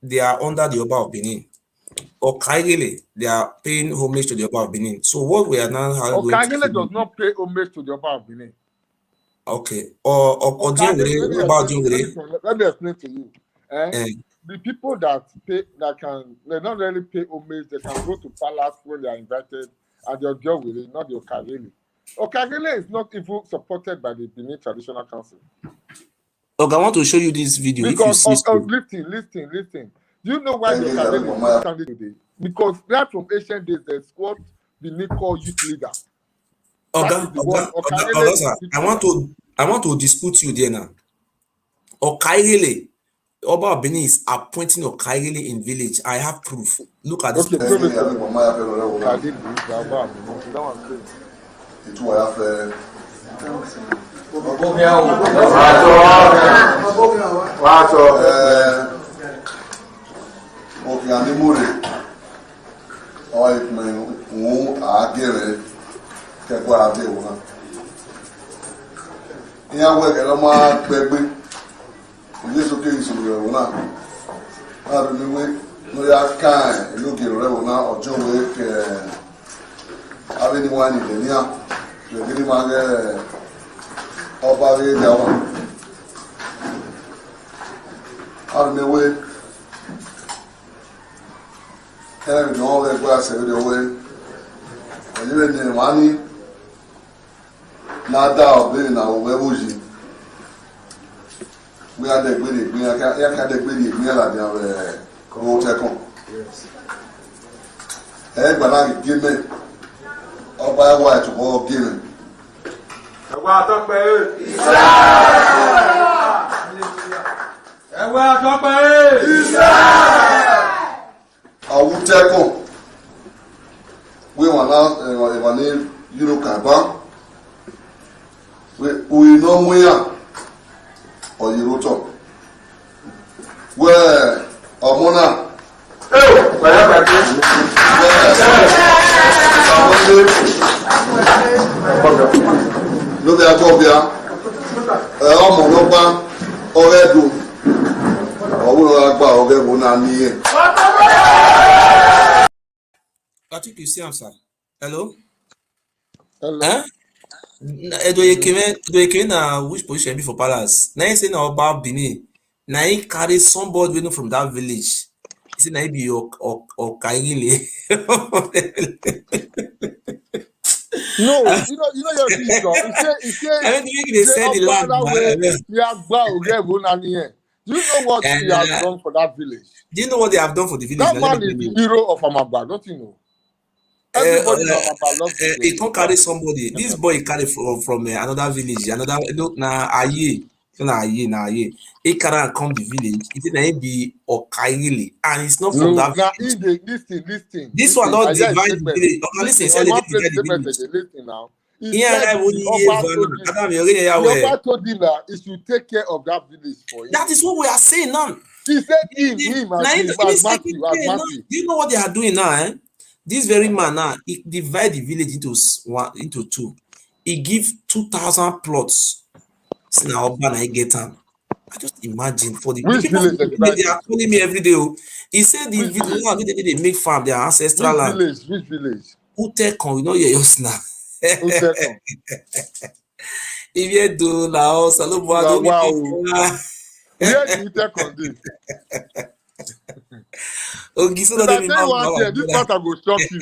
they are under the Oba of Benin. Or Kaigele, they are paying homage to the Oba of Benin. So what we are now having... Kaigele does not pay homage to the Oba of Benin. Okay. Or let me explain to you. The people that pay, they don't really pay homage, they can go to palace when they are invited, and they'll deal with it, not the Okagele. Okagele is not even supported by the Benin Traditional Council. Okay, I want to show you this video. Because listen. Do you know why the Okagele is standing today? Because right from ancient days, there's what Benin call youth leader. I want to dispute you there now. Okagele, Oba Benin is appointing Okagele in village. I have proof. Look at this. Ilé sókè ìṣòro ẹ̀wọ̀n náà láàrin mi wé ló yá káà lókè rẹ̀wọ̀n náà ọjọ́ wé kẹ̀ abẹ́niwá ní ìdẹ̀níà lẹ́gbẹ̀ẹ́ máa gẹ́ ọba rẹ̀ dáwà láàrin mi wé ẹ̀rìn náà rẹ̀ gbé àṣẹ̀rẹ̀ wé ẹ̀yẹ́rẹ́ ní ẹ̀wọ̀n ní náà dá ọ̀bẹ̀rẹ̀ náà wẹ́ wòjì. We had a good we had a good Banana give me Oba Ewure to all giving. I will take on. We were now you know Kaba. We know where. Or you wrote up where Omona no be Agobia Omonopa Oredu Owuragba Ogebona niye. I think you see him, sir. Hello? Edoyekeme na which position be for palace? Now he say na Oba Benin. Now he carry somebody waiting from that village. He say na he be your Kaigile. No, you know your sister. He say the land. Do you know what he has done for that village? Do you know what they have done for the village? That man is the hero of Amaba, don't you know? He can't carry somebody. This boy carry from another village. Another look na Aye. He can't come the village. It may be Okaili, and it's not from that village. Listen. This one not divide the village. Listen now. Oba told him that he should take care of that village for him. That is what we are saying now. He said him as Matthew. Do you know what they are doing now? This very man now, he divide the village into two. He give 2,000 plots. See now Oba na he get them. I just imagine for the Which people village they are calling me every day. He said the village now they make farm their ancestral land. Which village? Utekon, you know your now. Utekon. If you do now, Salobo don't Wow. Where the Utekon dey? Okay, so If that I tell you one thing, this matter go shock you.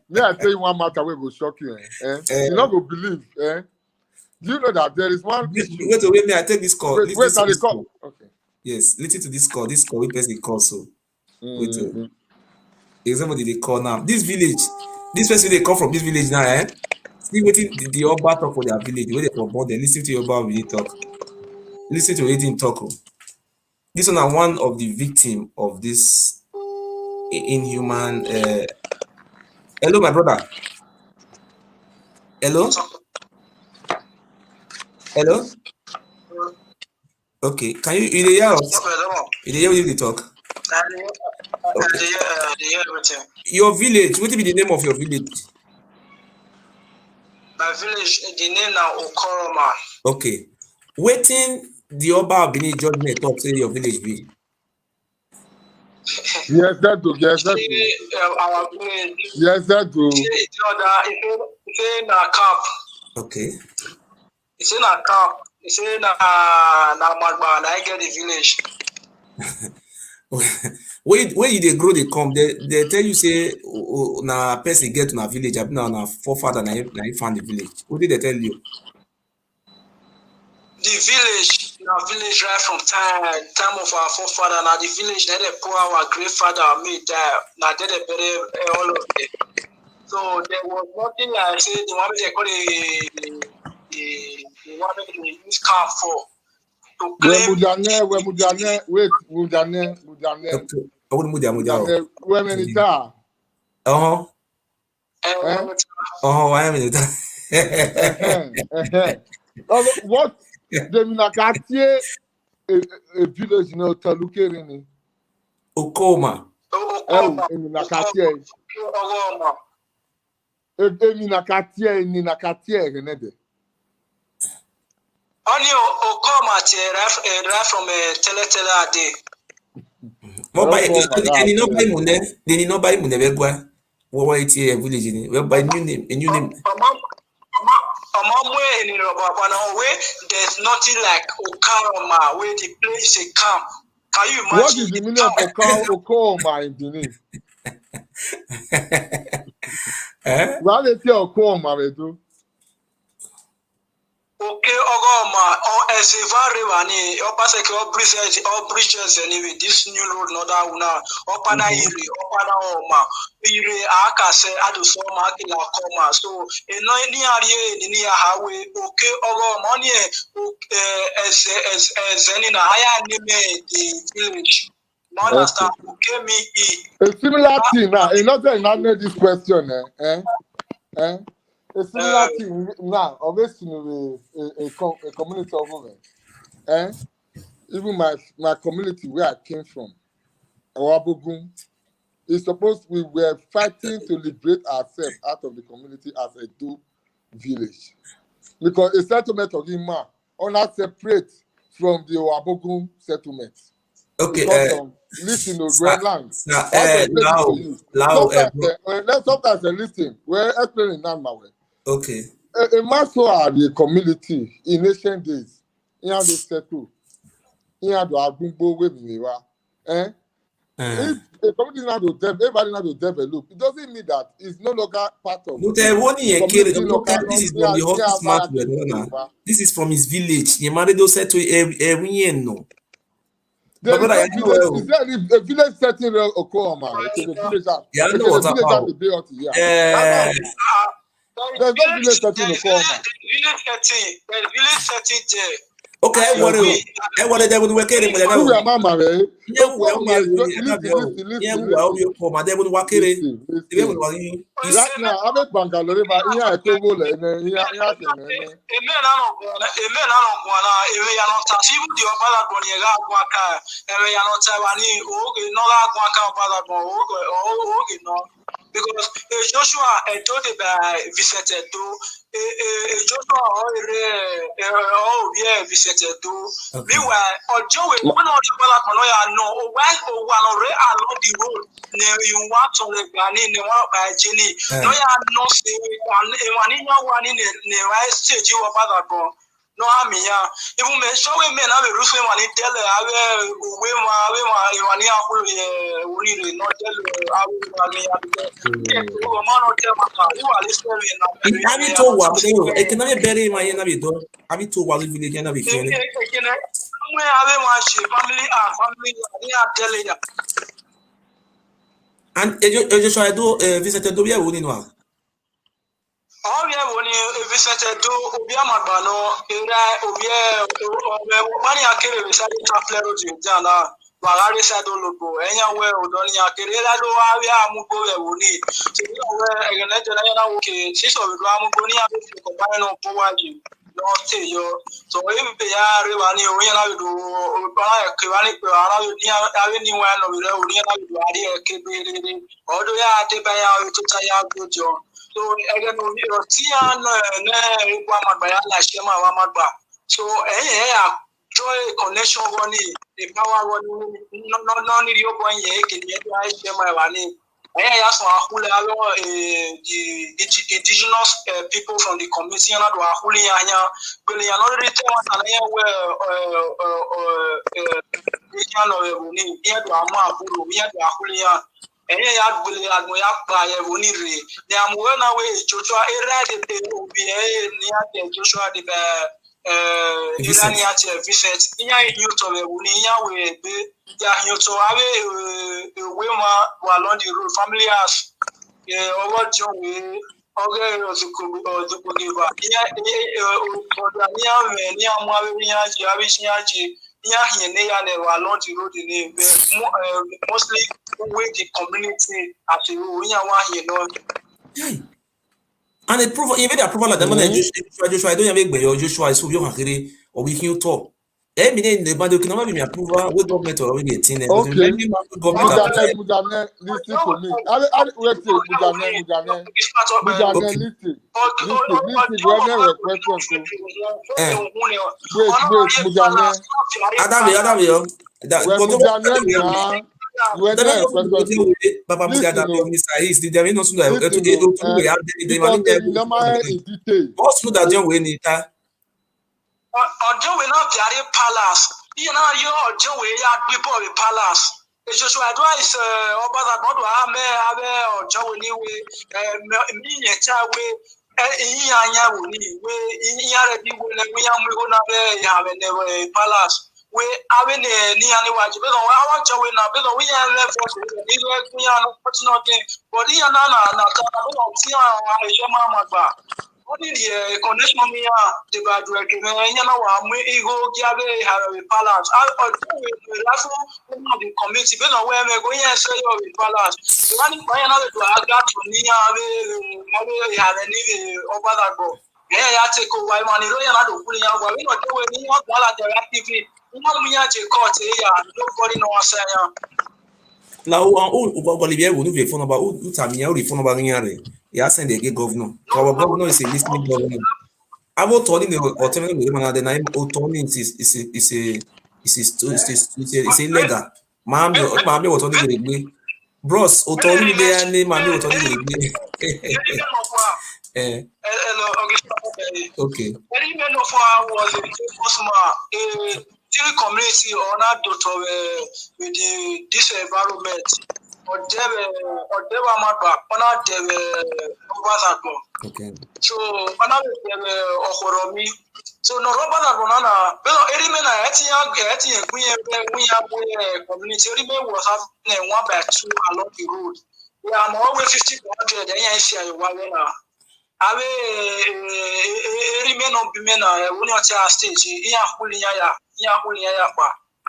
May I tell you one matter wey go shock you? You not go believe. Do you know that there is one issue? Wait, may I take this call? Wait, now they call. Okay. Yes, listen to this call. This call, we person call so. Wait, somebody they call now. This village, this person they come from this village now, See waiting the Oba talk for their village, where they for born, they listen to your Oba really talk. Listen to it talk. This one are one of the victim of this inhuman. Hello, my brother. Hello. Hello. Okay, can you hear us? You hear what you talk? Okay. Your village, what will be the name of your village? My village, the name now Okoroma. Okay. Waiting the Oba Bini judgment talk say your village be. Yes, that do. Yes, that do. Our village. Yes, that do. It's in a camp. Okay. It's in a camp. It's in a Magba, and I get the village. Where you they grow they come, they tell you say na person get to na village, I've been na forefather na he found the village. What did they tell you? The village right from time of our forefather. Now the village that they pour our great father made there. Now they bury all of them. So there was nothing like say the one they call the one they use camp for. Where Mujane. Where many ta? I am in it. What? They mean like a village in Otalukerini. Okoma. In Nakatie. In Nakatie, Renede. Only Okoma right from Teletela day. They did not buy Mune. What were it a village in? Well, by new name. There's nothing like Okaroma where the place is a camp. Can you imagine? What is the meaning of Okaroma in Benin? Why they say Okaroma, they do? Okay, Ogoma, or as a very Obaseki or bridges anyway, this new road, not that one, Opada Iri, Opada Oma, Iri, Akase, Adusoma, Koma. So, in any area, near highway, okay, Ogoma, as any higher name, the village. Understand? Okay, me. A similar thing now, another this question, a similar thing now, obviously, a community of women. Even my community where I came from, Owabogun, is supposed we were fighting to liberate ourselves out of the community as a do village. Because a settlement of Ima are not separate from the Owabogun settlement. Okay, listen to Greenland. Sometimes they listen. We're explaining now my way. Okay. A master of the community in ancient days, he had to settle. He had to Agumbo with me. If a community not to develop, everybody not to develop, it doesn't mean that it's no longer part of the community. This is from the office man. This is from his village. He married those settle every no. Is there a village setting Oklahoma? Okay, the village that I know what about. There's no village setting Oklahoma. The village setting there. Okay, what they would work in. Right now, I'm a Bangalore, but here I told because Joshua told the visited to Joshua visited to meanwhile Ojo we one of the Bala no why one along the road you want to the Gani ne wa by Jenny no ya no say one in the right stage you about that no amia even me show we men have a roof when it tell we one no tell Abi to wa so e can be bury my na be do abi to wa village na be fiend and Joshua do visited do we woni no oh yeah when you visited do obi amagba no era obi mani akere we say traveler o na Magari said logo enya we odoni akere la do awi amugo we woni so we we na okay siso we do amugo ni abi ko ba no powaji no te yo so we be ya re wa ni o yen la do ba ke wa ni pe ara yo ni awi ni wa no re o ni la do ari e ke be re odo ya te ba ya o to ta ya gojo so again no ti an na igba magba ya la se ma wa magba so joy connection one the power one no need your boy can get I share my money. I ask the indigenous people from the community and do ahuli anya but you not really tell where we here do ama buru here do ahuli ya ya bule admoya pa ye woni re they am when away Joshua era the obi near Joshua the Irani at visit inya yuto we woni nya we be ya yuto awe we ma along the road family house over John we oge ozukugiba nya mo awe nya ji awe nya ji nya hine ya ne along the road ni mostly with the community at the nya wa hine no and the proof even the approval of the man Joshua don't make your Joshua is so young akere or we can talk me the band can be me approval with government or already 18 but maybe government Mujane listen to me wait Mujane listen Mujane Adam yo Papa Mugada Mr. East the no so that what's good that John we Ojo we not be palace. You know, Ojo we are people with palace. It's just advice Oba that God have Ojo we me we have a palace. We have any watch but I want we now but we are left for nothing but only the connection me the bad work we ego give a balance the community but where we go here say you balance one another to adapt to me have any over that go ya take over money no ya do pulling out we not do any what the activity me court nobody know say la o Olivier will no phone number o tamia o phone number rin ya send the governor our governor is a listening governor I will tell him the autonomy the name autonomy is illegal mami what on the bros autonomy there name mami what on the okay community or not with this environment or okay so so no banana but community was having 1 by 2 along the road. We are always 50 to 100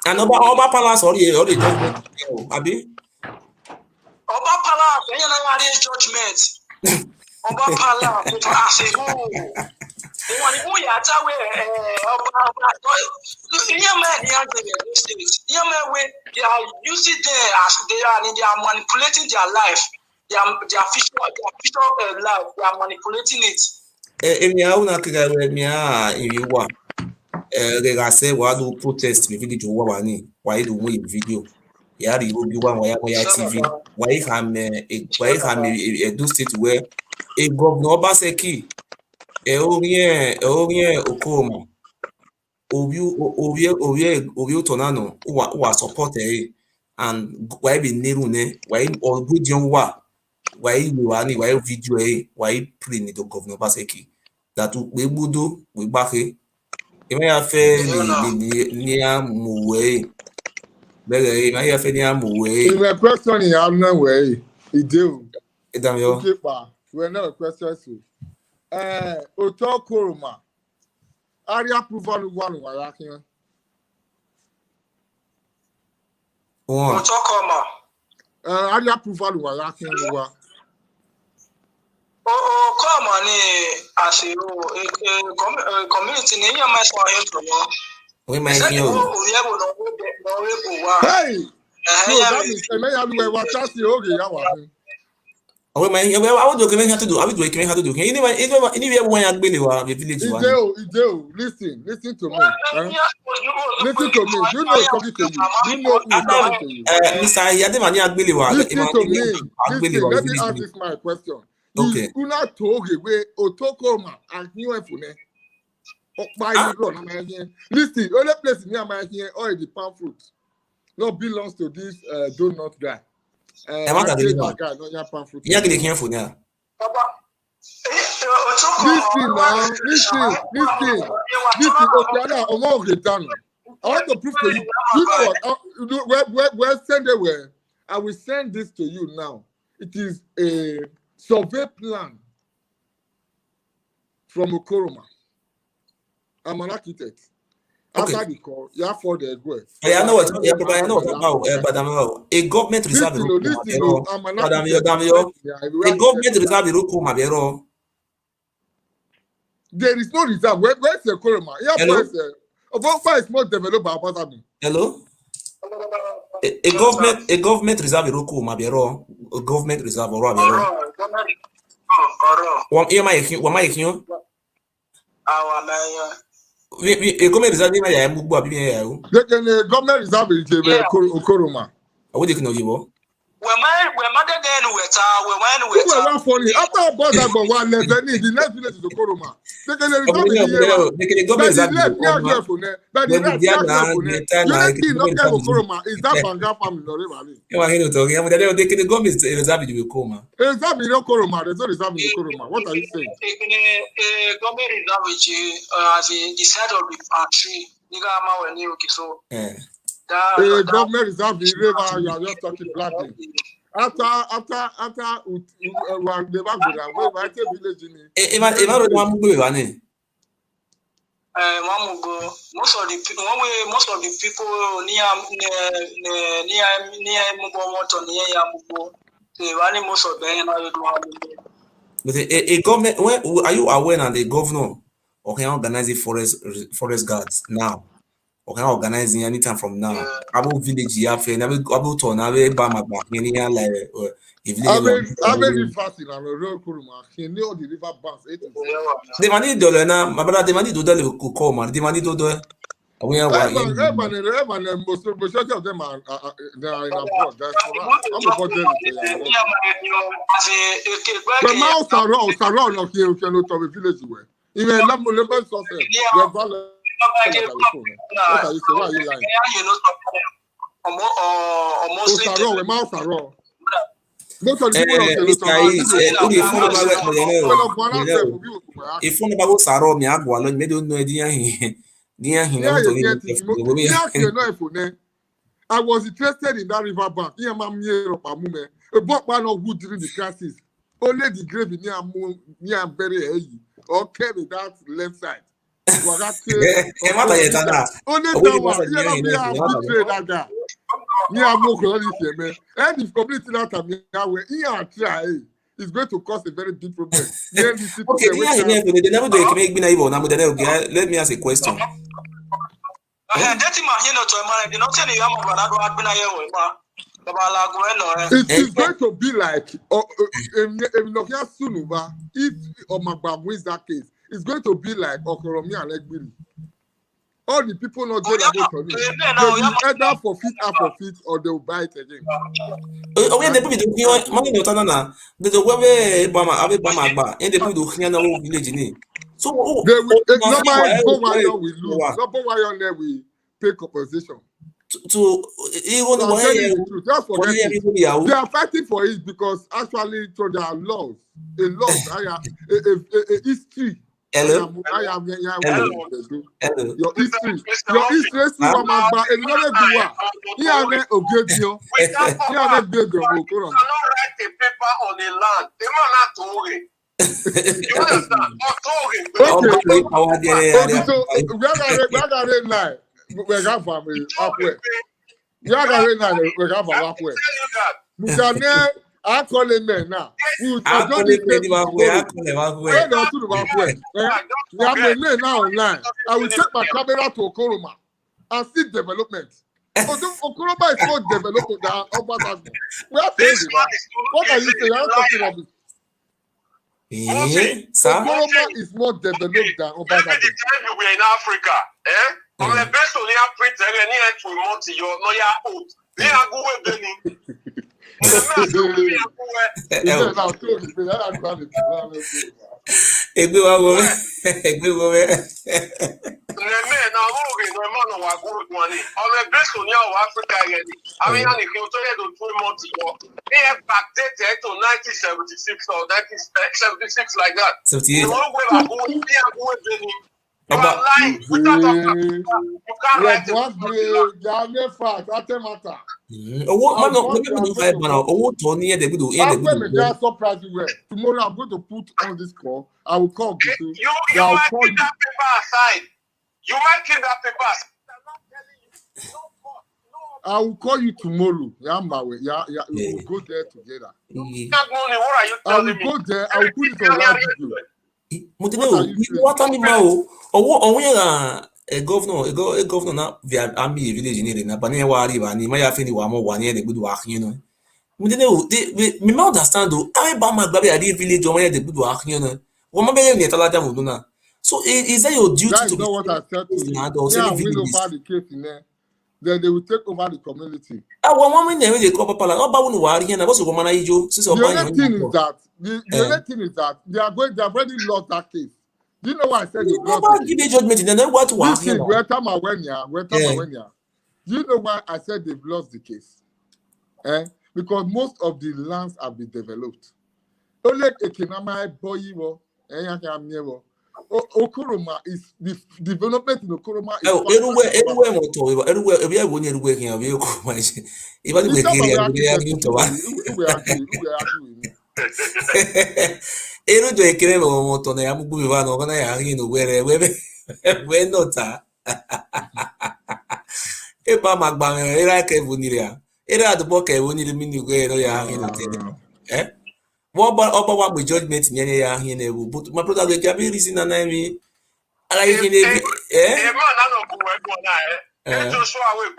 and Oba Palace or the judgment abi Oba Palace judgment Oba Palace as a whole they are using there as they are manipulating their life. their official life. They are manipulating it. Emiya una kira emiya iriwa. Regase wa do protest me video wa wani. Wa do mo video. Ya ri obi wa wa ya TV. Wa ha me Edo State where a governor Obaseki orien Okoma. Obi tonano wa support and why be neru ne why or good young wa why you are why video why play ni to governor Obaseki that we budo we back e ya fe ni amuwe bere e ya fe ni amuwe in a question in our way he do edamyo okay pa we know a question so Otokoroma area approval one wa yakin Otokoroma area approval wa yakin wa come on as a community ni yan ma so ayo to mo we my here hey no that is me ya lu wa chasi oge ya wa we my here I would do can have to do I would do can have to do anywhere when you gbele wa the village one Ideo listen to me listen to me you know talking to you know who talking to you Mr. Yademani agbele wa listen to me listen let me ask this my question. Okay. Una toge we Otokoroma and new efune. Listen, only place in my here all the palm fruit. No belongs to this donut guy. Listen now, listen. I want to prove to you. You know what? Where send it where? I will send this to you now. It is a survey plan from Okoroma. I'm an architect. After the call, you have for the go. I know what about a government reserve. A government reserve. There is no reserve. Where's the Okoroma? Oba is not developed by Obasekin. Hello? A government reserve Iroko Mabiero, a government reserve or Rabiero. One am I here? A government reserve in my Mubu. The government reserve is Okoroma. I would know you. We're mother then we're funny. After about one less than the next village is Okoroma. They can is that Banga family or Rivali? You are here talking about the government reserve you will come. Reserve in Okoroma, there's no reserve in Okoroma. What are you saying? Government reserve as the side of the tree. Nigama when you so. Government reserve the river, you are just talking blackly. After one never go I take village in it. Most of the people near Mubo near Yamubo, they running most of them. But a government, are you aware that the governor or can organize the forest guards now? Or can organize anytime from now? About village, about town, about like if very fast in a road, he knew the river banks. They money dollar now, my brother. They money do dollar could come, man. They money do the. We are most of them are they are in abroad. That's I'm about them. The mouse are around of here. You cannot have a village where even Lambo sources. What are you saying? Why are you lying? Mouse are raw. Most of the I was interested in that river bank. A black man of wood during the crisis. Only the grave near and very heavy. Okay, with that left side. Only that one. And if completely that try, it's going to cause a very big problem. Okay, let me ask a question. It is going to be like if Omagba wins that case, it's going to be like Okoromi and Egbiri. All the people not doing about on it. They will either forfeit half of it or they will buy it again. Oh, yeah, the people do here. Money no tanana. The way Bama, Abe Bama Agba, and the people do here now village ni. So, they will normally Bowayo will lose. Not Bowayo there will pay compensation. To even so just forget it. They are fighting for it because actually, so there are laws, a history. Hello. Your history. Your history is one man, but if you don't do what, you have a good deal. You have a good deal. You cannot write a paper on a land. The man not to it. You understand? Okay, so we are going lie. We got family upward. We are going lie. We got family upward. Mujane, I call him now. We are going to the now online. I will take my camera to Okoroma and see development. Okoroma is more developed than Obasekin. We are saying what are you saying? I'm talking about this. Okoroma is more developed than Obasekin. We're in Africa, on the best of the Africa, to monty your lawyer oath. They are going like that. You are lying. You can't write it. Tomorrow I'm going to put on this call. I will call you. You might keep that paper aside. You might keep that paper aside. I will call you tomorrow. We will go there together. I will go there. I will put it on live video. What animal? A governor now via army village in a Banana Wari, and my affinity one more 1 year the good work, you know. We may understand though. I Bama Baby a village or the good work, you know. One million Talata Muduna. So is that your duty that is to not what I said to you. Yeah, win over the case in there. Then they will take over the community. The only thing is that they are already lost that case. Do you know why I said they lost the case? Judgment, then what to do you know why I said they've lost the case? Because most of the lands have been developed. Only Okoroma is the development in Okoroma is What about with judgment in any here? But my brother, we can be reason and I mean, I like Joshua, I'm here.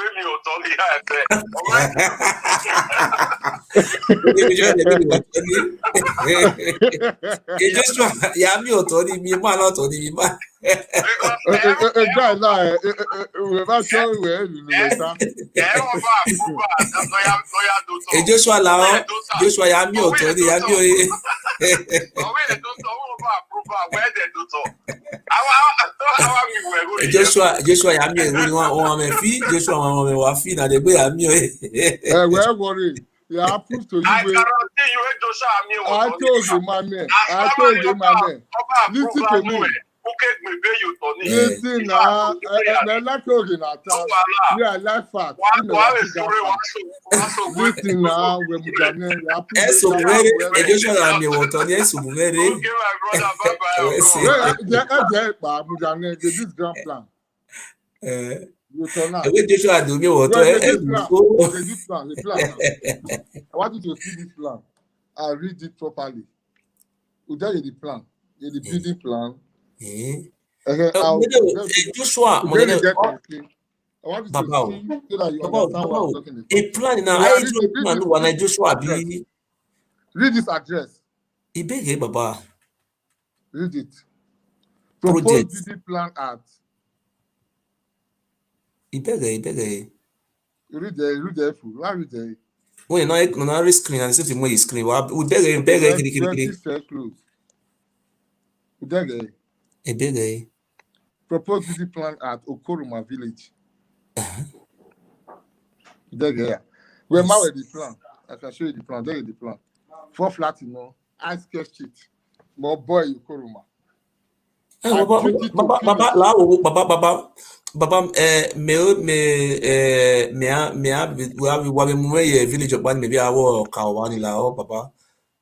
Where worry? Yeah, I prove to you. I guarantee you, Joshua. I told you, my man. I told you, my man. Listen to me. Listen now. I told you that. Yeah, I like facts. Listen now. We're this grand plan. I want you to see this plan. I read it properly. We tell you the plan. The building plan. Joshua, I want you to Baba, see so that you Baba, understand what I'm Baba, talking a about. plan now. Yeah, I read, do read plan this, one read this Joshua address. be. Read this address. Ibege Baba. Read it. Project. Proposed DD plan at. Ibege. Read there. Why read there? When no screen and see the screen. We beg. Twenty circles. Ibege. Proposed DD plan at Okoroma village. There. Where Yes. the plan? I can show you the plan. There is the plan. 4 flat, I sketch it. More boy Okoroma. Baba, me village of one maybe our Kawani la oh Baba.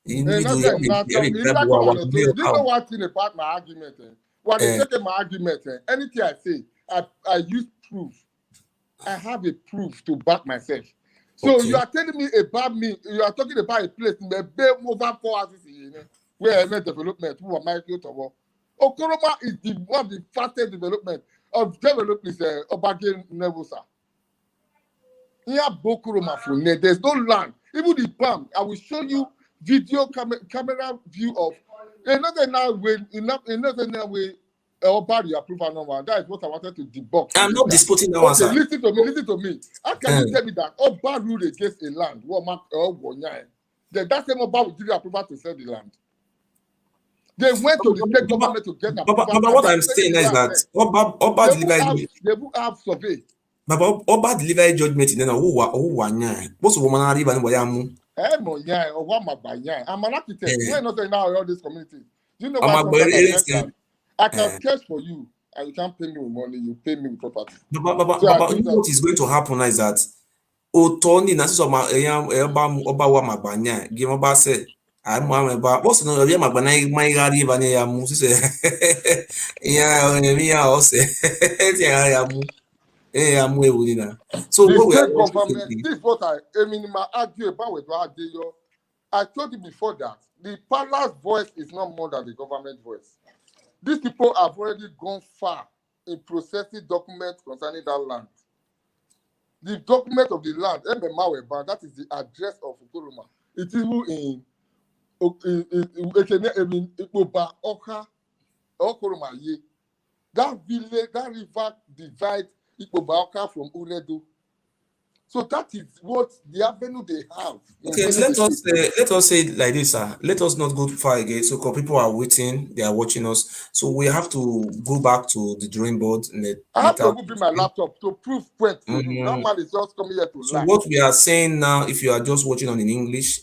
Not that now. So if I come and tell you, do you know one thing about my argument? When they take my argument, anything I say, I use proof. I have a proof to back myself. So you are telling me about me. You are talking about a place in the Bay over 4 houses where I made development. Who am I going to? Okoroma is one of the fastest development of development. Obasekin Nebusa. Here, Bokuroma from there. There's no land. Even the palm. I will show you video camera view of another now way. Another now way. Oba the approval number. That is what I wanted to debunk. I'm not disputing that Okay, answer. listen to me. How can you tell me that Oba ruled against a land? Then that same Oba will give you approval to sell the land. They went to the state government to get approval. But what I'm saying is that Oba delivered. They will have survey. Baba Oba delivered judgment in who wanya. Most woman are even wayamu. I'm an architect. You're not saying now all this community. Do you know why I can cash for you and you can't pay me with money, you pay me with property. Baba, you know what is going to happen is that Otoni na so ma Oba wa magbanya. Give Oba say I'm what's no ya magbana my gari banya ya mu say ya also ya mu so the what we are state government, this is what I argue about with Adeyo. I told you before that the palace voice is not more than the government voice. These people have already gone far in processing documents concerning that land. The document of the land, that is the address of Okoroma. It is in Oba Okoroma. That village, that river divides Oba from Uredo. So that is what the avenue they have. Okay, let us say it like this, sir. Let us not go too far again. So, because people are waiting, they are watching us. So we have to go back to the drawing board. I have to bring my laptop to prove point to you. That man is just coming here to lie. So what we are saying now, if you are just watching on in English,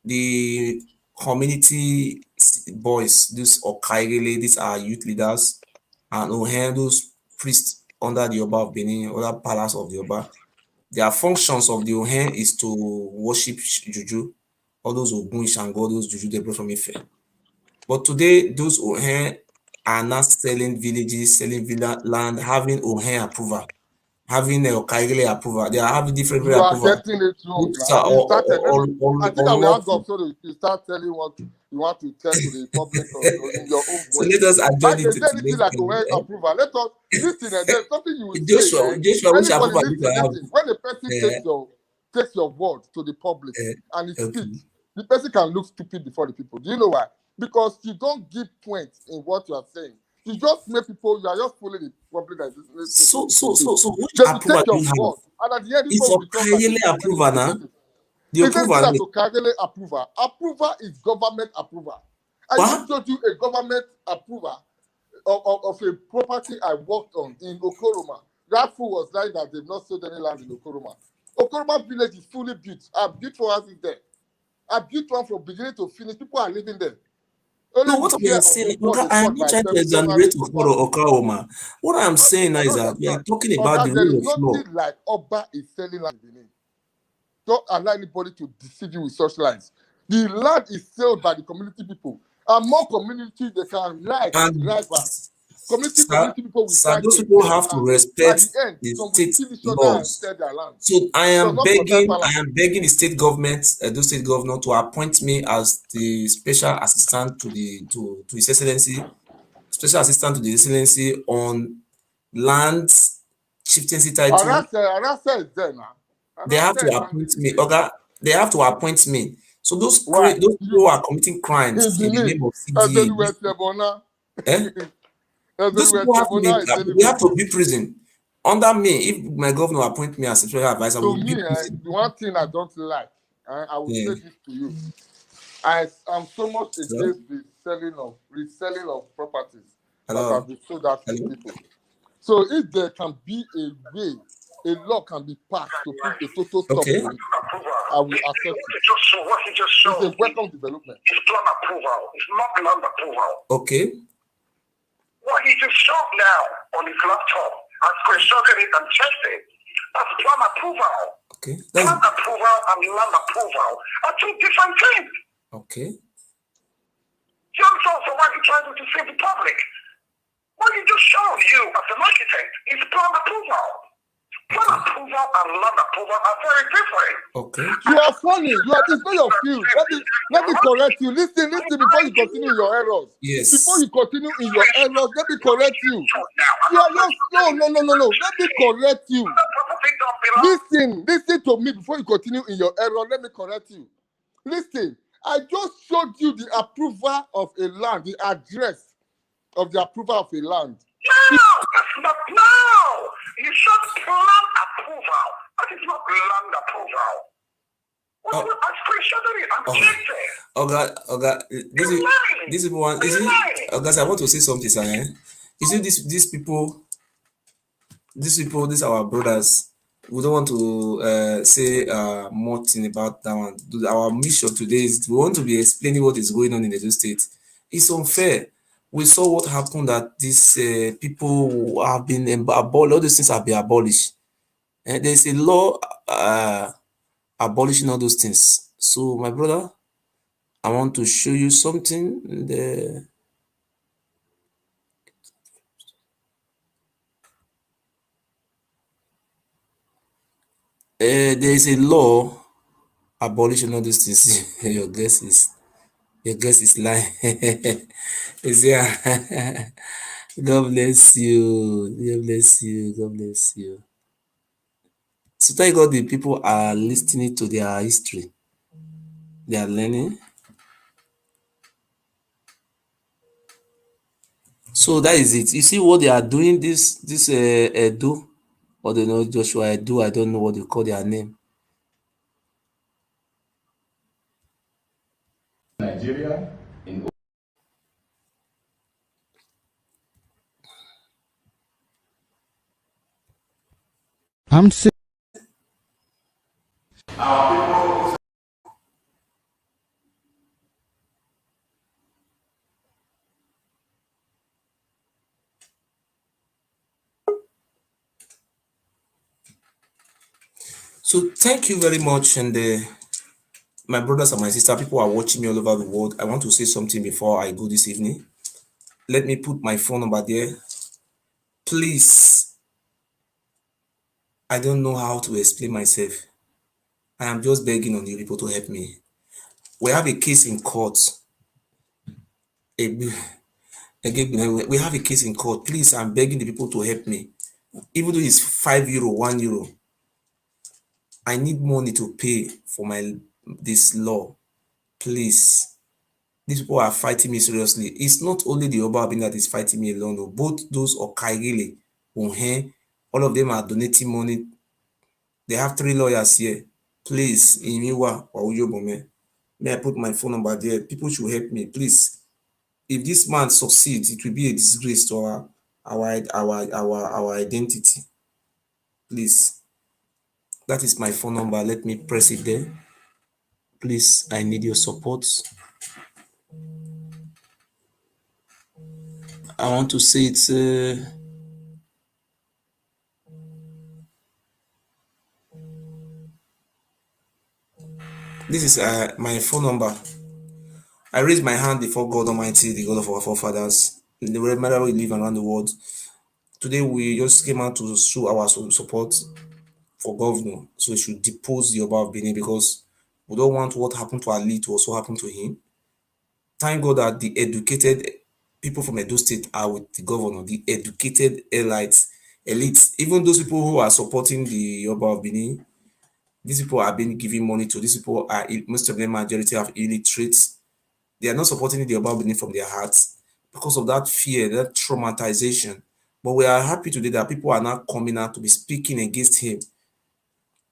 the community boys, these Okaigele, these are youth leaders, and those priests under the Oba of Benin, other palace of the Oba. Their functions of the Ohen is to worship Juju, all those Ogun Shango, those Juju they brought from Ife. But today, those Ohen are not selling villages, selling villa land, having Ohen approval, having a Okaigele approval. They are having different approval. You are getting it wrong. I think I will hang up so that you start telling what you want to tell to the public in your own voice. So let us adjourn it to anything like approval. Let us listen, and there's something you will Joshua, which approval do I have? When the person takes your word to the public and it speaks, the person can look stupid before the people. Do you know why? Because you don't give points in what you are saying. You just make people, you are just fooling the public like this. So which approval do you have? And at the end, it's Okaigele approval now. The approval. Approval is government approval. I just told you a government approval of a property I worked on in Okoroma. That fool was lying that they've not sold any land in Okoroma. Okoroma village is fully built. I built one house there. I built one from beginning to finish. People are living there. No, what we are saying, I am not trying to exonerate Okoroma. What I am saying now is that we are talking about the rule of law. Nothing like Oba is selling land in Benin. Don't allow anybody to deceive you with such lines. The land is sold by the community people. And more community they can like drivers. Community people will sir, those people have to respect the state laws. So I am begging the state government, those state governor, to appoint me as the special assistant to His Excellency, special assistant to the Excellency on lands chieftaincy title. Arasa is there now. They have to appoint me. Okay, they have to appoint me. So those people who are committing crimes in the name of CDA, those people have to be, they have to be prison. Under me, if my governor appoint me as a special advisor, to will me, be prison. one thing I don't like, I will say this to you. I am so much against the reselling of properties that have been sold out to people. So if there can be a way, a law can be passed to put a total stop to it, I will accept it. It's a welcome development. It's plan approval. It's not land approval. Okay. What he just showed now on his laptop and screenshotted it and checked it, that's plan approval. Okay. Plan approval and land approval are two different things. Okay. You understand? So why are you trying to deceive the public? What you just showed you as an architect is plan approval. Plan approval and land approval are very different. Okay. You are funny. It's not your field. Let me correct you. Listen before you continue your errors. Yes. Before you continue in your errors, let me correct you. You are just no. Let me correct you. Listen to me before you continue in your error. Let me correct you. Listen, I just showed you the approval of a land, the address of the approval of a land. No, that's not now. You should plan approval. That is not land approval. I screenshotted it. I'm checked it. This is one. Guys, I want to say something, sir. You see, these people, these are our brothers. We don't want to say more thing about that one. Our mission today is we want to be explaining what is going on in the state. It's unfair. We saw what happened that these people have been abolished. All those things have been abolished. And there's a law abolishing all those things. So, my brother, I want to show you something. There is a law abolishing all these things. Your guess is lying. God bless you. God bless you. God bless you. So thank God the people are listening to their history. They are learning. So that is it. You see what they are doing, this Edo, or they know Joshua Edo, I don't know what they call their name. Nigeria in I'm sick. So thank you very much, and my brothers and my sisters, people are watching me all over the world. I want to say something before I go this evening. Let me put my phone number there. Please, I don't know how to explain myself. I am just begging on you people to help me. We have a case in court. We have a case in court. Please, I'm begging the people to help me. Even though it's €5, €1, I need money to pay for this law. Please. These people are fighting me seriously. It's not only the Oba Ewure that is fighting me alone. No. Both those Okaigele, Unhe, all of them are donating money. They have 3 lawyers here. Please, Imiwa or Uyobome, may I put my phone number there? People should help me, please. If this man succeeds, it will be a disgrace to our identity. Please. That is my phone number. Let me press it there. Please, I need your support. I want to say it's this is my phone number. I raise my hand before God Almighty, the God of our forefathers, in the matter we live around the world. Today we just came out to show our support for governor, so he should depose the Oba of Benin, because we don't want what happened to Ali to also happen to him. Thank God that the educated people from Edo State are with the governor, the educated elites. elites, even those people who are supporting the Oba of Benin, these people have been giving money to. These people are, most of them, majority of illiterates. They are not supporting the Oba of Benin from their hearts because of that fear, that traumatization. But we are happy today that people are now coming out to be speaking against him.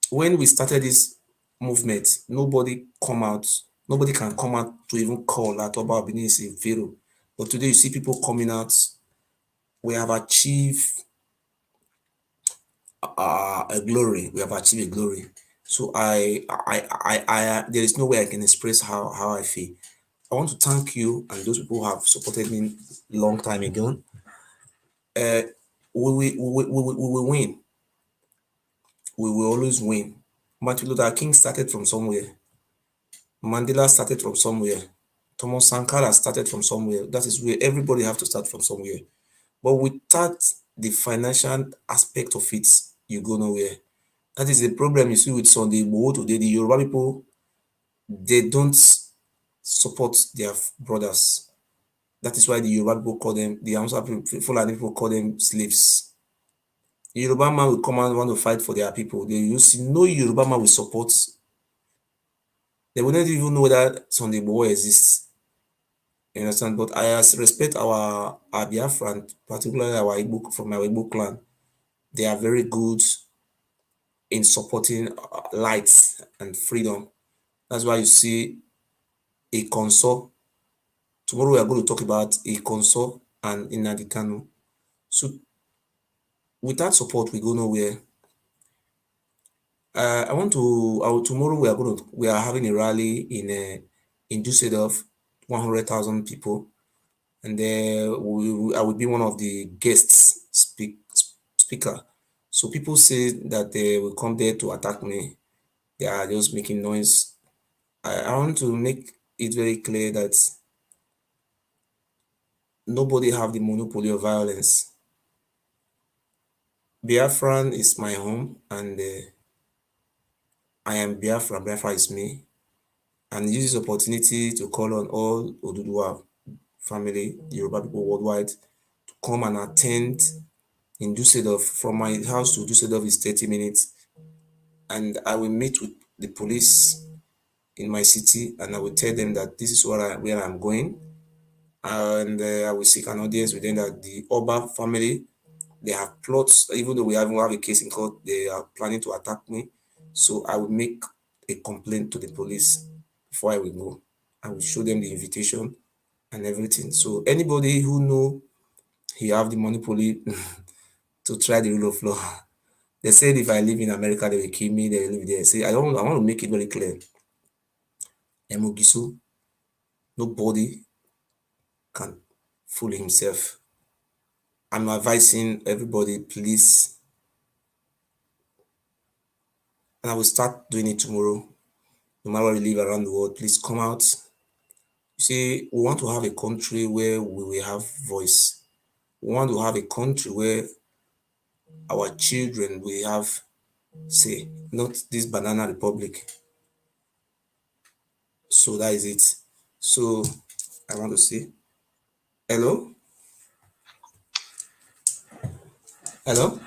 When we started this movement, nobody can come out to even call that Oba Benin is a Pharaoh. But today you see people coming out. We have achieved a glory. We have achieved a glory. So there is no way I can express how I feel. I want to thank you and those people who have supported me long time ago. We will win. We will always win. Martin Luther King started from somewhere. Mandela started from somewhere. Thomas Sankara started from somewhere. That is where everybody have to start from somewhere. But without the financial aspect of it, you go nowhere. That is the problem you see with Sunday Igboho today. The Yoruba people, they don't support their brothers. That is why the Yoruba people call them, the Hausa Fulani people call them slaves. The Yoruba man will come and want to fight for their people. You see, no Yoruba man will support. They will not even know whether Sunday Igboho exists. You understand? But I respect our Biafran, particularly our Igbo, from our Igbo clan. They are very good in supporting light and freedom. That's why you see a console. Tomorrow we are going to talk about a console and Nnamdi Kanu. So without support, we go nowhere. Tomorrow we are having a rally in Düsseldorf, 100,000 people, and I will be one of the guests speaker. So people say that they will come there to attack me. They are just making noise. I want to make it very clear that nobody have the monopoly of violence. Biafran is my home, and I am Biafran. Biafra is me. And use this opportunity to call on all Oduduwa family, Yoruba people worldwide, to come and attend in Düsseldorf. From my house to Düsseldorf is 30 minutes. And I will meet with the police in my city, and I will tell them that this is where I'm going. And I will seek an audience with them that the Oba family, they have plots, even though we haven't have a case in court, they are planning to attack me. So I will make a complaint to the police before I will go. I will show them the invitation and everything. So anybody who know he have the monopoly to try the rule of law, they said if I live in America, they will kill me, they will live there. See, I want to make it very clear. Emogiso, nobody can fool himself. I'm advising everybody, please, and I will start doing it tomorrow. No matter where we live around the world, please come out. You see, we want to have a country where we will have voice. We want to have a country where our children will have say, not this banana republic. So that is it. So I want to say, hello? Hello?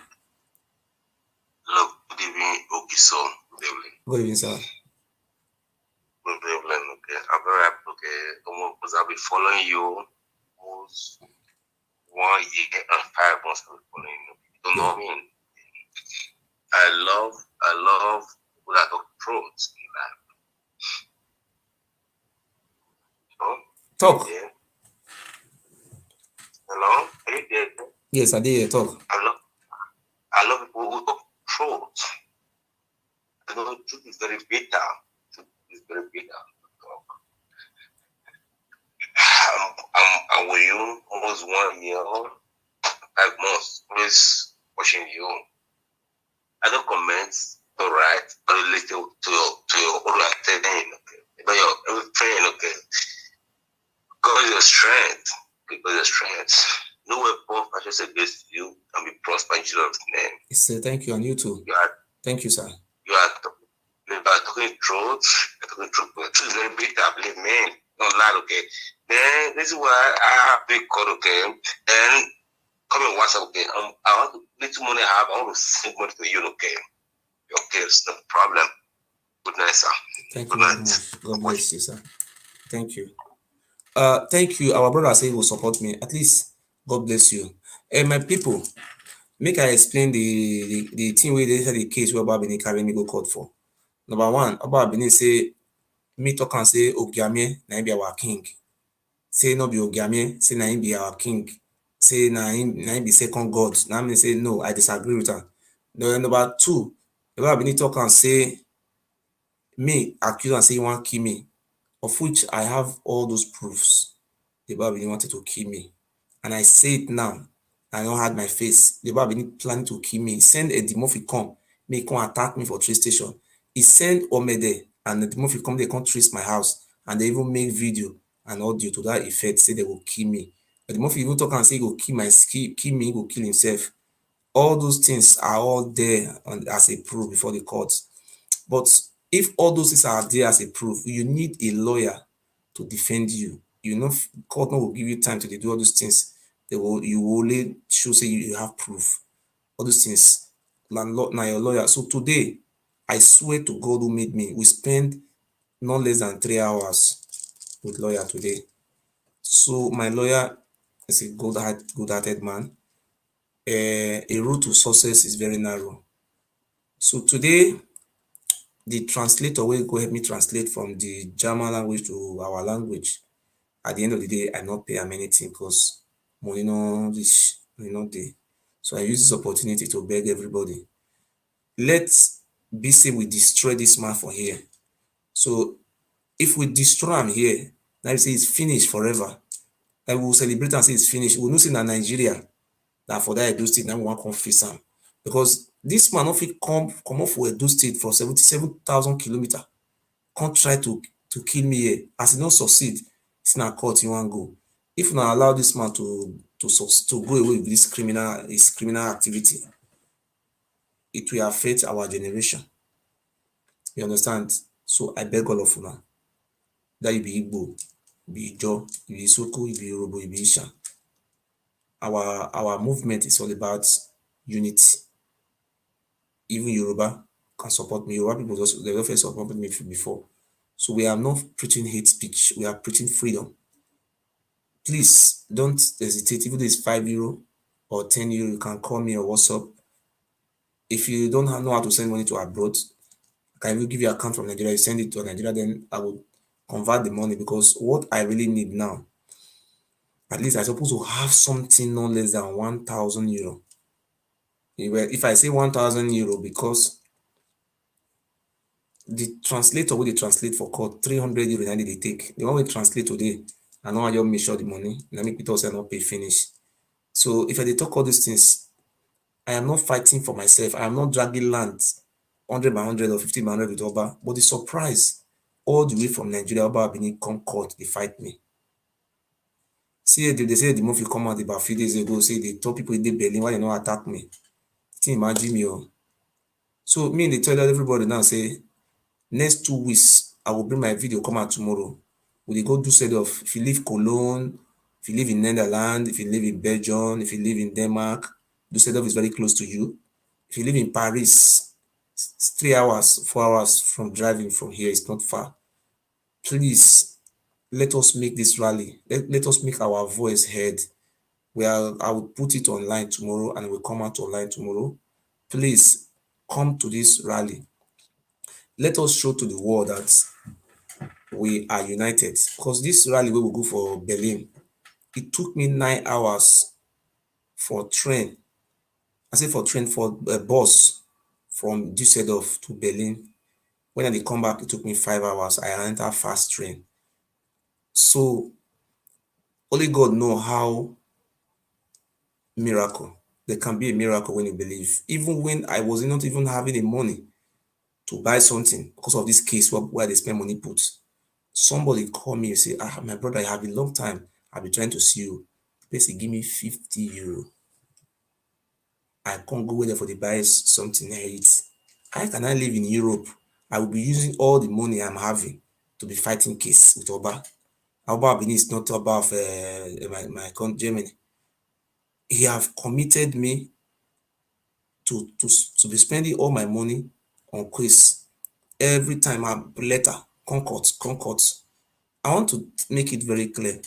Hello, good evening, Ogiso. Good evening. Good evening, sir. Good evening, okay. I'm very happy, okay. Because I'll be following you almost 1 year and 5 months. I'll be following you. You don't know what I mean? I love people that talk truth in life. So, talk. Yeah. Hello? Are you there? Yes, I did talk. I love people who talk truth. I know truth is very bitter. Truth is very bitter to talk. I'm with you almost 1 year, 5 months, always watching you. I don't comment, all right, but relate to your own attending, okay. About your friend, okay. God your strength. Because your strength. No weapon fashions against you can be prospered in Jesus' name. Yes, thank you, and you too. Thank you, sir. You are talking truth. You're talking truth. Truth is very bitter, believe me. Don't lie, okay. Then this is why I have been called, okay. Then come in WhatsApp, okay, I want to little money I have, I want to send money to you, okay. Okay, it's no problem. Good night, sir. Thank you very much. God bless you, sir. Thank you. Thank you. Our brother say he will support me. At least God bless you. And my people, make I explain the thing where they had the case where Oba Bini carry me go court for. Number one, Oba Bini say me talk and say Ogiame na him be our king. Say no be Ogiame, say na him be our king. Say na him be second God. Now me say no, I disagree with her. Number two, Oba Bini talk and say me accuse and say he want kill me, of which I have all those proofs. The Bible wanted to kill me. And I say it now. I don't hide my face. The Bible planning to kill me. He send a Dimorphy come. May come attack me for trace station. He send Omede and the Dimorphy come, they come trace my house. And they even make video and audio to that effect, say they will kill me. But the Dimorphy even talk and say he will kill me, he will kill himself. All those things are all there as a proof before the court. But if all those things are there as a proof, you need a lawyer to defend you. You know, court will give you time to do all those things. You will only show say you have proof. All those things. Landlord, now your lawyer. So today, I swear to God who made me, we spend not less than 3 hours with lawyer today. So my lawyer is a good-hearted man. A route to success is very narrow. So today, the translator will go help me translate from the German language to our language. At the end of the day, I not pay him anything because money no reach, money no dey. So I use this opportunity to beg everybody. Let's be say we destroy this man for here. So if we destroy him here, now we say it's finished forever. And we will celebrate and say it's finished. We will not say in Nigeria that for that Edo State now we want to confess him. Because this man if he come off for Edo State for 77,000 kilometers, can't try to kill me here. As he not succeed, it's not court you want go. If not allow this man to go away with his criminal activity, it will affect our generation. You understand? So I beg all of you now. That you be Igbo, be Ijo, you be Soko, you be Yoruba, you be Isha. Our movement is all about unity. Even Yoruba can support me. Yoruba people also, they also supported me before. So we are not preaching hate speech. We are preaching freedom. Please don't hesitate. Even though it's €5 or €10, you can call me or WhatsApp. If you don't know how to send money to abroad, I can even give you an account from Nigeria. You send it to Nigeria, then I will convert the money because what I really need now, at least I'm supposed to have something no less than €1,000. If I say €1,000, because the translator will they translate for court €300 and they take. The one we translate today, I know I just make sure the money. Let me put also not pay finish. So if I talk all these things, I am not fighting for myself. I am not dragging land 100 by 100 or 50 by 100 with Oba. But the surprise, all the way from Nigeria, Oba being come court, they fight me. See, they say the movie come out about a few days ago, say they told people in the Berlin why they not attack me. Can you imagine me? Oh. So me and they tell everybody now, say, next 2 weeks, I will bring my video come out tomorrow. We go do set of, if you live Cologne, if you live in Netherlands, if you live in Belgium, if you live in Denmark, Düsseldorf is very close to you. If you live in Paris, it's 3 hours, 4 hours from driving from here. It's not far. Please, let us make this rally. Let us make our voice heard. I will put it online tomorrow and it will come out online tomorrow. Please, come to this rally. Let us show to the world that we are united. Because this rally we will go for Berlin. It took me 9 hours for train. I say for a bus from Düsseldorf to Berlin. When I come back, it took me 5 hours. I enter fast train. So only God know how miracle. There can be a miracle when you believe. Even when I was not even having the money to buy something because of this case where they spend money put. Somebody call me and say, my brother, I have a long time. I've been trying to see you. They say, give me €50. I can't go there for the buy something I eat. How can I live in Europe? I will be using all the money I'm having to be fighting case with Oba. Oba is not Oba of my country, Germany. he have committed me to be spending all my money on quiz. Every time I'm letter, Concord. I want to make it very clear.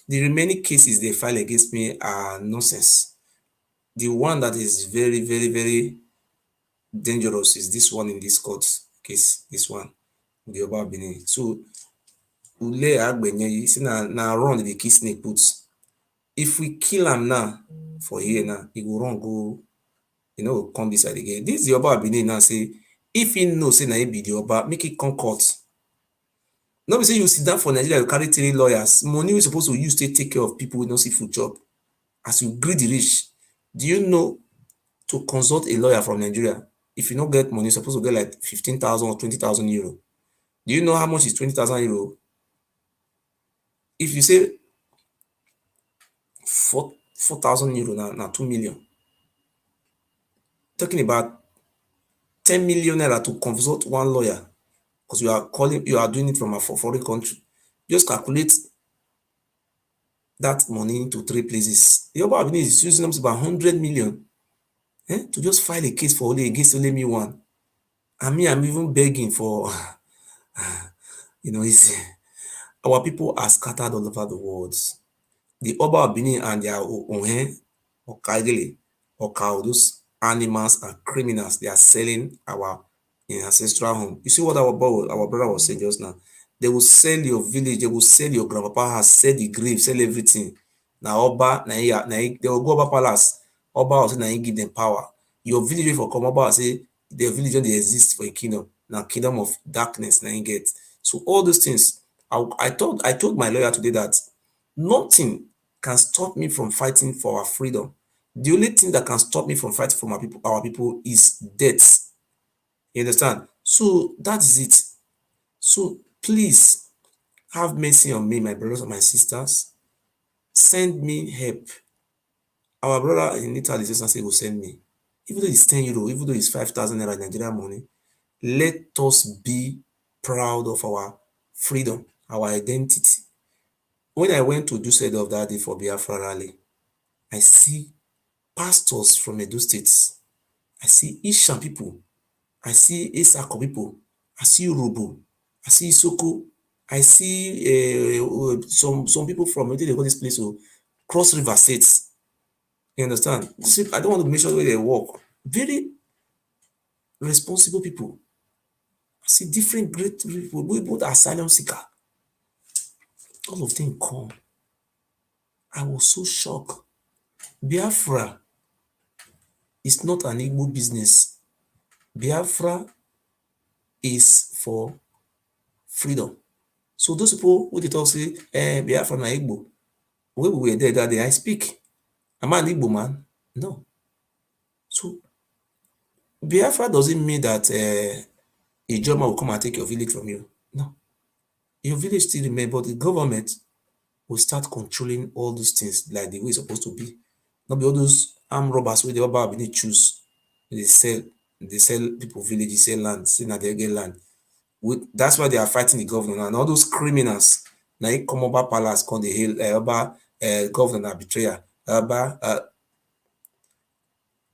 The remaining cases they file against me are nonsense. The one that is very, very, very dangerous is this one in this court case, this one, the Oba Benin. So, Ule Agbenye, you see now run the key snake puts. If we kill him now, for here now, he will run go, come this side again. This is the Oba Benin now say, if he knows say na he be the Oba, make it come court. No be say you sit down for Nigeria, you carry 3 lawyers. Money we supposed to use to take care of people who don't see food job. As you greedy rich, do you know to consult a lawyer from Nigeria? If you don't get money, you're supposed to get like 15,000 or 20,000 euro. Do you know how much is 20,000 euro? If you say 4,000 euro now 2 million. Talking about 10 million naira to consult one lawyer because you are doing it from a foreign country. Just calculate that money into 3 places. The Oba Benin is using about 100 million to just file a case for only against only me one. And me, I'm even begging for, it's our people are scattered all over the world. The Oba Benin and their Ohe, Okaidele, Okao, those animals and criminals, they are selling our ancestral home. You see what our brother was saying just now? They will sell your village, they will sell your grandpapa house, sell the grave, sell everything. Now Oba, they will go Oba Palace. Oba will say, now give them power. Your village for come, Oba will say, their village only exists for a kingdom. Now kingdom of darkness, now you get. So all those things, I told my lawyer today that nothing can stop me from fighting for our freedom. The only thing that can stop me from fighting for our people is death. You understand? So that is it. So please have mercy on me, my brothers and my sisters. Send me help. Our brother in Italy says he will send me. Even though it's 10 euro, even though it's 5,000 naira Nigerian money, let us be proud of our freedom, our identity. When I went to Dusseldorf that day for Biafra rally, I see pastors from Edo states. I see Ishan people. I see Esako people. I see Urobo. I see Isoko. I see some people from where they go this place, so Cross River States. You understand? See, I don't want to mention where they work. Very responsible people. I see different great people. We both are asylum seeker. All of them come. I was so shocked. Biafra is not an Igbo business. Biafra is for freedom. So those people who they talk say, Biafra na Igbo. When we were there that day, I speak. Am I an Igbo man? No. So Biafra doesn't mean that a German will come and take your village from you. No. Your village still remains, but the government will start controlling all those things like the way it's supposed to be. Not be all those armed robbers where the Oba Benin choose. They sell people villages, sell land, say that they get land. That's why they are fighting the governor. And all those criminals, now he come over palace, call the hill, Oba governor na betrayer. Oba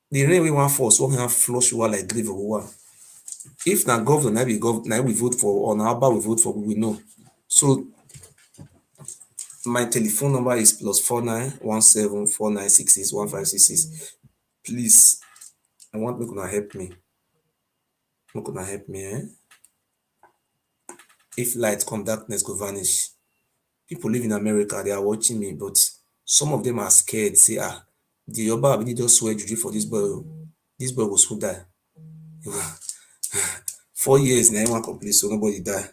the rain we want force, one have flush war like grave war. If na governor, now we vote for, or na Oba we vote for, we know. So my telephone number is +491749661566. Please, I want you to help me. You can help me, If light come, darkness go vanish. People live in America, they are watching me, but some of them are scared. Say, the Oba Benin just swear juju for this boy. This boy will soon die. 4 years now, everyone complete, so nobody die.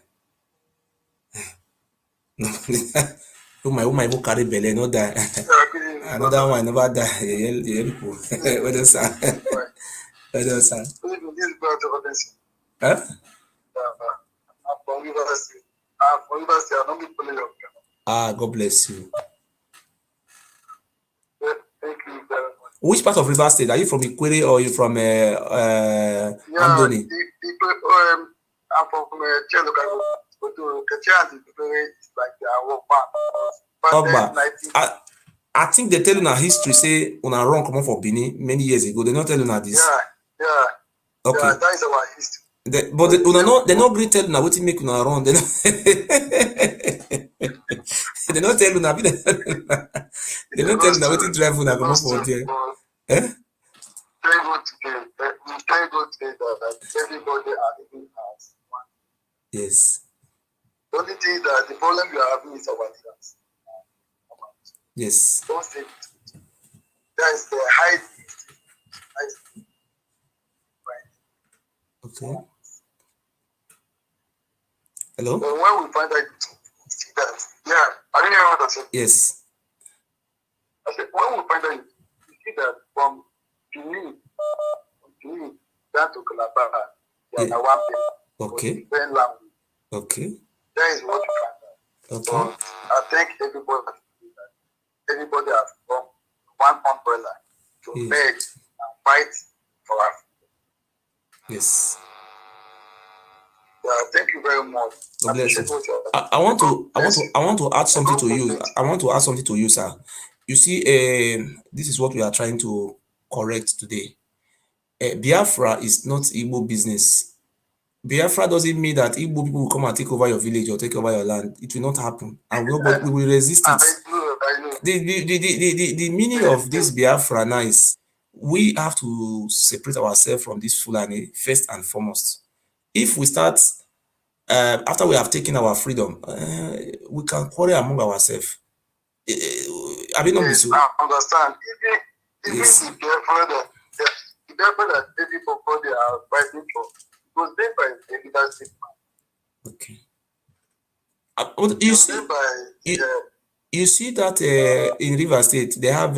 Nobody even carry belly, no die. Another one never die. Yeah, people. What else? What else? Huh? I'm from university. I don't be pulling up. God bless you. Thank you very much. Which part of River State? Are you from Ikwere or are you from Andoni? I'm from Cheloka. But the chance is like Oba. At think they tell you na history say una run comot for Benin many years ago. They not tell you na this. Yeah. Okay. Yeah, that is our history. They not gree tell you na wetin make una run. They not they not tell you na. They not tell you na wetin drive una comot for there. Eh? Thank God today. We thank God today that everybody are living as one. Yes. The only thing that the problem we are having is our leaders. Yes. Don't say it. That is the high. Okay. Hello? But when we find out that, yeah, I didn't hear what I said. Yes. I said, when we find out, you see that from Benin down to Calabar, they are one people. Okay. Different language. Okay. That is what we find out. Okay. But I thank everybody has come one umbrella to beg and fight for us. Yes. Yeah, thank you very much. God bless you. I want to add something to you. I want to add something to you, sir. You see, this is what we are trying to correct today. Biafra is not Igbo business. Biafra doesn't mean that Igbo people will come and take over your village or take over your land. It will not happen, and nobody we will resist it. I know. The meaning of this Biafra now is we have to separate ourselves from this Fulani first and foremost. If we start after we have taken our freedom, we can quarrel among ourselves. I mean, yes, I understand. Even yes. the Biafra that everybody are fighting for, was made by a leadership man. Okay. You see that in Rivers State they have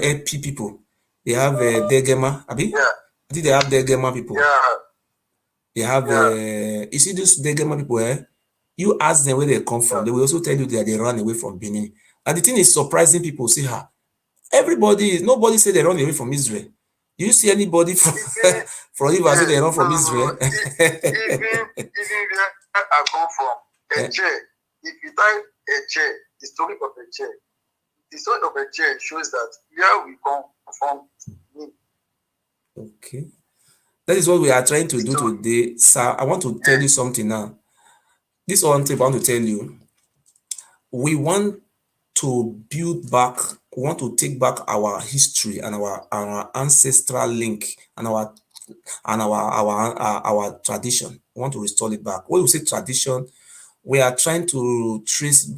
LP people. They have Degema, Abi? Yeah. I think they have Degema people. Yeah. They have you see these Degema people, you ask them where they come from, they will also tell you that they run away from Benin. And the thing is surprising people. See her. Nobody say they run away from Israel. Do you see anybody from Rivers say they run from Israel? Even where I come from, Eche, if you type Eche, the story of Eche, the story of Eche shows that where we come from. Okay. That is what we are trying to do today. Sir, I want to tell you something now. This one thing I want to tell you. We want to build back, we want to take back our history and our ancestral link and our tradition. We want to restore it back. When we say tradition, we are trying to trace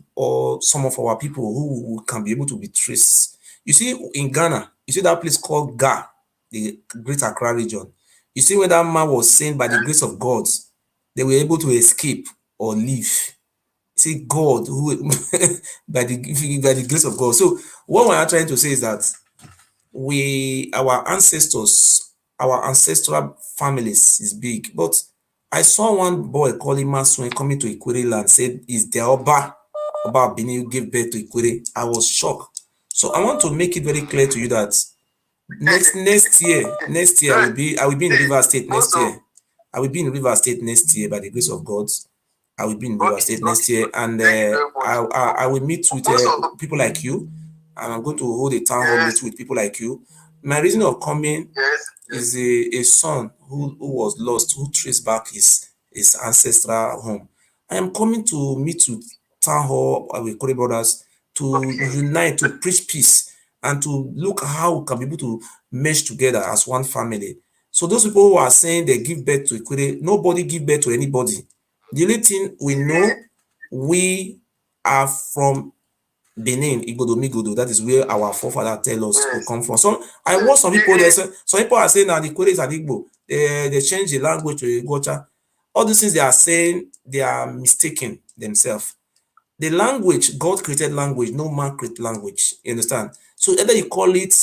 some of our people who can be able to be traced. You see, in Ghana, you see that place called Ga, the Great Accra region. You see when that man was saying by the grace of God, they were able to escape or leave. See, God, who by the grace of God. So what we are trying to say is that our ancestral families is big. But I saw one boy calling Maswen coming to Ikwere land, said, is the Oba Benin who gave birth to Ikwere. I was shocked. So I want to make it very clear to you that next year I will be in Rivers State next year. I will be in Rivers State next year by the grace of God. I will be in Rivers State next year, and I will meet with people like you. And I'm going to hold a town hall meeting with people like you. My reason of coming is a son who was lost, who traced back his ancestral home. I am coming to meet with town hall with Kore brothers to unite, to preach peace, and to look how we can be able to mesh together as one family. So those people who are saying they give birth to Ikwere, nobody give birth to anybody. The only thing we know, we are from Benin, Igodo. That is where our forefathers tell us we come from. So I watch some people there. Some people are saying that the Ikwere is an Igbo. They change the language to Igocha. All these things they are saying, they are mistaken themselves. The language, God created language, no man created language. You understand? So either you call it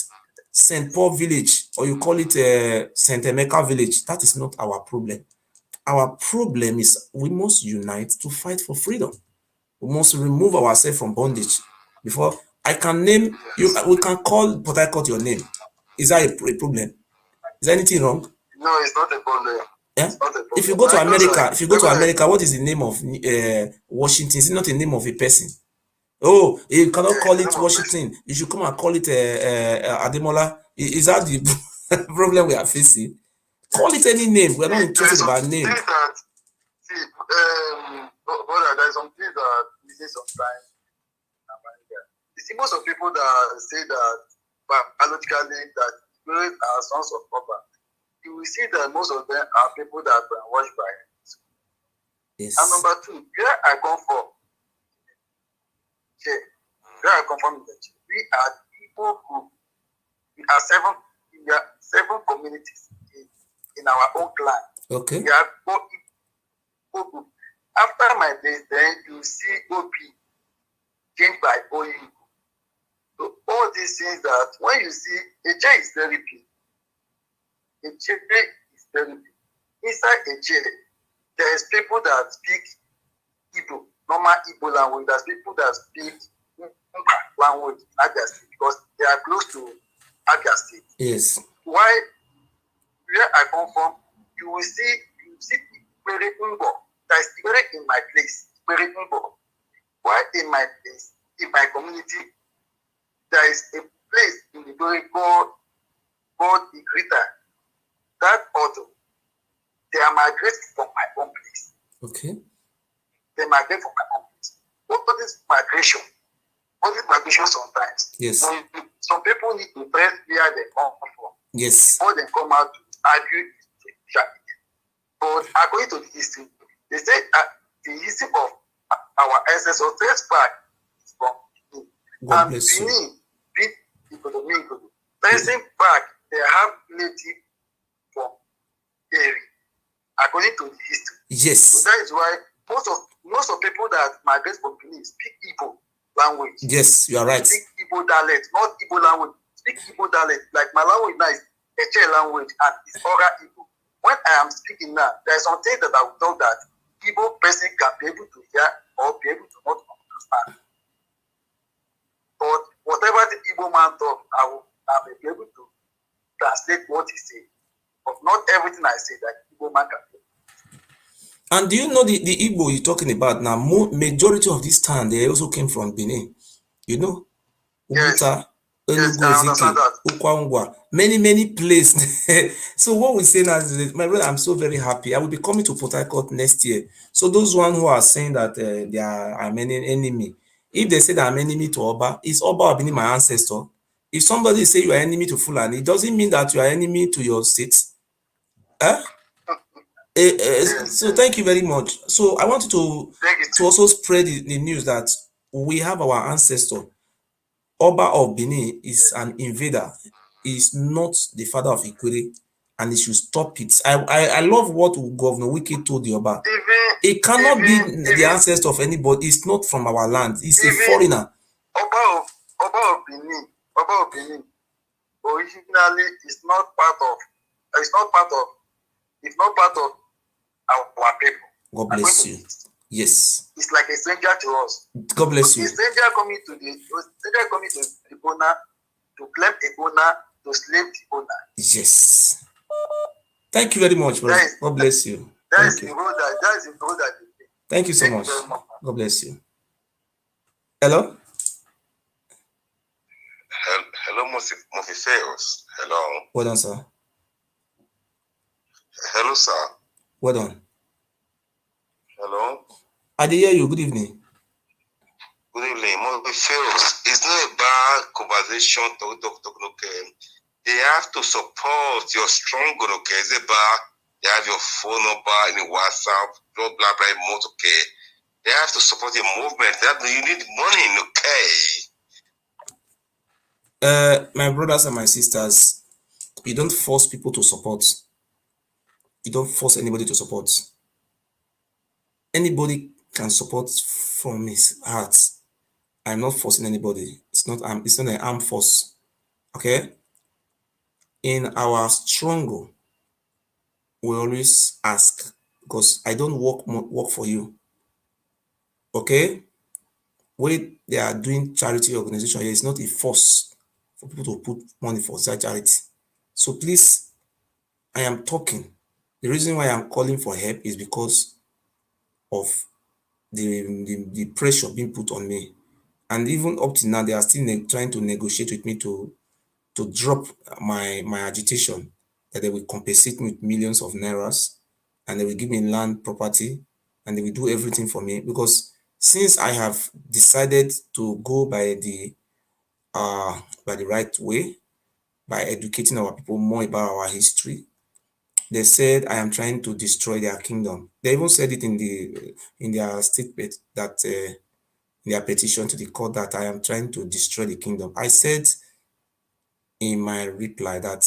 St. Paul village or you call it St. Emeka village, that is not our problem. Our problem is we must unite to fight for freedom. We must remove ourselves from bondage. Before I can name you, we can call Port Harcourt your name. Is that a problem? Is there anything wrong? No, it's not a problem. Yeah? If you go to America, what is the name of Washington? Is it not the name of a person? Oh, you cannot call it Washington. You should come and call it Ademola. Is that the problem we are facing? Call it any name. We're not interested about name. Brother, there's some things that we say sometimes. You see, most of people that say that biologically that parents are sons of Oba, you will see that most of them are people that are brainwashed by it. Yes. And number two, where I come from, we are people group. We are seven communities in our own clan. Okay. We are four group. After my days, then you see OP changed by OU. So all these things that when you see a chair is very big. A chair is very big. Inside a chair, there's people that speak Igbo, normal Igbo language. There's people that speak language in Abia State because they are close to Abia State. Yes. Why? Where I come from, you will see Ikpere Ngbo. That is Ikpere in my place. Ikpere Ngbo. Why in my place, in my community, there is a place in the very called Igrita. That auto, they are migrating from my own place. Okay. They migrate from my own place. What is migration? What is migration sometimes? Yes. Some people need to press where they come from. Yes. Before they come out to argue. But according to the history, they say the history of our ancestors trace back from Benin. God bless you. Benin, tracing back, they have native from area. According to the history. Yes. So that is why most of people that migrate from Benin speak Igbo language. Yes, you are right. Speak Igbo dialect, not Igbo language. Speak Igbo dialect. Like my language now is Eche language and it's Oga Igbo. When I am speaking now, there are some things that I will talk that Igbo person can be able to hear or be able to not understand. But whatever the Igbo man talk, I will be able to translate what he said. But not everything I say that Igbo man can do. And do you know the Igbo you're talking about now? Majority of this town, they also came from Benin. You know? Yes. Yes, I understand that. Ukwangwa, many places. So what we say now is, my brother, I'm so very happy. I will be coming to Port Harcourt next year. So those one who are saying that they are an enemy, if they say that I'm enemy to Oba, is Oba Benin my ancestor? If somebody say you are enemy to Fulani, it doesn't mean that you are enemy to your state. So thank you very much. So I want you to also spread the news that we have our ancestor. Oba of Benin is an invader. He is not the father of Ikwere, and he should stop it. I love what Governor Wike told the Oba. It cannot be the ancestor of anybody. It's not from our land. It's a foreigner. Oba of Benin, originally is not part of our people. God bless you. Yes. It's like a stranger to us. God bless you. A stranger coming to the owner to claim a owner to slave the owner. Yes. Thank you very much, bro. God bless you. That is the role that they play. Thank you so much. God bless you. Hello? Hello, Mofifeos. Hello. Well done, sir. Hello, sir. Well done. Hello. I did hear you. Good evening. Good evening. Mofifeos, it's not a bad conversation. Okay. They have to support your strong, okay? It's about they have your phone number in WhatsApp, blah, blah, blah, okay? They have to support your movement. You need money, okay? My brothers and my sisters, you don't force people to support. You don't force anybody to support. Anybody can support from his heart. I'm not forcing anybody. It's not an armed force. Okay? In our struggle, we always ask, because I don't work for you. Okay? When they are doing charity organization here, it's not a force for people to put money for that charity. So please, I am talking. The reason why I'm calling for help is because of the pressure being put on me. And even up to now, they are still trying to negotiate with me to drop my agitation, that they will compensate me with millions of nairas, and they will give me land property, and they will do everything for me. Because since I have decided to go by the right way, by educating our people more about our history, they said I am trying to destroy their kingdom. They even said it in their statement, that in their petition to the court, that I am trying to destroy the kingdom. I said in my reply, that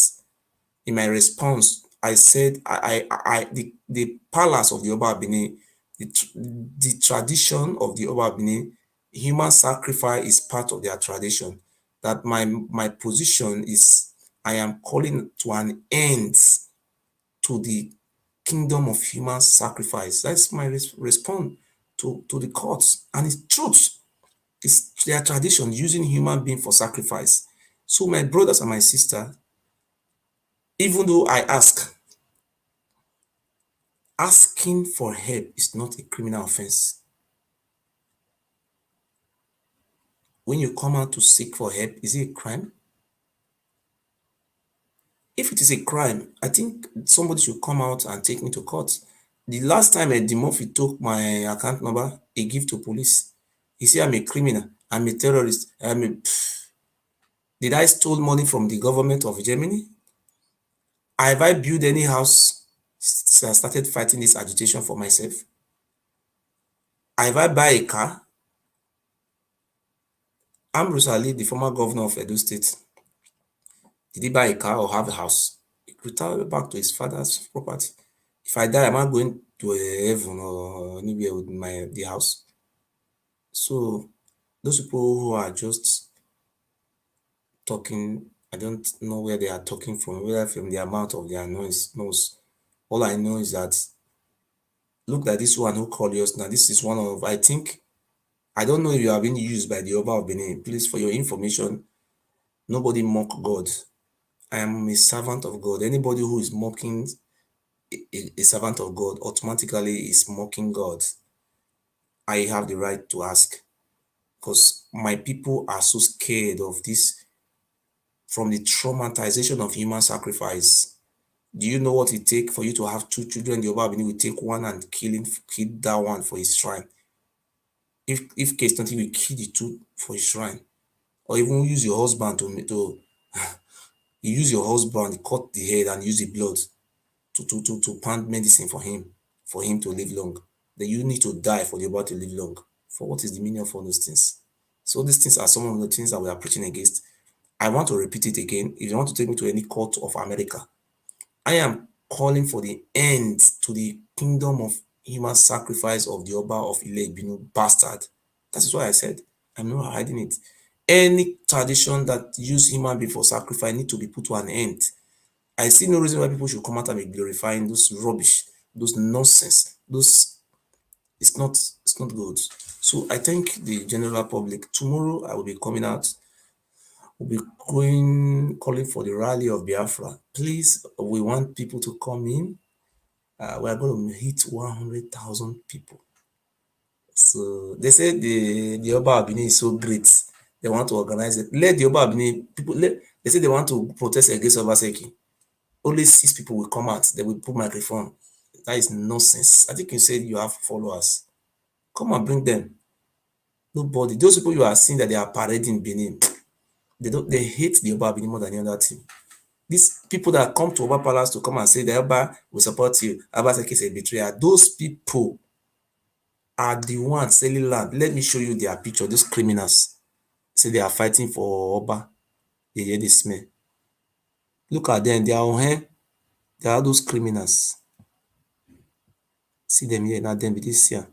in my response, I said the palace of the Oba Benin, the tradition of the Oba Benin, human sacrifice is part of their tradition. That my position is, I am calling to an end to the kingdom of human sacrifice. That's my response to the courts. And it's truth. It's their tradition, using human being for sacrifice. So my brothers and my sisters, even though I asking for help is not a criminal offense. When you come out to seek for help, is it a crime? If it is a crime, I think somebody should come out and take me to court. The last time Eddie Murphy took my account number, he gave to police. He said, I'm a criminal, I'm a terrorist, Did I stole money from the government of Germany? Have I built any house since I started fighting this agitation for myself? Have I buy a car? Ambrose Ali, the former governor of Edo State, did he buy a car or have a house? He returned back to his father's property. If I die, am I going to heaven or anywhere with the house? So those people who are just talking, I don't know where they are talking from, whether from their mouth or their nose. All I know is that, look at this one who called us now. This is one of, I think, I don't know if you have been used by the Oba of Benin. Please, for your information, nobody mock God. I am a servant of God. Anybody who is mocking a servant of God automatically is mocking God. I have the right to ask, because my people are so scared of this, from the traumatization of human sacrifice. Do you know what it takes for you to have two children? The Oba Benin will take one and kill that one for his shrine. If case nothing, will kill the two for his shrine. Or even use your husband to you use your husband, cut the head and use the blood to pound medicine for him to live long. Then you need to die for the Oba to live long. For what is the meaning of all those things? So these things are some of the things that we are preaching against. I want to repeat it again. If you want to take me to any court of America, I am calling for the end to the kingdom of human sacrifice of the Oba of Ile Ibinu bastard. That is why I said, I'm not hiding it. Any tradition that use human being for sacrifice need to be put to an end. I see no reason why people should come out and be glorifying those rubbish, those nonsense, it's not good. So I thank the general public. Tomorrow I will be coming out. We'll be calling for the rally of Biafra. Please, we want people to come in. We are going to hit 100,000 people. So they say the Oba Benin is so great. They want to organize it. Let the Oba Benin people. They say they want to protest against Obaseki. Only 6 people will come out. They will put microphone. That is nonsense. I think you said you have followers. Come and bring them. Nobody. Those people you are seeing that they are parading Benin, they hate the Oba Benin more than any other thing. These people that come to Oba Palace to come and say the Oba will support you, Obaseki is a betrayer. Those people are the ones selling land. Let me show you their picture. Those criminals say they are fighting for Oba. They hear the smell. Look at them. They are on hand. They are those criminals. See them here. Now them with this here.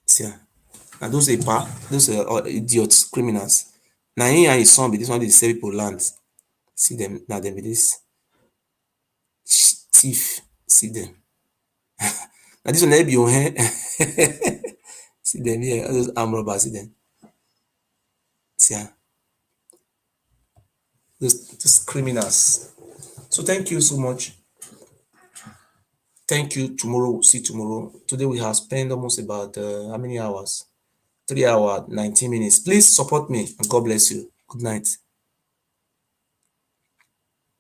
See, now those are idiots, criminals. Now he and his son be this one, they sell people land. See them, now them be this thief. See them. Now this one they be on here. See them here, all those arm robbers, see them. See, those criminals. So thank you so much. Thank you. Tomorrow, we'll see tomorrow. Today we have spent almost about how many hours? 3 hours, 19 minutes. Please support me and God bless you. Good night.